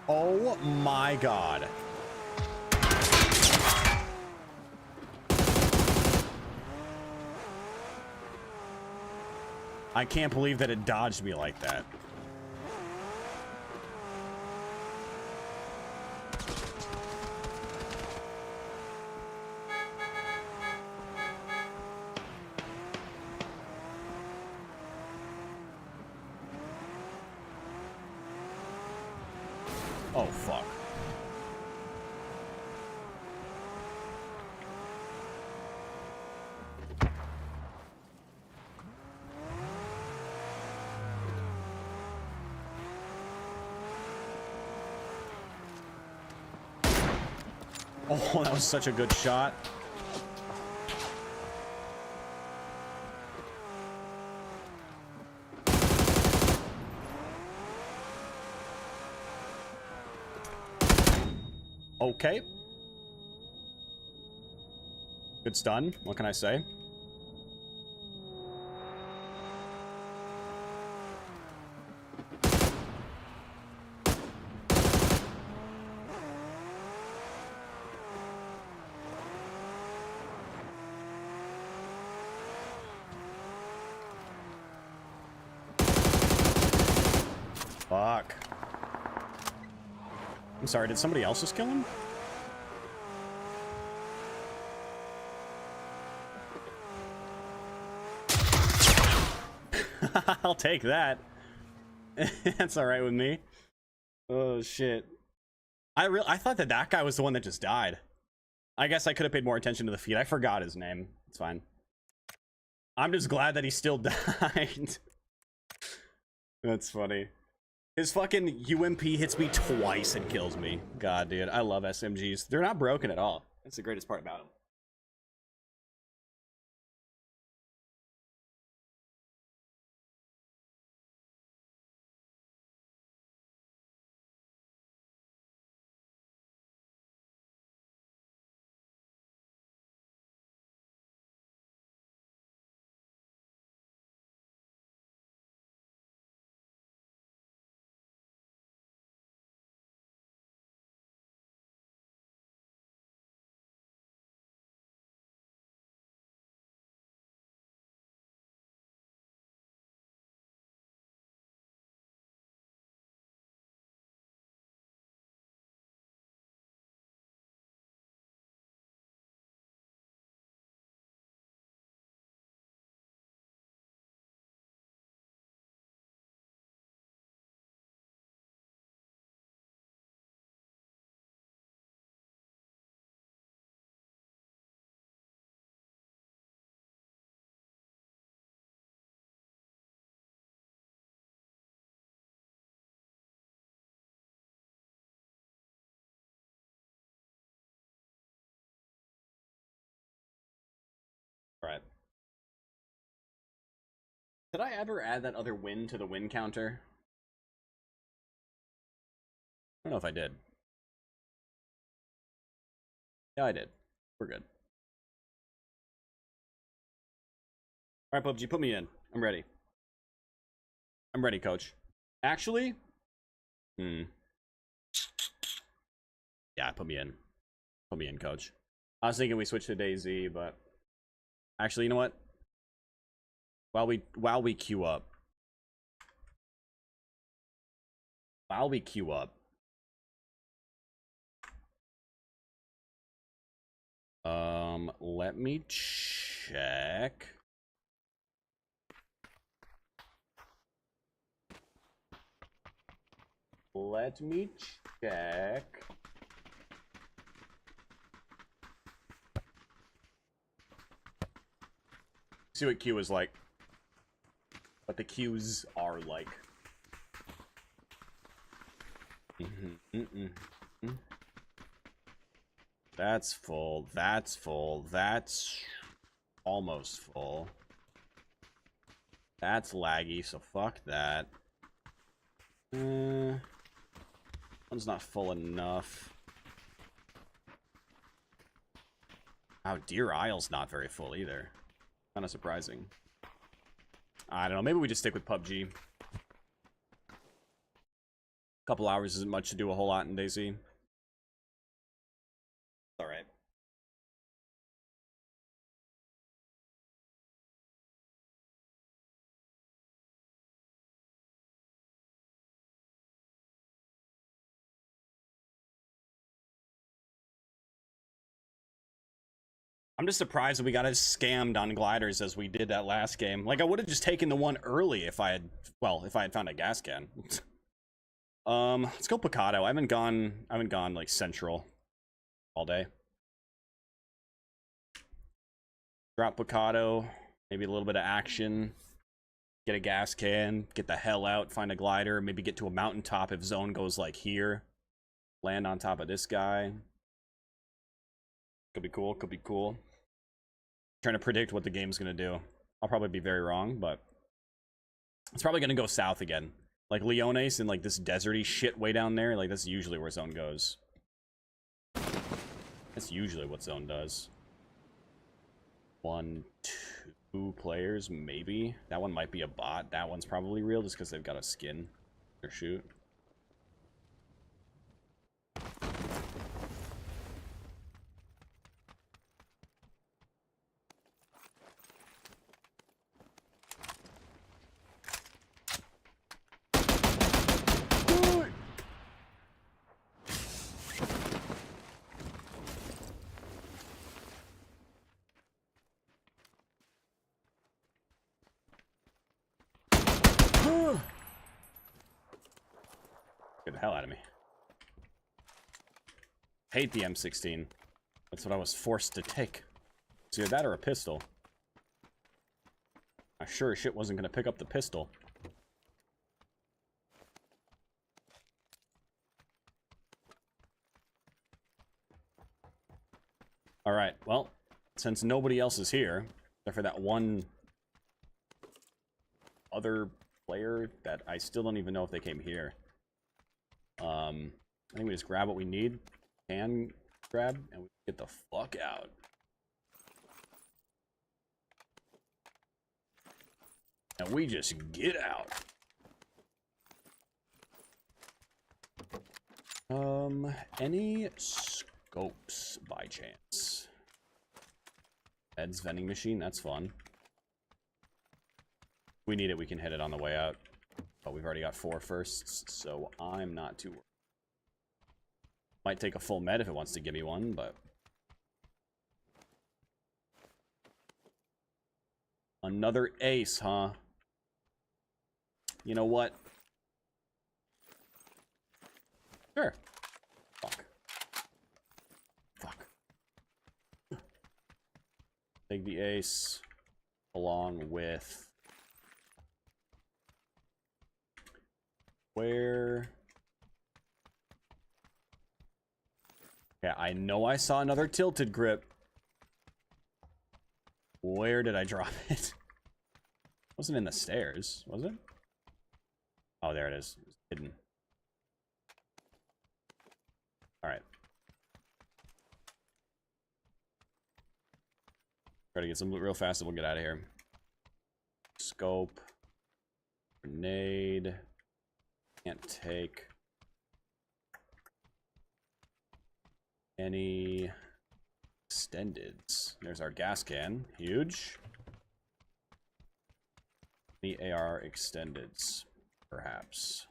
Oh my god. I can't believe that it dodged me like that. Oh, fuck. Oh, that was such a good shot. Okay. Good stun. What can I say? Fuck. I'm sorry, did somebody else just kill him? I'll take that. That's alright with me. Oh, shit. I thought that that guy was the one that just died. I guess I could have paid more attention to the feed. I forgot his name. It's fine. I'm just glad that he still died. That's funny. His fucking UMP hits me twice and kills me. God, dude. I love SMGs. They're not broken at all. That's the greatest part about them. Did I ever add that other win to the win counter? I don't know if I did. Yeah, I did. We're good. Alright, PUBG, put me in. I'm ready. I'm ready, coach. Actually? Yeah, put me in. Put me in, coach. I was thinking we switch to DayZ, but... Actually, you know what? While we queue up. While we queue up. Let me check. Let me check. See what queue is like. What the queues are like. That's full. That's full. That's almost full. That's laggy, so fuck that. One's not full enough. Wow, Deer Isle's not very full either. Kind of surprising. I don't know. Maybe we just stick with PUBG. Couple hours isn't much to do a whole lot in DayZ. All right. I'm just surprised that we got as scammed on gliders as we did that last game. Like, I would have just taken the one early if I had, well, if I had found a gas can. Let's go Picado. I haven't gone like central all day. Drop Picado, maybe a little bit of action. Get a gas can, get the hell out, find a glider, maybe get to a mountaintop if zone goes like here. Land on top of this guy. Could be cool, could be cool. Trying to predict what the game's gonna do. I'll probably be very wrong, but it's probably gonna go south again. Like Leones and like this deserty shit way down there, like that's usually where zone goes. That's usually what zone does. 1, 2 players, maybe. That one might be a bot. That one's probably real just because they've got a skin or shoot. Get the hell out of me. Hate the M16. That's what I was forced to take. It's either that or a pistol. I sure as shit wasn't gonna pick up the pistol. Alright, well, since nobody else is here, except for that one other player that I still don't even know if they came here. I think we just grab what we need, and grab, and we get the fuck out. And we just get out. Any scopes by chance? Ed's vending machine, that's fun. We need it, we can hit it on the way out. But we've already got 4 firsts, so I'm not too worried. Might take a full med if it wants to give me one, but... Another ace, huh? You know what? Sure. Fuck. Fuck. Take the ace along with... Where... Yeah, I know I saw another tilted grip. Where did I drop it? Wasn't in the stairs, was it? Oh, there it is. It's hidden. Alright. Try to get some loot real fast and we'll get out of here. Scope. Grenade. Can't take any extendeds. There's our gas can. Huge. The AR extendeds, perhaps.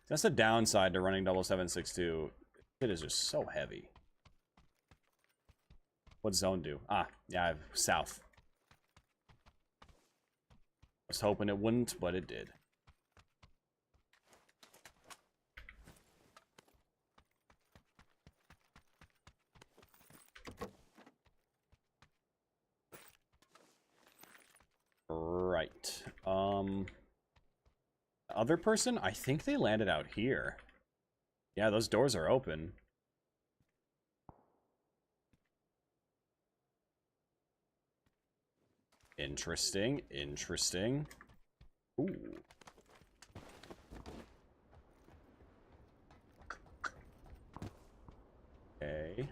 That's the downside to running 7762. It is just so heavy. What zone do? Ah, yeah, south. I was hoping it wouldn't, but it did. Right. Other person? I think they landed out here. Yeah, those doors are open. Interesting, interesting. Ooh. Okay.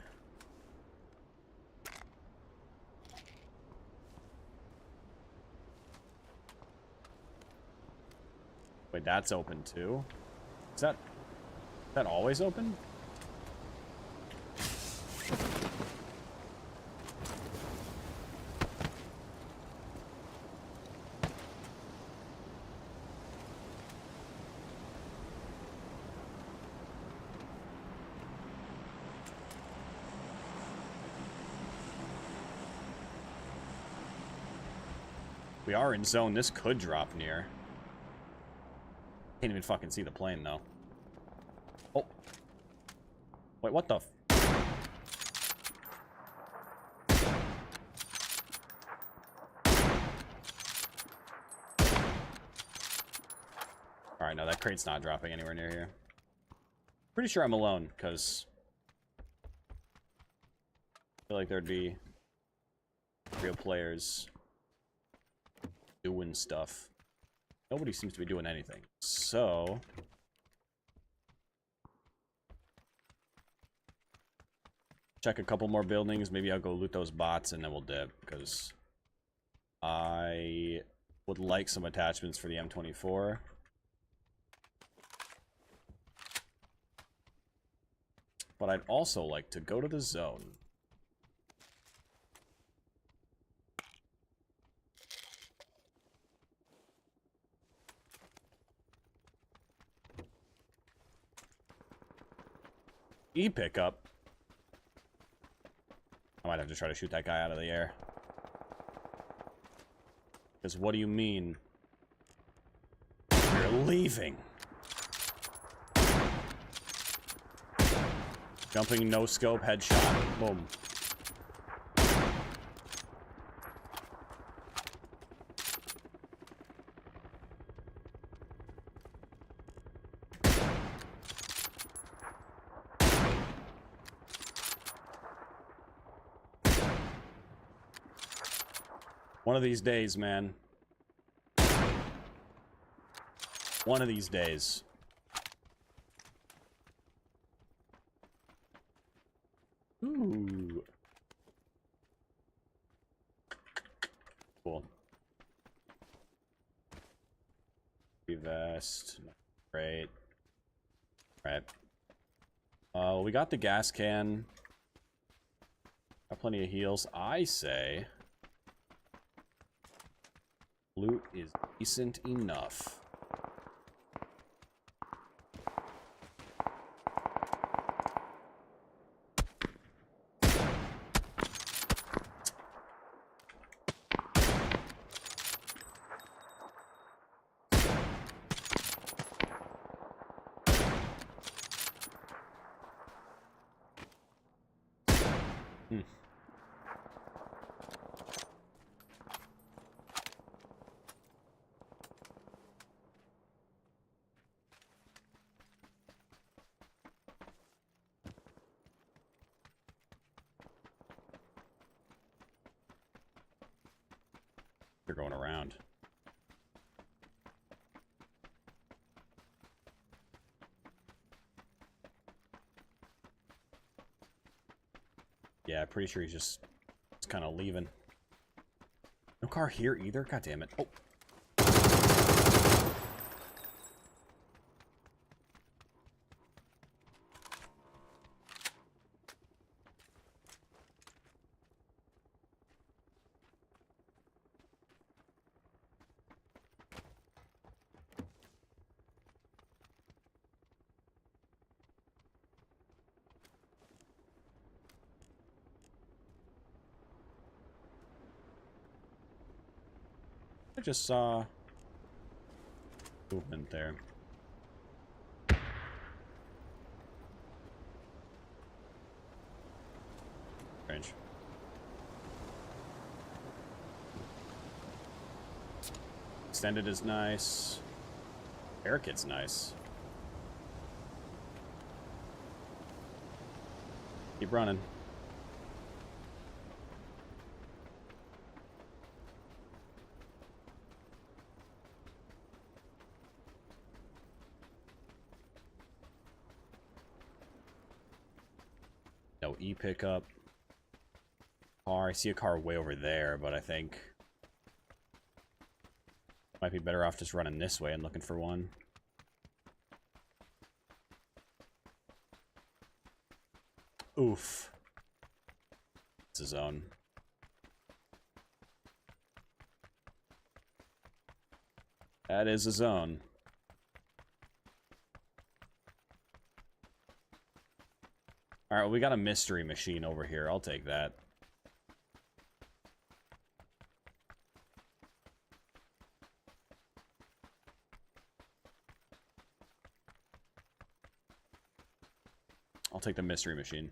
Wait, that's open too? Is that always open? We are in zone. This could drop near. Can't even fucking see the plane, though. Oh. Wait, what the f... Alright, no, that crate's not dropping anywhere near here. Pretty sure I'm alone, because... I feel like there'd be... real players... doing stuff. Nobody seems to be doing anything. So... check a couple more buildings. Maybe I'll go loot those bots and then we'll dip, because I would like some attachments for the M24. But I'd also like to go to the zone. E-pickup. I might have to try to shoot that guy out of the air. Because what do you mean? You're leaving. Jumping no scope headshot. Boom. One of these days, man. One of these days. Ooh. Cool. Vest. Great. Right. We got the gas can. Got plenty of heals. I say... loot is decent enough. They're going around. Yeah, pretty sure he's just kind of leaving. No car here either? God damn it. Oh. I just saw movement there. Strange. Extended is nice. Air kit's nice. Keep running. No E pickup. Car. I see a car way over there, but I think might be better off just running this way and looking for one. Oof. It's a zone. That is a zone. Alright, well, we got a mystery machine over here. I'll take that. I'll take the mystery machine.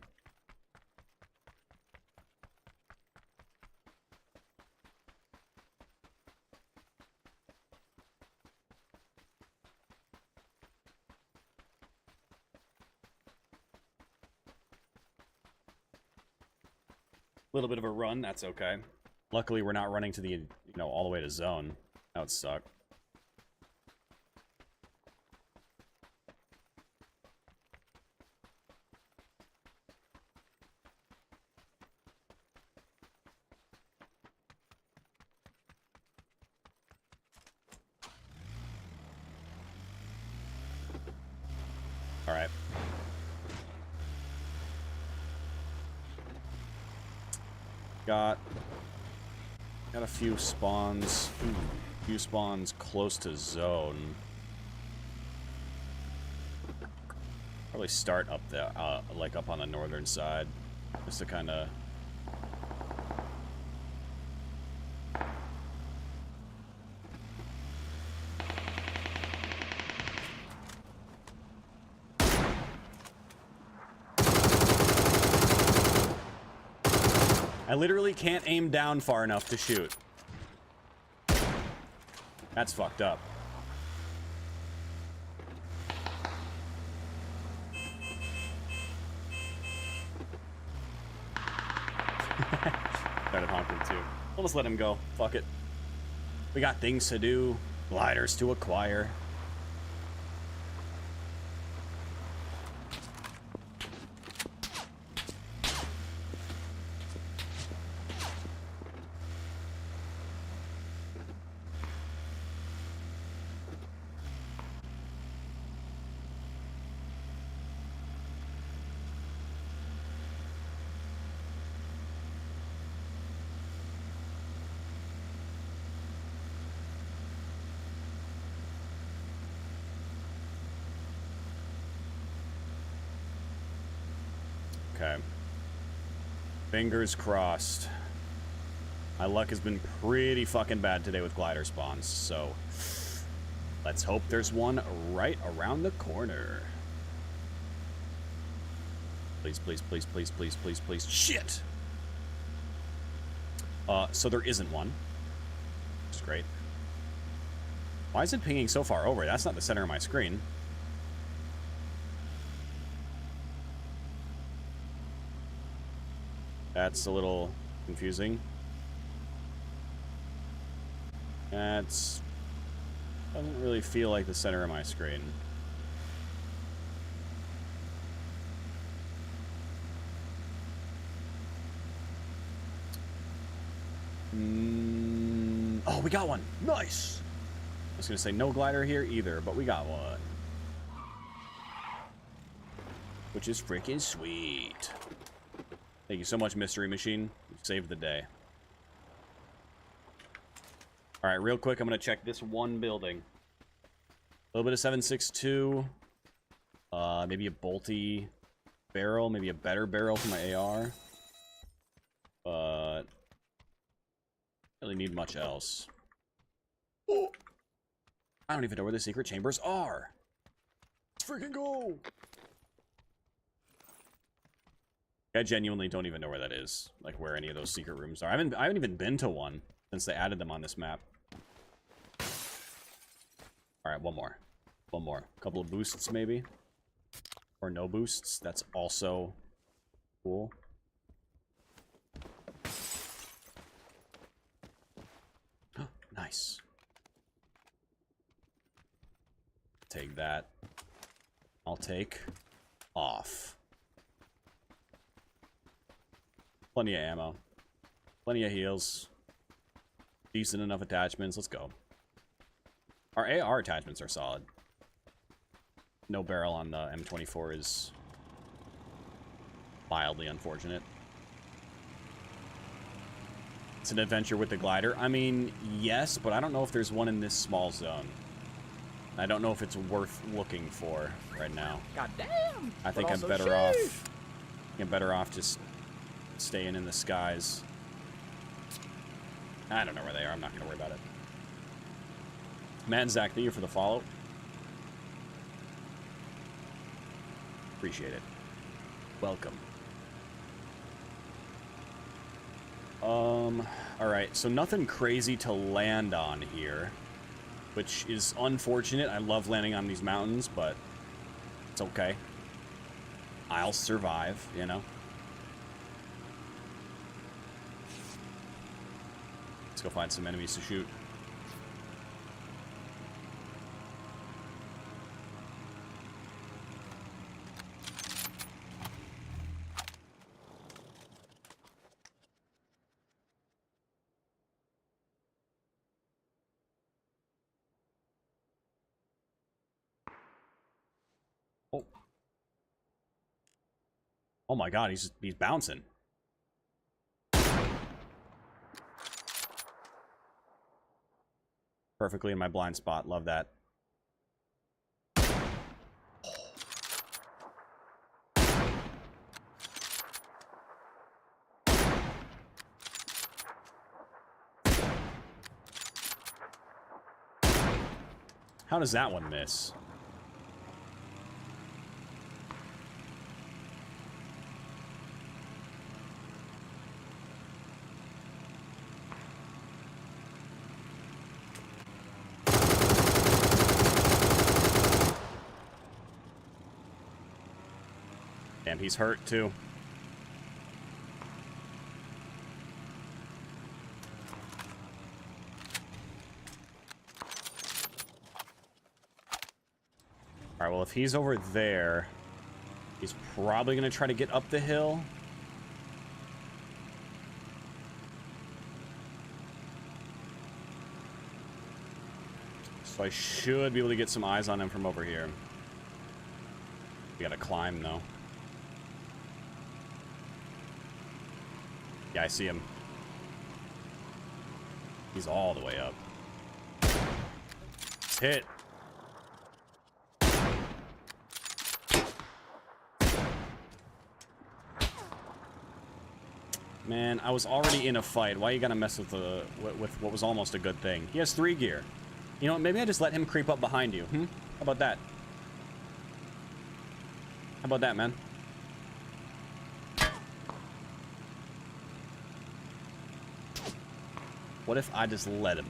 Little bit of a run, that's okay. Luckily, we're not running to the, all the way to zone. That would suck. All right. Got a few spawns. A few spawns close to zone. Probably start up the like up on the northern side, just to kind of. I literally can't aim down far enough to shoot. That's fucked up. Started honking too. We'll just let him go. Fuck it. We got things to do. Gliders to acquire. Okay. Fingers crossed. My luck has been pretty fucking bad today with glider spawns, so let's hope there's one right around the corner. Please, please, please, please, please, please, please. Shit! So there isn't one. Which is great. Why is it pinging so far over? That's not the center of my screen. That's a little confusing. That's... doesn't really feel like the center of my screen. Oh, we got one. Nice. I was gonna say no glider here either, but we got one, which is freaking sweet. Thank you so much, Mystery Machine. You saved the day. All right, real quick, I'm gonna check this one building. A little bit of 7.62. Maybe a bolty barrel, maybe a better barrel for my AR. But really need much else. Oh, I don't even know where the secret chambers are. Let's freaking go! I genuinely don't even know where that is. Like where any of those secret rooms are. I haven't even been to one since they added them on this map. Alright, one more. One more. A couple of boosts maybe. Or no boosts. That's also cool. Nice. Take that. I'll take off. Plenty of ammo. Plenty of heals. Decent enough attachments. Let's go. Our AR attachments are solid. No barrel on the M24 is mildly unfortunate. It's an adventure with the glider. I mean, yes, but I don't know if there's one in this small zone. I don't know if it's worth looking for right now. God damn! I think I'm better off. I'm better off just staying in the skies. I don't know where they are. I'm not going to worry about it. Matt and Zach, thank you for the follow. Appreciate it. Welcome. Alright, so nothing crazy to land on here, which is unfortunate. I love landing on these mountains, but it's okay. I'll survive, you know? Let's go find some enemies to shoot. Oh. Oh my god, he's bouncing. Perfectly in my blind spot. Love that. How does that one miss? Damn, he's hurt too. Alright, well, if he's over there, he's probably going to try to get up the hill. So I should be able to get some eyes on him from over here. We gotta climb, though. Yeah, I see him. He's all the way up. It's hit. Man, I was already in a fight. Why you gotta mess with what was almost a good thing? He has 3 gear. You know what? Maybe I just let him creep up behind you. How about that? How about that, man? What if I just let him?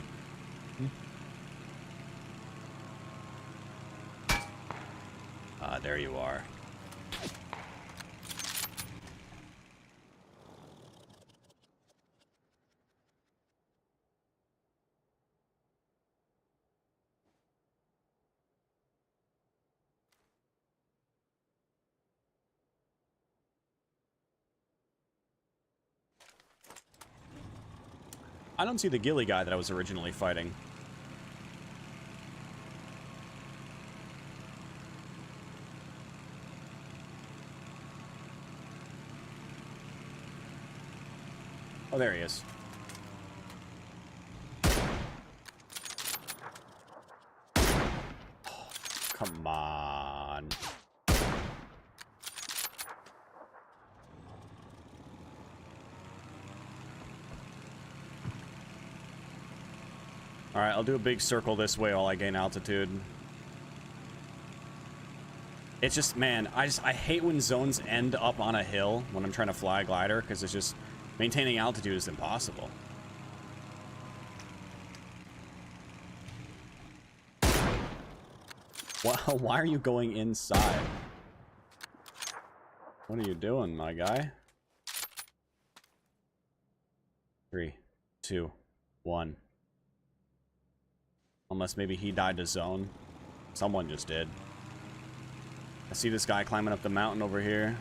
Ah, there you are. I don't see the ghillie guy that I was originally fighting. Oh, there he is. Oh, come on. Alright, I'll do a big circle this way while I gain altitude. It's just, man, I hate when zones end up on a hill when I'm trying to fly a glider, because it's just, maintaining altitude is impossible. Why are you going inside? What are you doing, my guy? 3, 2, 1. Unless maybe he died to zone. Someone just did. I see this guy climbing up the mountain over here.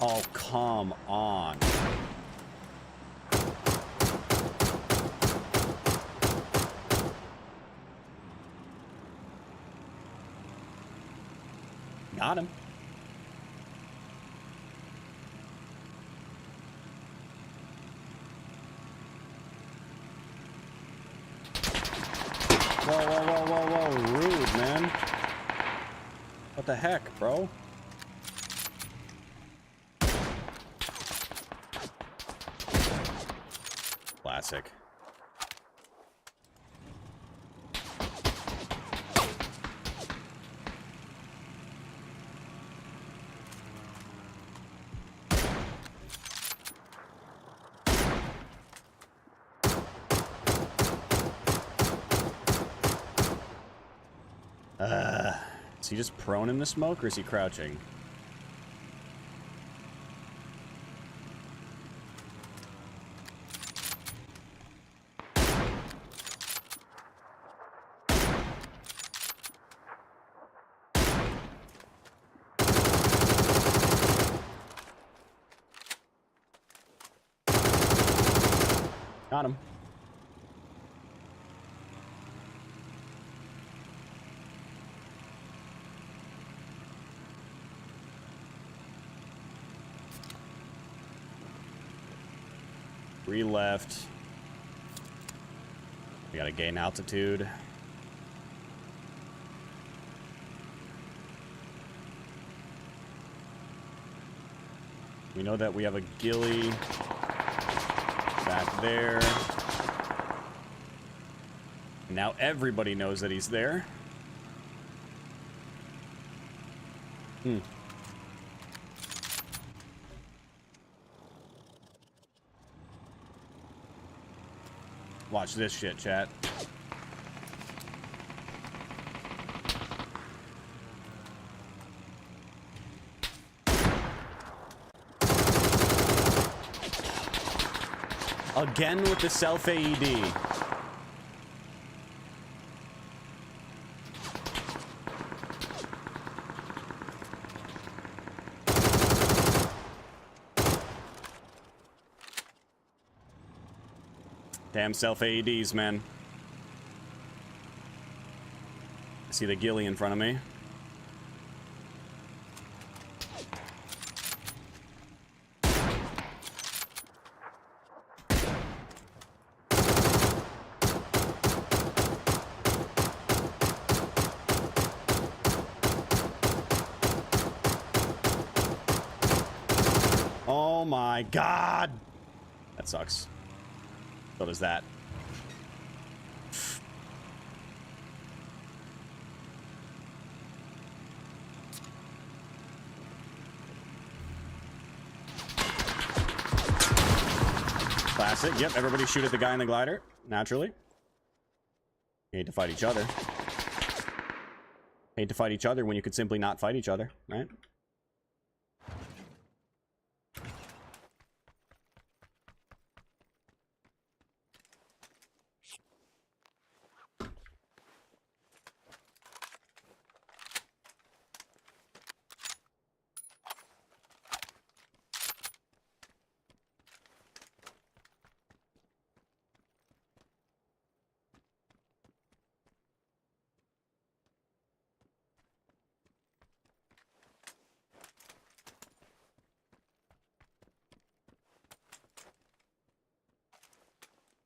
Oh, come on. Got him. Whoa, whoa, whoa, whoa, whoa. Rude, man. What the heck, bro? Classic. Is he just prone in the smoke, or is he crouching? Got him. Three left. We gotta gain altitude. We know that we have a ghillie back there. Now everybody knows that he's there. Watch this shit, chat. Again with the self AED. Damn self AEDs, man. I see the ghillie in front of me. Oh my god! That sucks. So does that. Classic. Yep, everybody shoot at the guy in the glider. Naturally. Hate to fight each other. Hate to fight each other when you could simply not fight each other, right?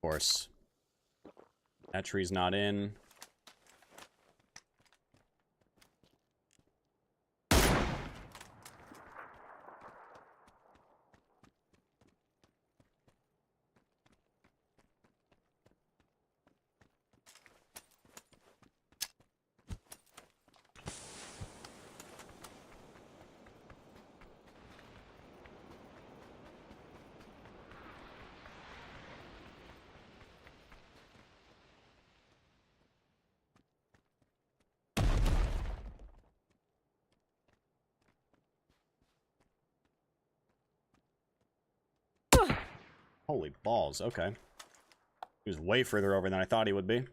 course. That tree's not in. Holy balls, okay. He was way further over than I thought he would be.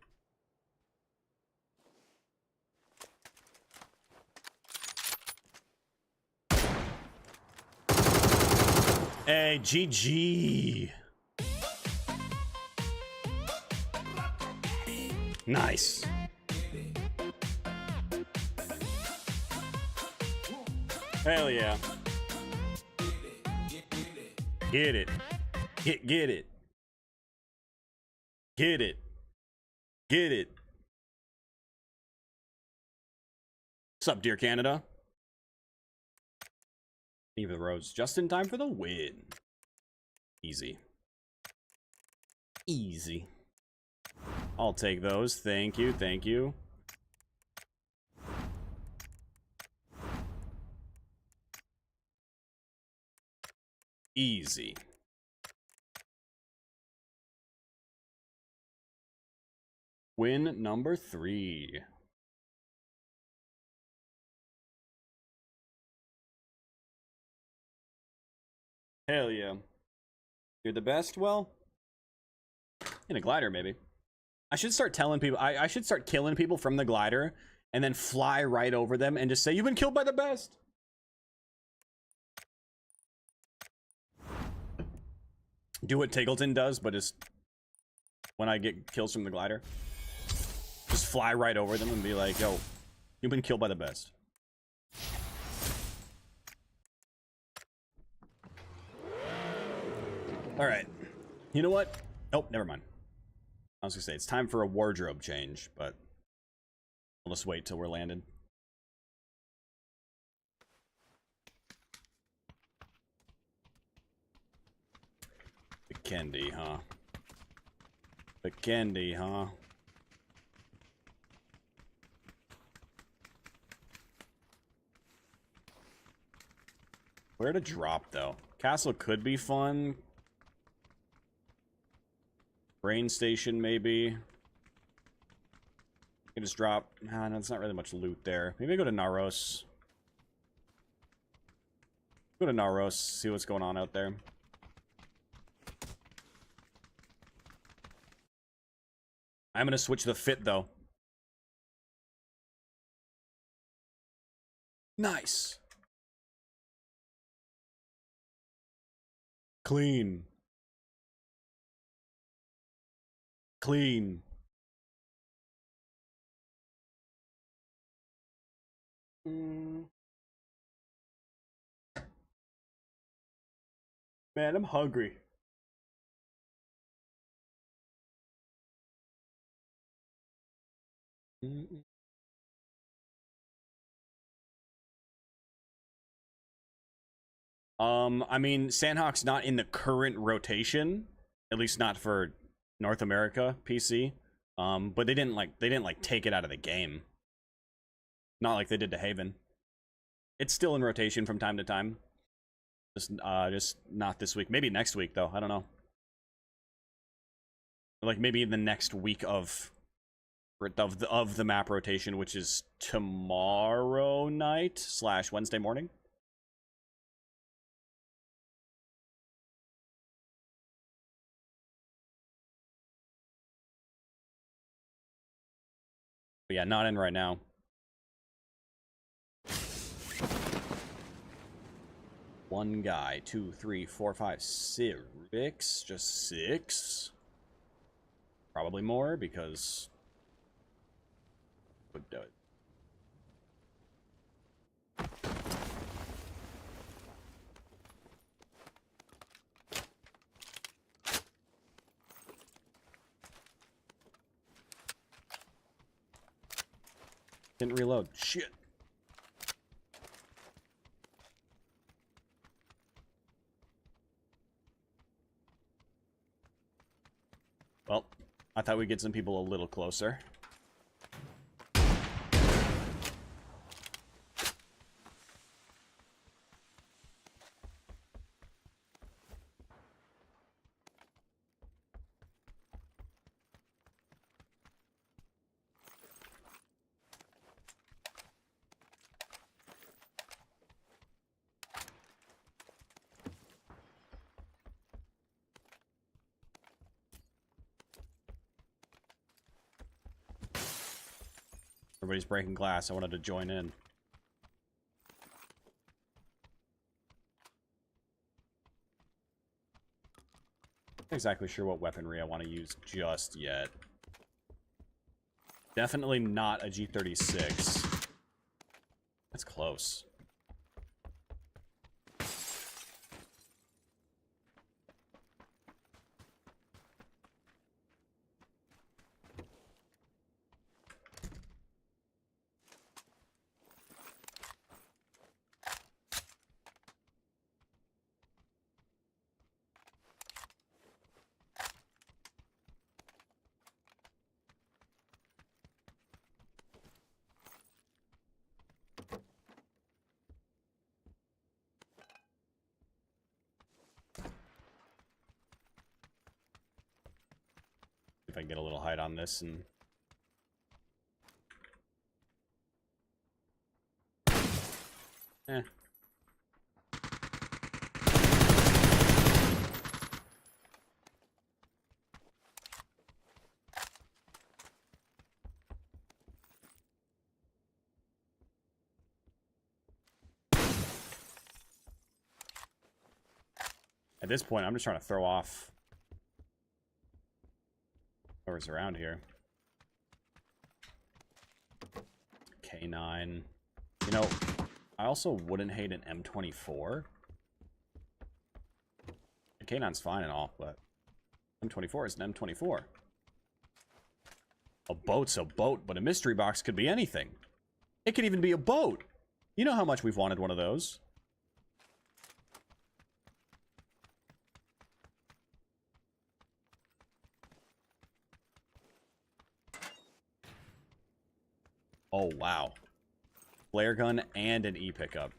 Hey, GG. Nice. Hell yeah. Get it. Get it. Get it. Get it. What's up, dear Canada? Leave the roads just in time for the win. Easy. Easy. I'll take those. Thank you. Thank you. Easy. Win number 3. Hell yeah. You're the best? Well, in a glider, maybe. I should start telling people, I should start killing people from the glider and then fly right over them and just say, you've been killed by the best. Do what Tekktite does, but just when I get kills from the glider, just fly right over them and be like, yo, you've been killed by the best. All right. You know what? Oh, never mind. I was gonna say it's time for a wardrobe change, but we'll just wait till we're landed. The candy, huh? The candy, huh? Where to drop, though? Castle could be fun. Brain station, maybe. You can just drop. Ah, no, it's not really much loot there. Maybe I go to Naros. Go to Naros, see what's going on out there. I'm gonna switch the fit, though. Nice. Clean. Clean. Man, I'm hungry. I mean, Sandhawk's not in the current rotation, at least not for North America PC. But they didn't like take it out of the game. Not like they did to Haven. It's still in rotation from time to time. Just not this week. Maybe next week though. I don't know. Like maybe the next week of the map rotation, which is tomorrow night / Wednesday morning. But yeah, not in right now. One guy, 2, 3, 4, 5, 6. Just 6. Probably more because would do it. Didn't reload. Shit. Well, I thought we'd get some people a little closer. Everybody's breaking glass. I wanted to join in. Not exactly sure what weaponry I want to use just yet. Definitely not a G36. That's close. If I can get a little height on this and... At this point, I'm just trying to throw off whoever's around here. K9. You know, I also wouldn't hate an M24. The K9's fine and all, but M24 is an M24. A boat's a boat, but a mystery box could be anything. It could even be a boat. You know how much we've wanted one of those. Oh, wow. Flare gun and an E-pickup.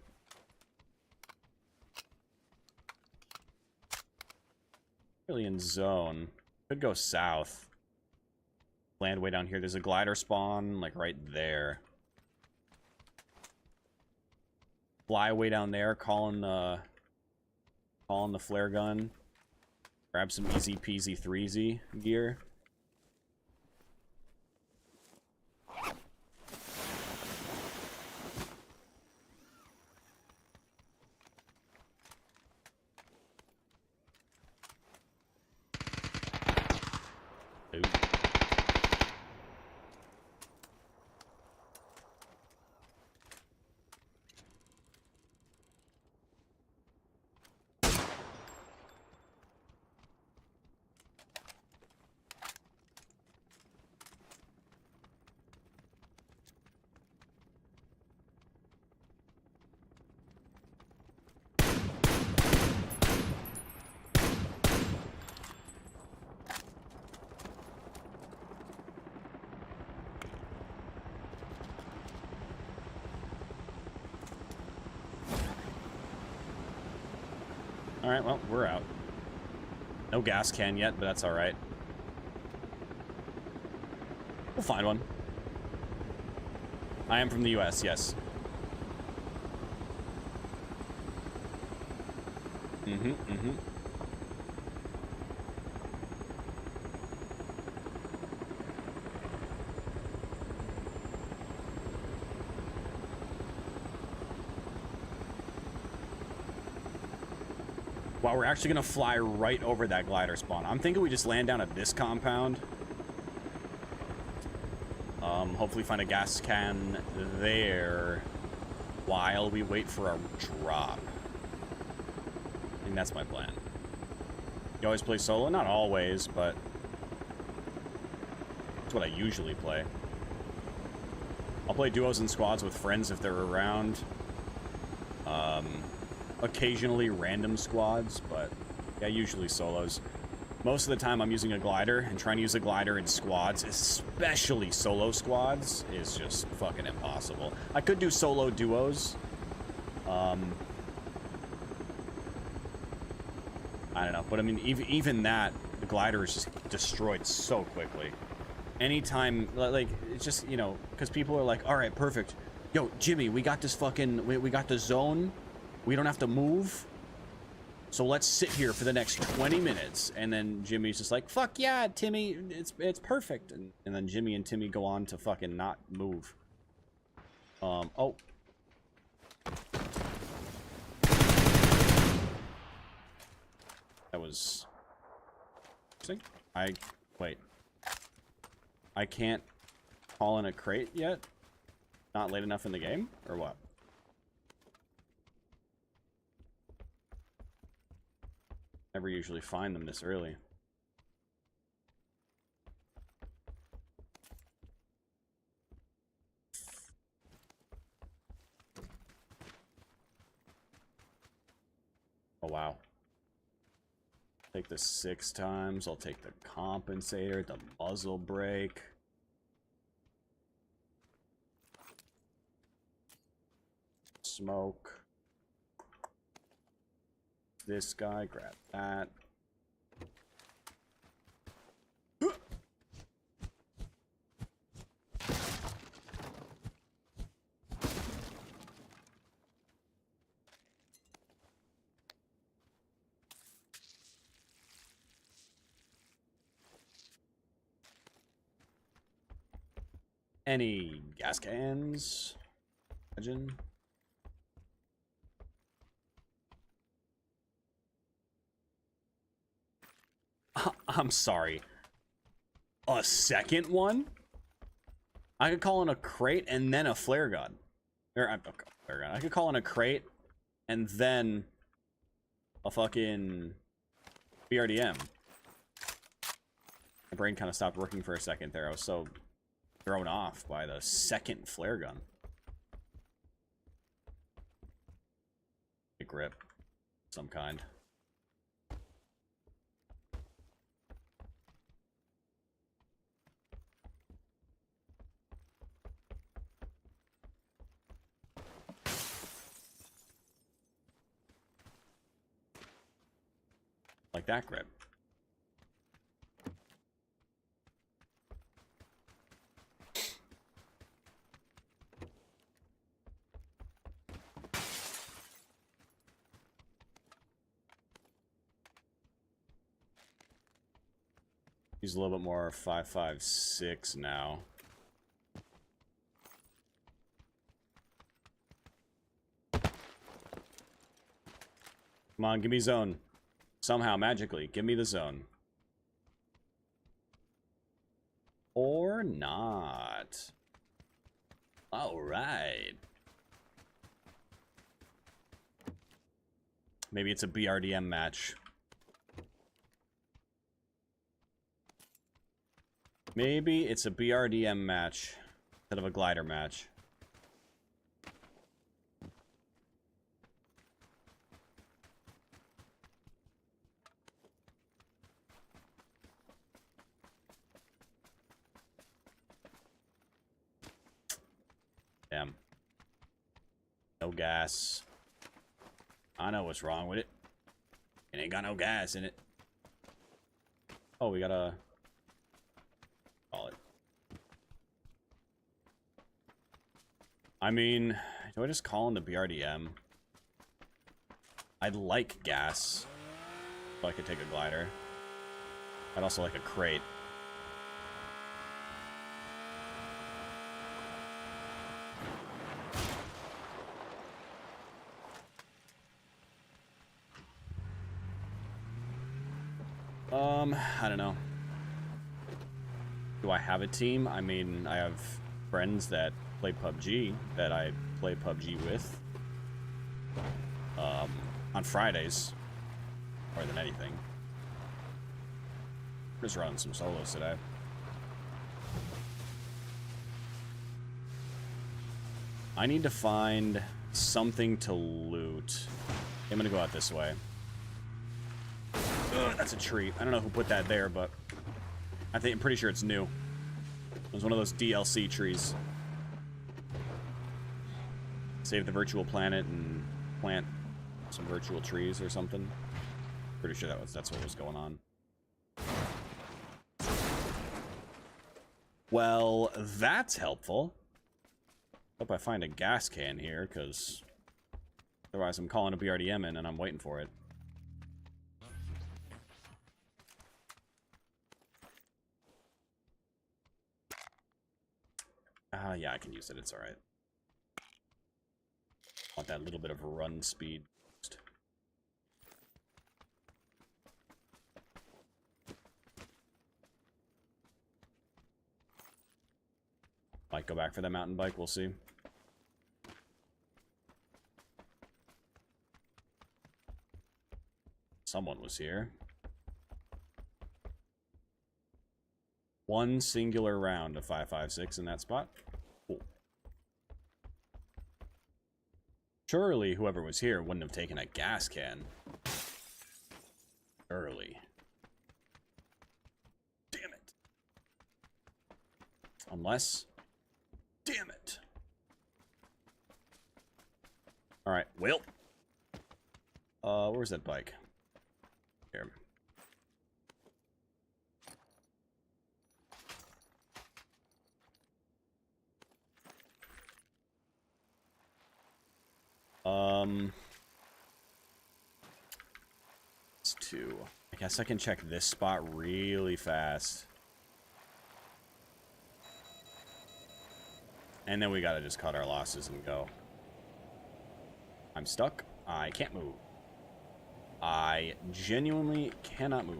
Really in zone. Could go south. Land way down here. There's a glider spawn, like, right there. Fly way down there, calling the flare gun. Grab some easy peasy 3Z gear. Alright, well, we're out. No gas can yet, but that's alright. We'll find one. I am from the US, yes. Mm-hmm. Wow, we're actually gonna fly right over that glider spawn. I'm thinking we just land down at this compound. Hopefully find a gas can there while we wait for our drop. I think that's my plan. You always play solo? Not always, but that's what I usually play. I'll play duos and squads with friends if they're around. Occasionally random squads, but yeah, usually solos. Most of the time I'm using a glider, and trying to use a glider in squads, especially solo squads, is just fucking impossible. I could do solo duos. I don't know, but I mean, even that, the glider is just destroyed so quickly. Anytime, like, it's just, you know, because people are like, all right, perfect. Yo, Jimmy, we got this fucking, we got the zone. We don't have to move. So let's sit here for the next 20 minutes. And then Jimmy's just like, fuck yeah, Timmy, it's perfect. And then Jimmy and Timmy go on to fucking not move. Oh. That was interesting. Wait. I can't call in a crate yet? Not late enough in the game? Or what? Never usually find them this early. Oh, wow. Take this 6 times. I'll take the compensator, the muzzle brake. Smoke. This guy, grab that. Any gas cans? Imagine. I'm sorry. A second one? I could call in a crate and then a flare gun. Or flare gun. I could call in a crate and then a fucking BRDM. My brain kind of stopped working for a second there. I was so thrown off by the second flare gun. A grip. Some kind. Like that grip. He's a little bit more 5.56 now. Come on, give me zone. Somehow, magically, give me the zone. Or not. Alright. Maybe it's a BRDM match. Maybe it's a BRDM match instead of a glider match. Damn. No gas. I know what's wrong with it. It ain't got no gas in it. Oh, we gotta call it. I mean, do I just call in the BRDM? I'd like gas. So I could take a glider. I'd also like a crate. I don't know. Do I have a team? I mean, I have friends that play PUBG that I play PUBG with. On Fridays, more than anything. Just running some solos today. I need to find something to loot. I'm gonna go out this way. Ugh, that's a tree. I don't know who put that there, but I'm pretty sure it's new. It was one of those DLC trees. Save the virtual planet and plant some virtual trees or something. Pretty sure that's what was going on. Well, that's helpful. Hope I find a gas can here, because otherwise I'm calling a BRDM in and I'm waiting for it. Yeah, I can use it. It's alright. Want that little bit of run speed. Might go back for that mountain bike, we'll see. Someone was here. One singular round of 5.56 in that spot. Cool. Surely whoever was here wouldn't have taken a gas can. Surely. Damn it. Unless... Damn it. Alright, well. Where's that bike? Here. It's 2. I guess I can check this spot really fast. And then we gotta just cut our losses and go. I'm stuck. I can't move. I genuinely cannot move.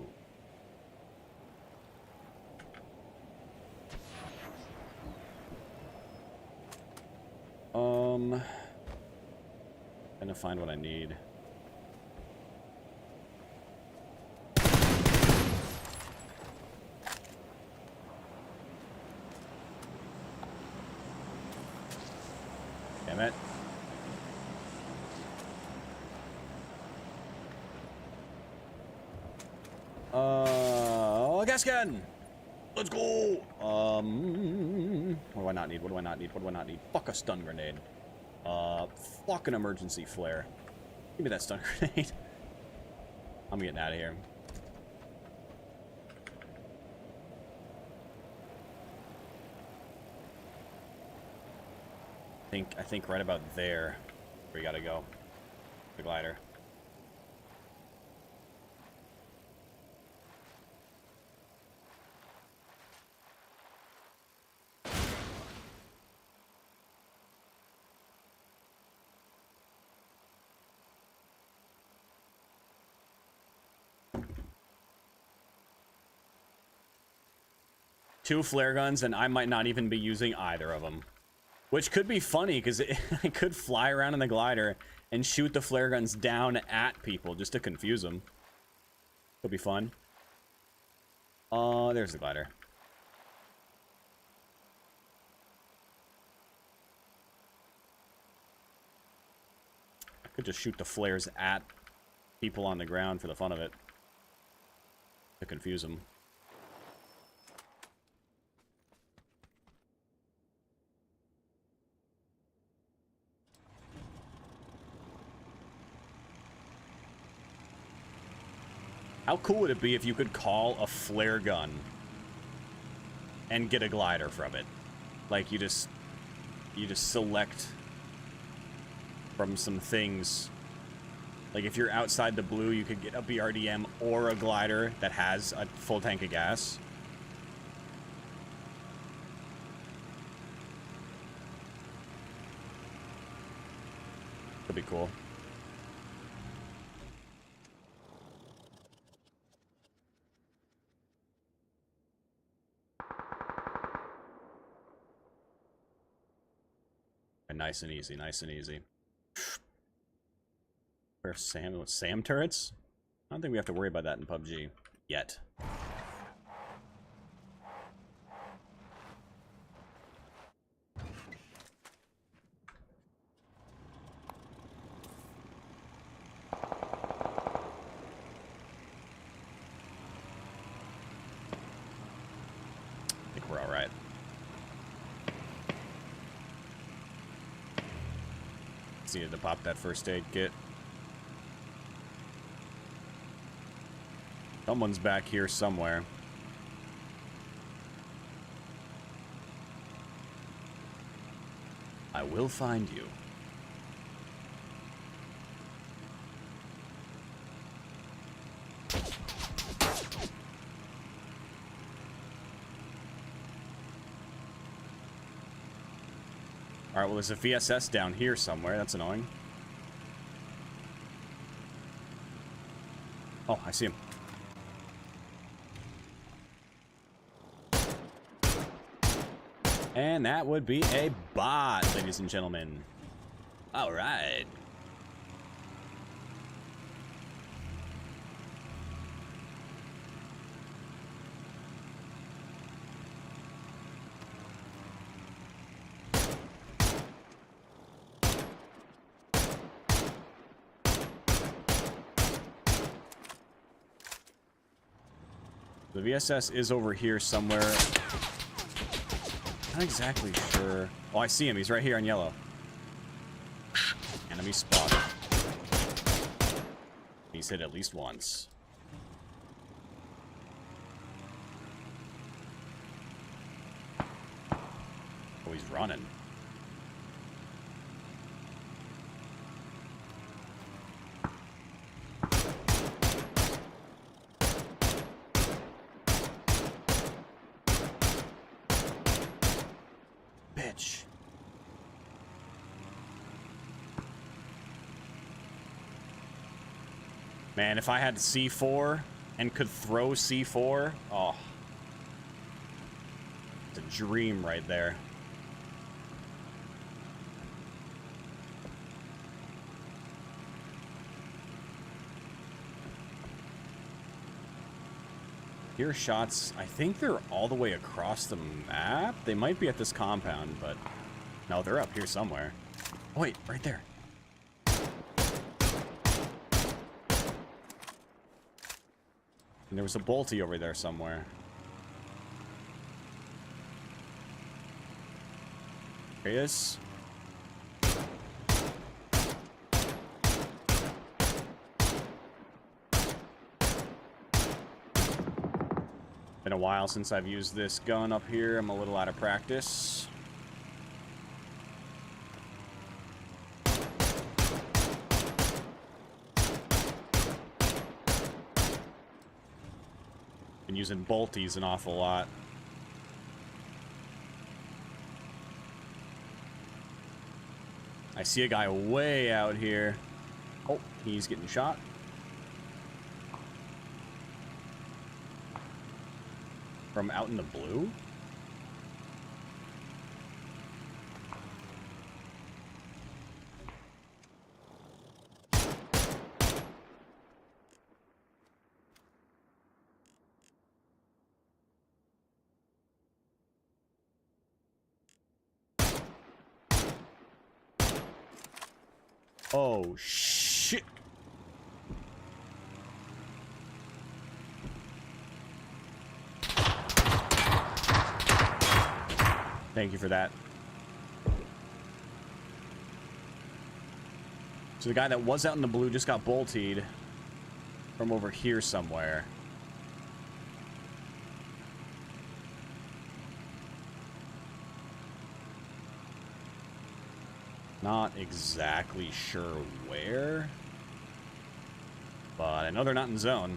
Gonna find what I need. Damn it. Gas can! Let's go! What do I not need? What do I not need? What do I not need? Fuck a stun grenade. Fuck an emergency flare. Give me that stun grenade. I'm getting out of here. I think right about there we gotta go. The glider. Two flare guns, and I might not even be using either of them. Which could be funny, because I could fly around in the glider and shoot the flare guns down at people just to confuse them. Could be fun. There's the glider. I could just shoot the flares at people on the ground for the fun of it. To confuse them. How cool would it be if you could call a flare gun and get a glider from it? Like you just select from some things. Like if you're outside the blue, you could get a BRDM or a glider that has a full tank of gas. Could be cool. Nice and easy, nice and easy. Where's Sam? What, Sam turrets? I don't think we have to worry about that in PUBG yet. seconds needed to pop that first aid kit. Someone's back here somewhere. I will find you. Alright, well, there's a VSS down here somewhere. That's annoying. Oh, I see him. And that would be a bot, ladies and gentlemen. Alright. The VSS is over here somewhere. Not exactly sure. Oh, I see him. He's right here on yellow. Enemy spotted. He's hit at least once. Oh, he's running. Bitch. Man, if I had C4 and could throw C4, oh. It's a dream right there. Here shots, I think they're all the way across the map. They might be at this compound, but no, they're up here somewhere. Oh, wait, right there. And there was a bolty over there somewhere. There he is. Been a while since I've used this gun up here. I'm a little out of practice. Been using bolties an awful lot. I see a guy way out here. Oh, he's getting shot. From out in the blue? Oh, shit. Thank you for that. So the guy that was out in the blue just got boltied from over here somewhere. Not exactly sure where, but I know they're not in zone.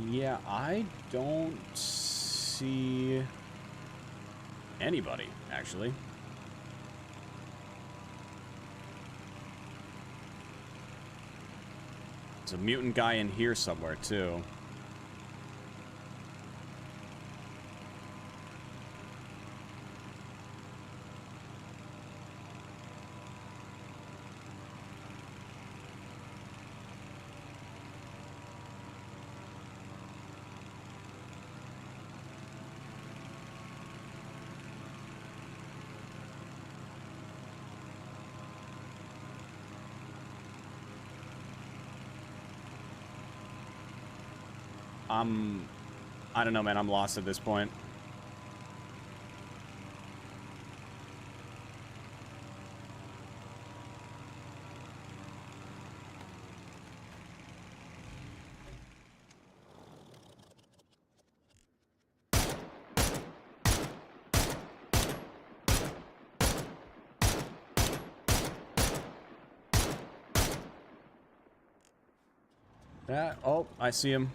Yeah, I don't see anybody, actually. There's a mutant guy in here somewhere, too. I don't know, man. I'm lost at this point. Yeah, oh, I see him.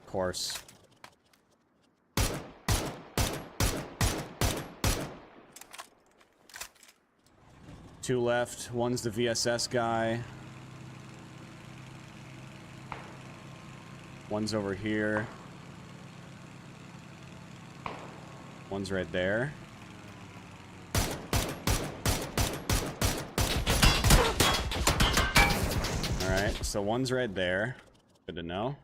Of course. Two left. One's the VSS guy. One's over here. One's right there. Alright, so one's right there. Good to know.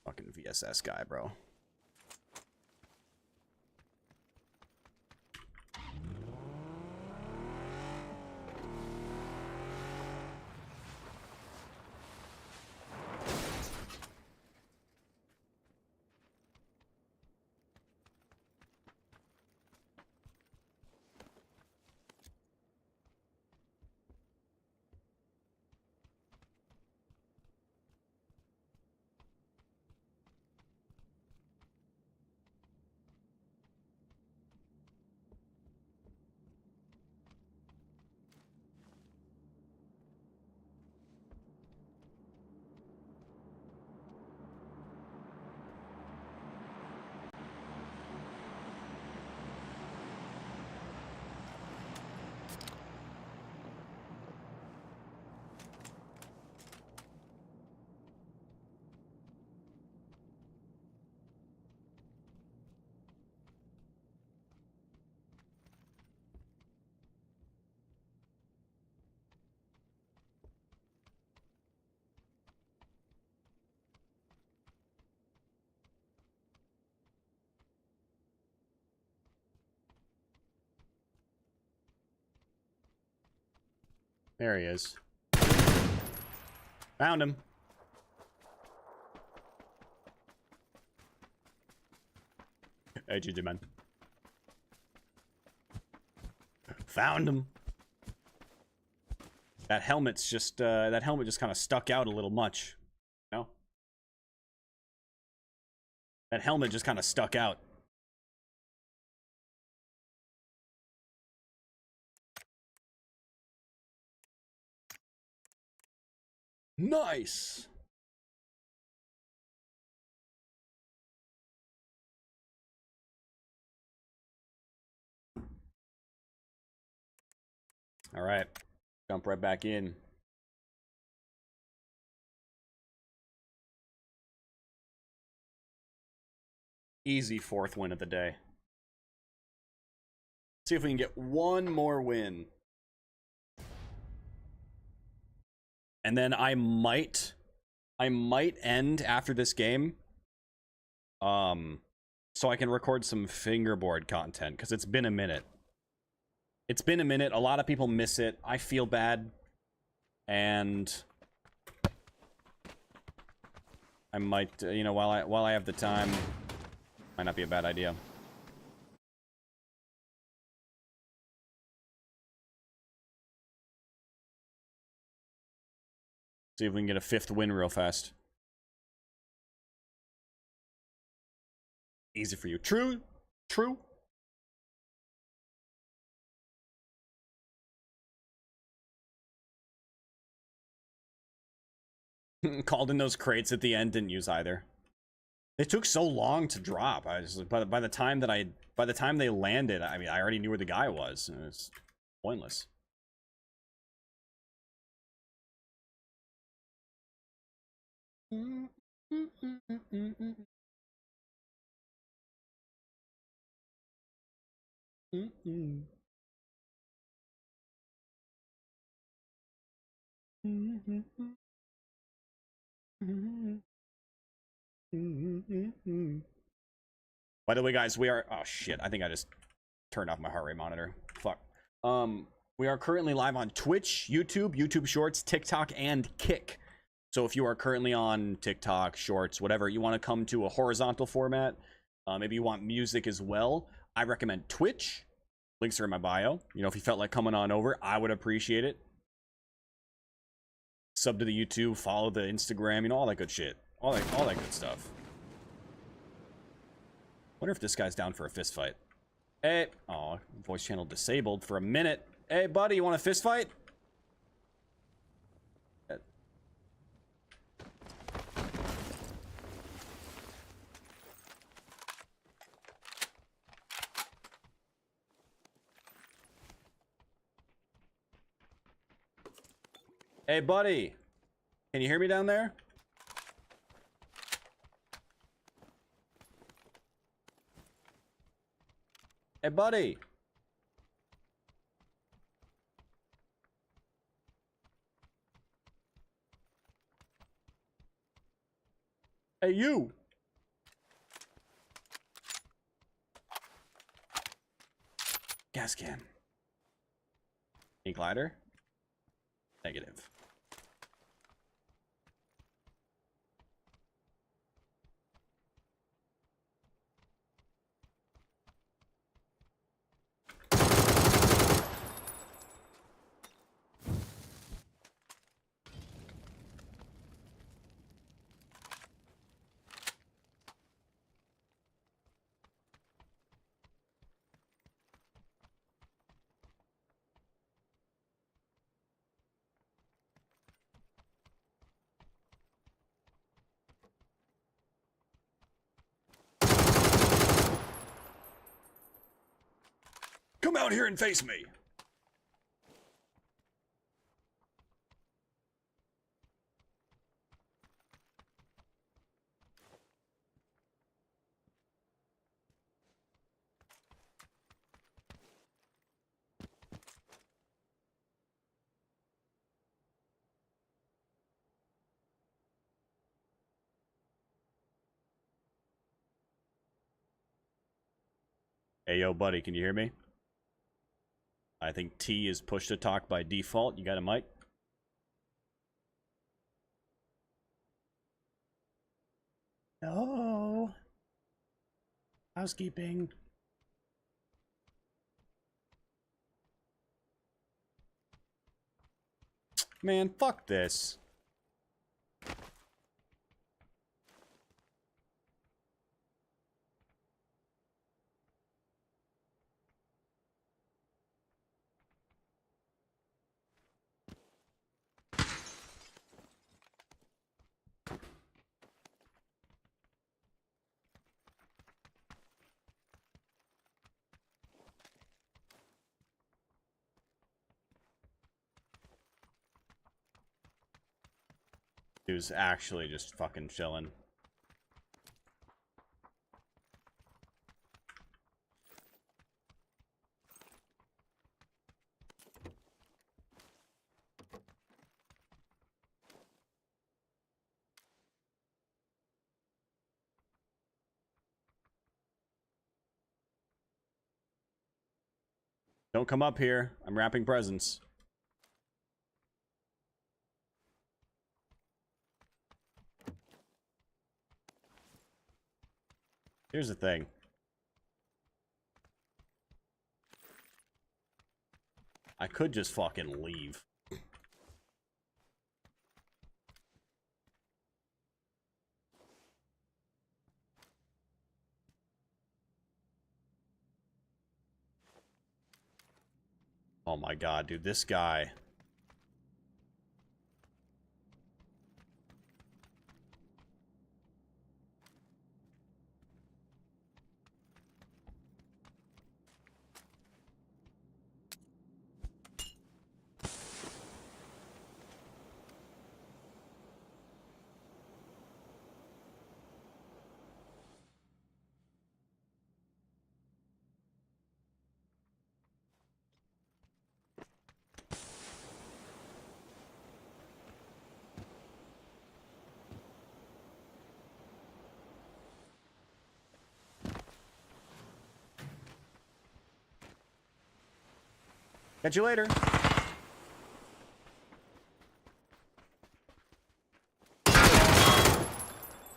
Fucking VSS guy, bro. There he is. Found him. Hey, GG, man. Found him. That helmet's just, that helmet just kind of stuck out a little much. You know? That helmet just kind of stuck out. Nice! Alright. Jump right back in. Easy fourth win of the day. See if we can get one more win. And then I might end after this game. So I can record some fingerboard content, because it's been a minute. It's been a minute. A lot of people miss it. I feel bad. And I might, you know, while I have the time, might not be a bad idea. See if we can get a fifth win real fast. Easy for you. True. True. Called in those crates at the end, didn't use either. They took so long to drop. I just by the time they landed, I mean, I already knew where the guy was. It's pointless. By the way, guys, we are. Oh shit! I think I just turned off my heart rate monitor. Fuck. We are currently live on Twitch, YouTube, YouTube Shorts, TikTok, and Kick. So if you are currently on TikTok, Shorts, whatever, you want to come to a horizontal format, maybe you want music as well, I recommend Twitch. Links are in my bio. You know, if you felt like coming on over, I would appreciate it. Sub to the YouTube, follow the Instagram, you know, all that good shit. All that good stuff. Wonder if this guy's down for a fist fight. Hey, oh, voice channel disabled for a minute. Hey, buddy, you want a fist fight? Hey, buddy, can you hear me down there? Hey, buddy. Hey, you. Gas can. Any glider? Negative. Come out here and face me. Hey, yo, buddy, can you hear me? I think T is push to talk by default. You got a mic? No. Housekeeping. Man, fuck this. He was actually just fucking chilling. Don't come up here. I'm wrapping presents. Here's the thing. I could just fucking leave. Oh my god, dude, this guy. Catch you later.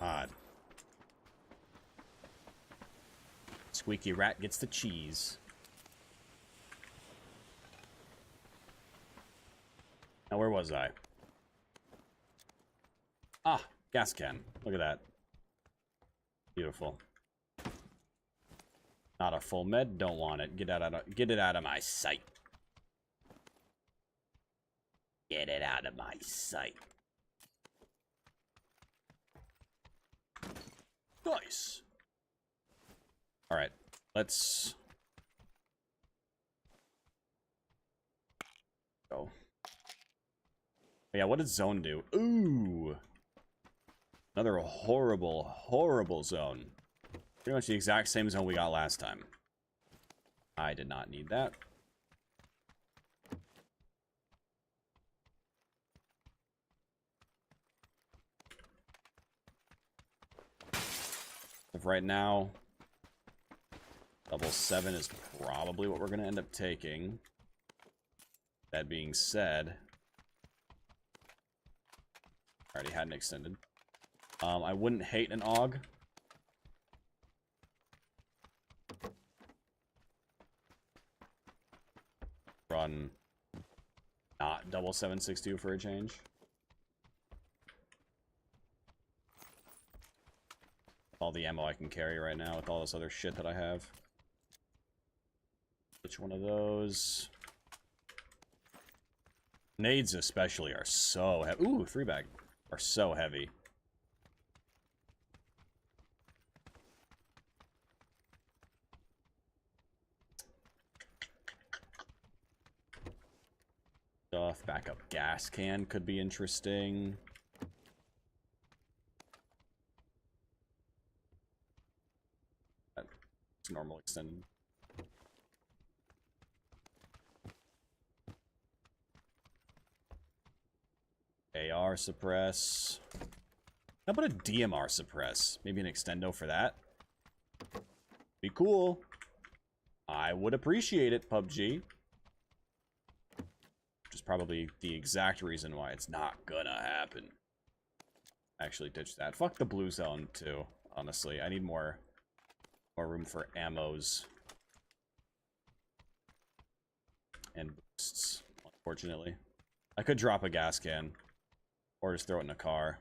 Odd. Squeaky rat gets the cheese. Now, where was I? Ah, gas can. Look at that. Beautiful. Not a full med. Don't want it. Get it out of my sight. Get it out of my sight. Nice. All right, let's go. Yeah, what does zone do? Ooh, another horrible, horrible zone. Pretty much the exact same zone we got last time. I did not need that. If right now, 7 is probably what we're going to end up taking. That being said, I already had an extended. I wouldn't hate an AUG. Run not 762 for a change. All the ammo I can carry right now with all this other shit that I have. Which one of those? Nades especially are so heavy. Ooh, 3-bag. Are so heavy. Stuff. Backup gas can could be interesting. It's normal extended. AR suppress. How about a DMR suppress? Maybe an extendo for that? Be cool. I would appreciate it, PUBG. Which is probably the exact reason why it's not gonna happen. Actually, ditch that. Fuck the blue zone, too, honestly. I need more room for ammos. And boosts, unfortunately. I could drop a gas can. Or just throw it in a car.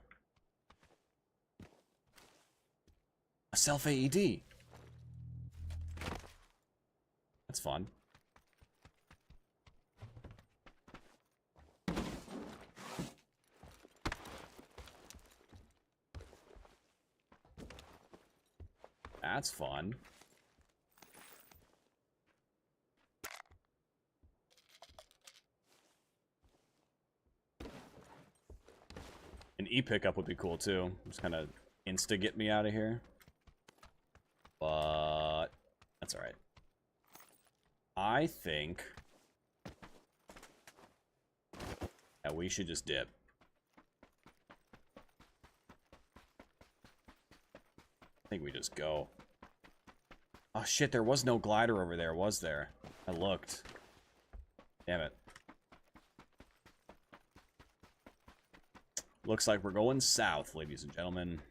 A self AED. That's fun. That's fun. An E-pickup would be cool too. Just kind of insta get me out of here. But that's alright. I think that we should just dip. I think we just go. Oh shit, there was no glider over there, was there? I looked. Damn it. Looks like we're going south, ladies and gentlemen.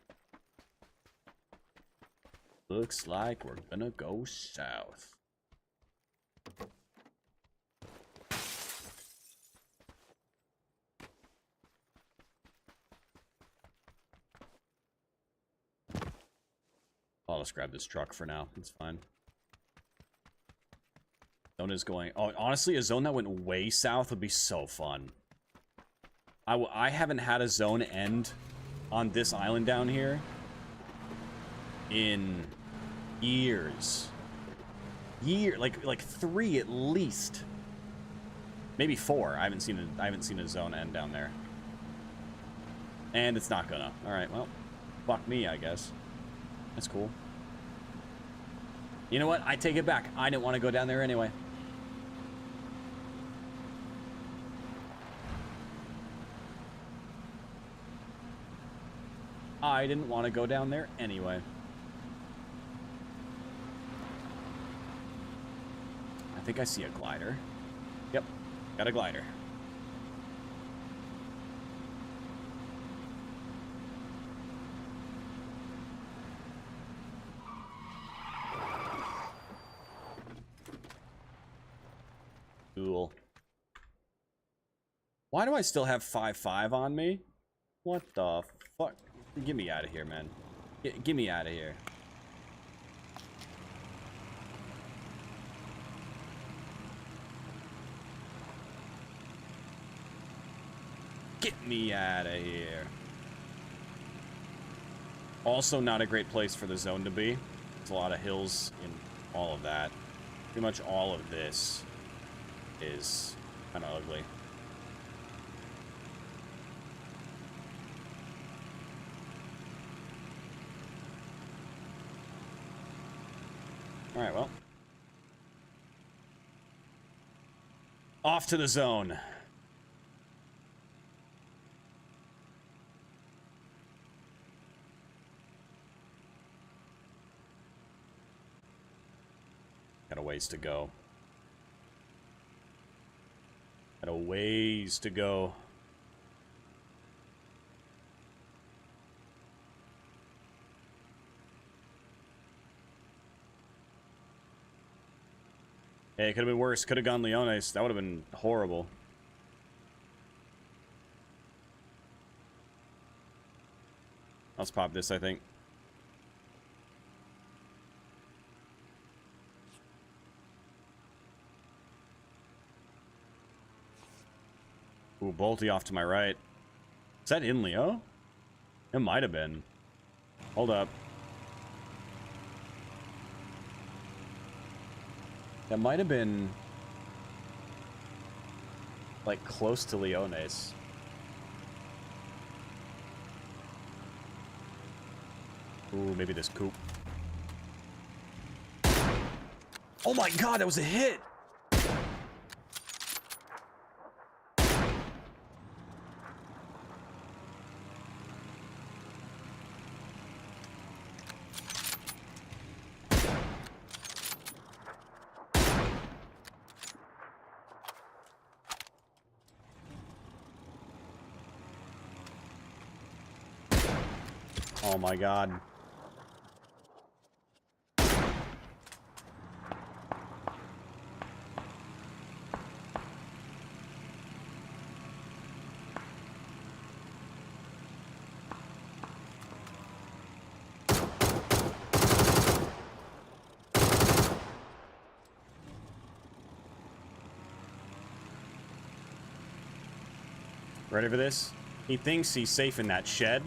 Looks like we're gonna go south. I'll just grab this truck for now. It's fine. Zone is going... Oh, honestly, a zone that went way south would be so fun. I haven't had a zone end on this island down here in years. Like 3 at least. Maybe 4. I haven't seen a zone end down there. And it's not gonna. Alright, well, fuck me, I guess. That's cool. You know what? I take it back. I didn't want to go down there anyway. I didn't want to go down there anyway. I think I see a glider. Yep. Got a glider. Cool. Why do I still have 5.5 on me? What the fuck? Get me out of here, man. Get me out of here. Get me out of here. Also not a great place for the zone to be. There's a lot of hills in all of that. Pretty much all of this is kind of ugly. Alright, well. Off to the zone. Got a ways to go. Got a ways to go. Hey, it could have been worse. Could have gone Leones. That would have been horrible. Let's pop this, I think. Ooh, Bolty off to my right. Is that in Leo? It might have been. Hold up. That might have been like close to Leones. Ooh, maybe this coupe. Oh my god, that was a hit! Oh my god. Ready for this? He thinks he's safe in that shed.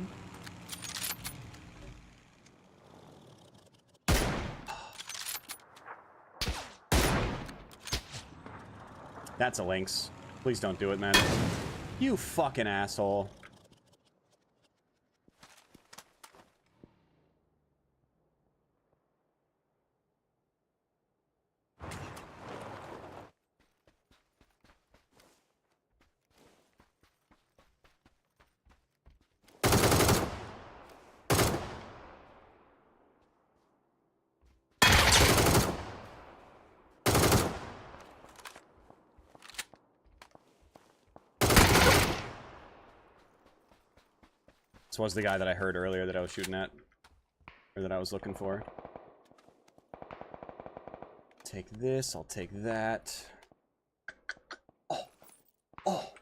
That's a lynx. Please don't do it, man. You fucking asshole. This was the guy that I heard earlier that I was shooting at. Or that I was looking for. Take this, I'll take that. Oh! Oh!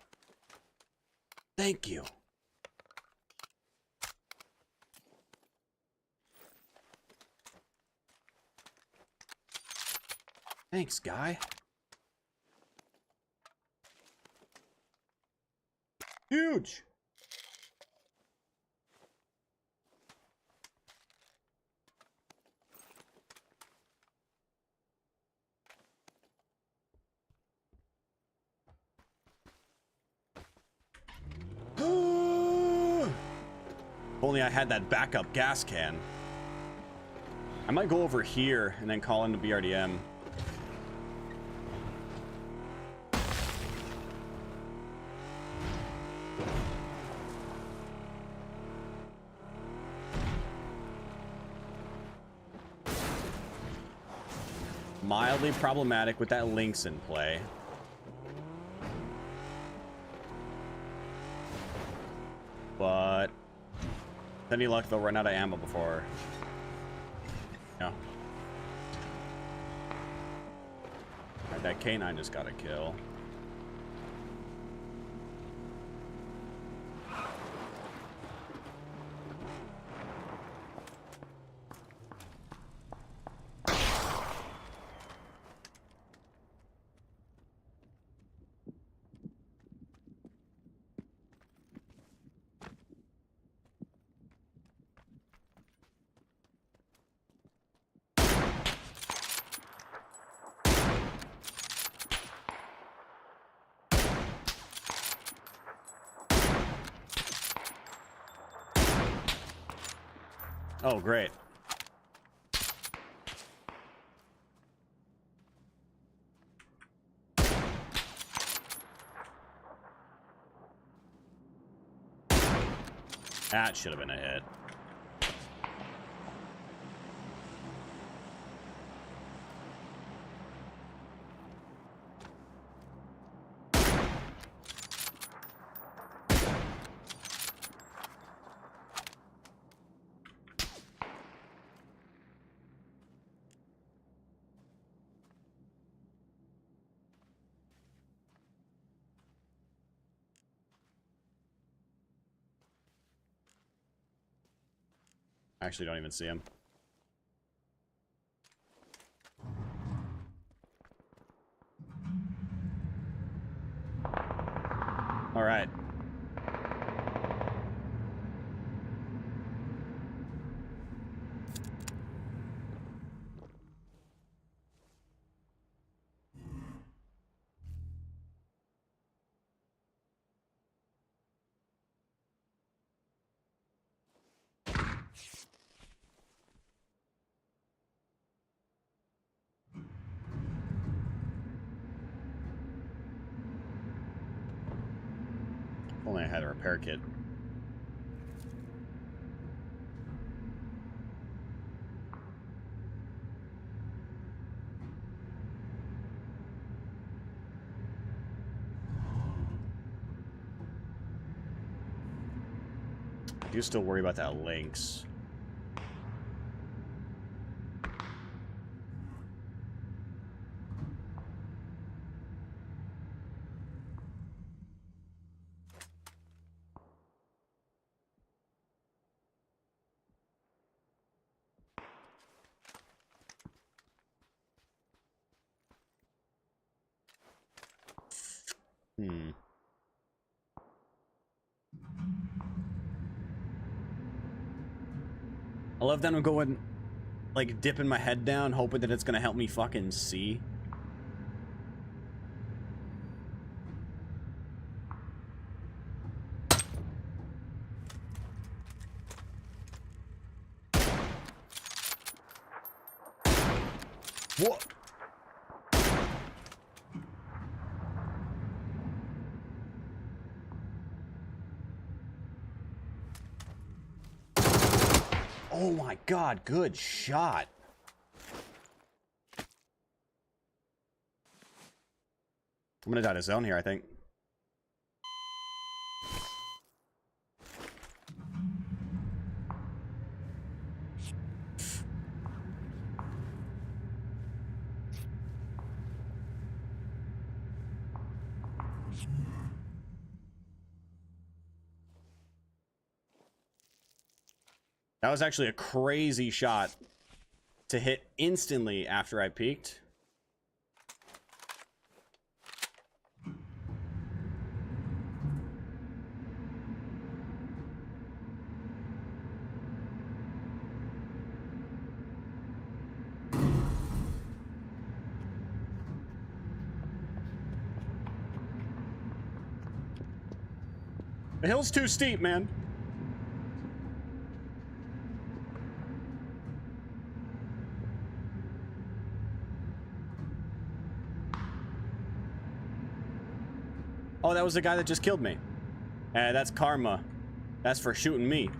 Thank you! Thanks, guy. Huge! If only I had that backup gas can. I might go over here and then call in the BRDM. Mildly problematic with that lynx in play. but with any luck, they'll run out of ammo before. Yeah. Alright, that canine just got a kill. Oh, great. That should have been a hit. I actually don't even see him. All right. If only I had a repair kit. I do still worry about that lynx. I love that I'm going, like, dipping my head down, hoping that it's gonna help me fucking see. What? Oh my god, good shot. I'm gonna die to zone here, I think. That was actually a crazy shot to hit instantly after I peeked. The hill's too steep, man. Oh, that was the guy that just killed me. That's karma. That's for shooting me.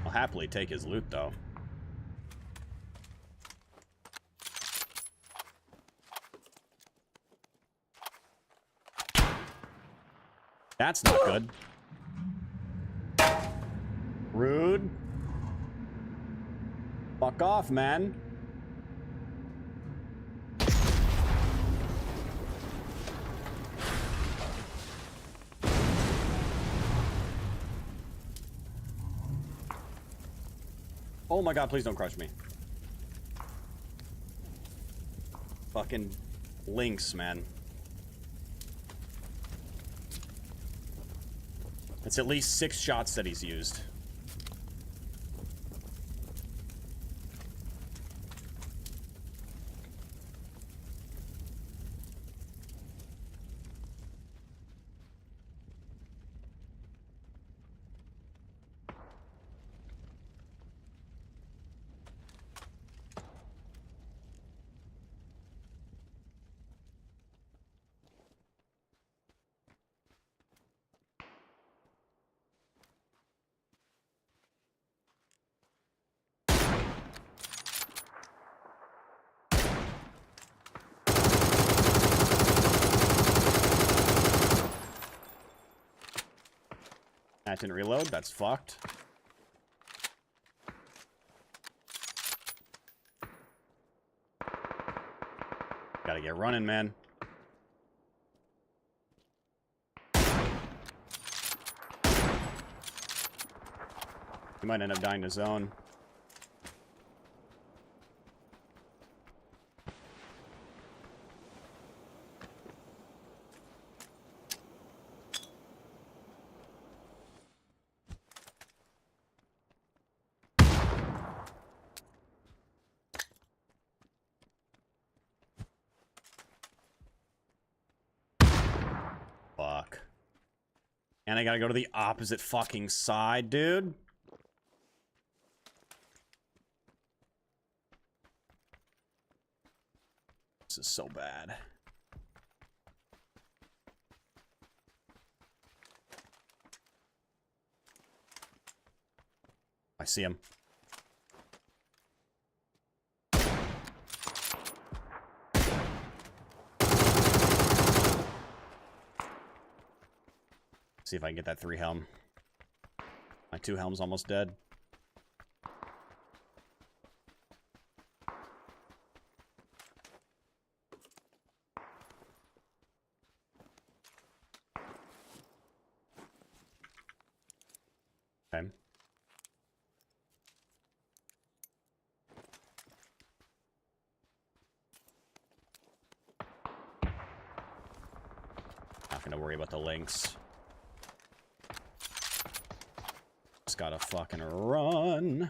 I'll happily take his loot, though. That's not good. Rude. Fuck off, man. Oh my god, please don't crush me. Fucking Lynx, man. It's at least 6 shots that he's used. That didn't reload. That's fucked. Gotta get running, man. He might end up dying to zone. Fuck. And I gotta go to the opposite fucking side, dude. This is so bad. I see him. See if I can get that 3 helm. My 2 helm's almost dead. Okay. Not gonna worry about the Lynx. Just gotta fucking run.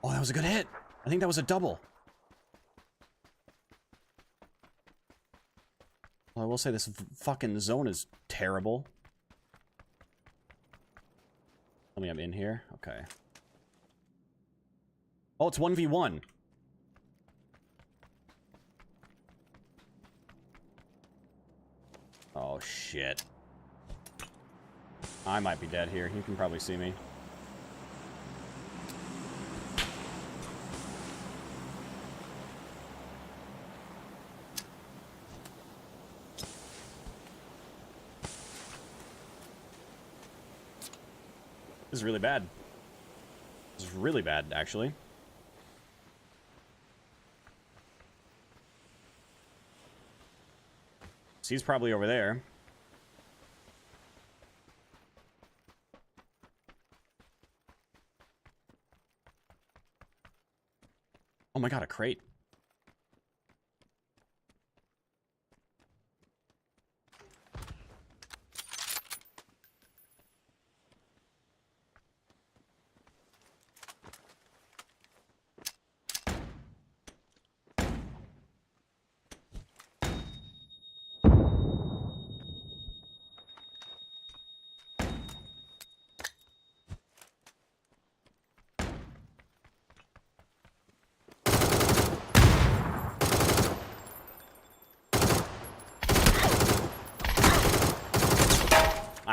Oh, that was a good hit. I think that was a double. Well, I will say this fucking zone is terrible. Tell me I'm in here. Okay. Oh, it's 1v1. Oh, shit. I might be dead here. You can probably see me. This is really bad. This is really bad, actually. So he's probably over there. Oh my god, a crate.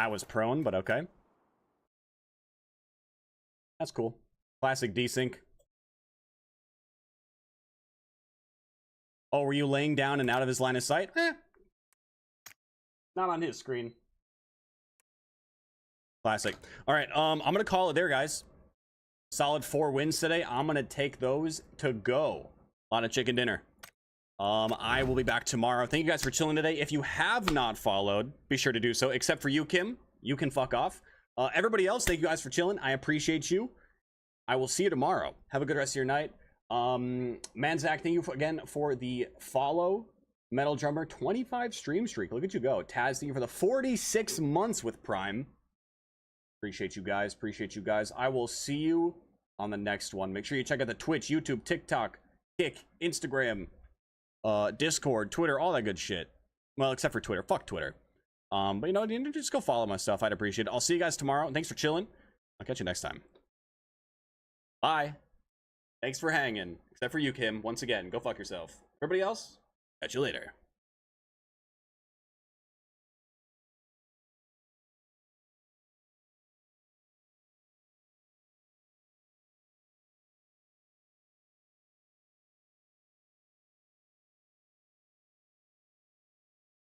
I was prone, but okay. That's cool. Classic desync. Oh, were you laying down and out of his line of sight? Not on his screen. Classic. All right, I'm gonna call it there, guys. Solid 4 wins today. I'm gonna take those to go. A lot of chicken dinner. I will be back tomorrow. Thank you guys for chilling today. If you have not followed, be sure to do so. Except for you, Kim. You can fuck off. Everybody else, thank you guys for chilling. I appreciate you. I will see you tomorrow. Have a good rest of your night. Manzak, thank you again for the follow. Metal Drummer, 25 stream streak. Look at you go. Taz, thank you for the 46 months with Prime. Appreciate you guys. Appreciate you guys. I will see you on the next one. Make sure you check out the Twitch, YouTube, TikTok, Kick, Instagram, Discord, Twitter, all that good shit. Well, except for Twitter. Fuck Twitter. But you know, just go follow my stuff. I'd appreciate it. I'll see you guys tomorrow. Thanks for chilling. I'll catch you next time. Bye. Thanks for hanging. Except for you, Kim. Once again, go fuck yourself. Everybody else, catch you later.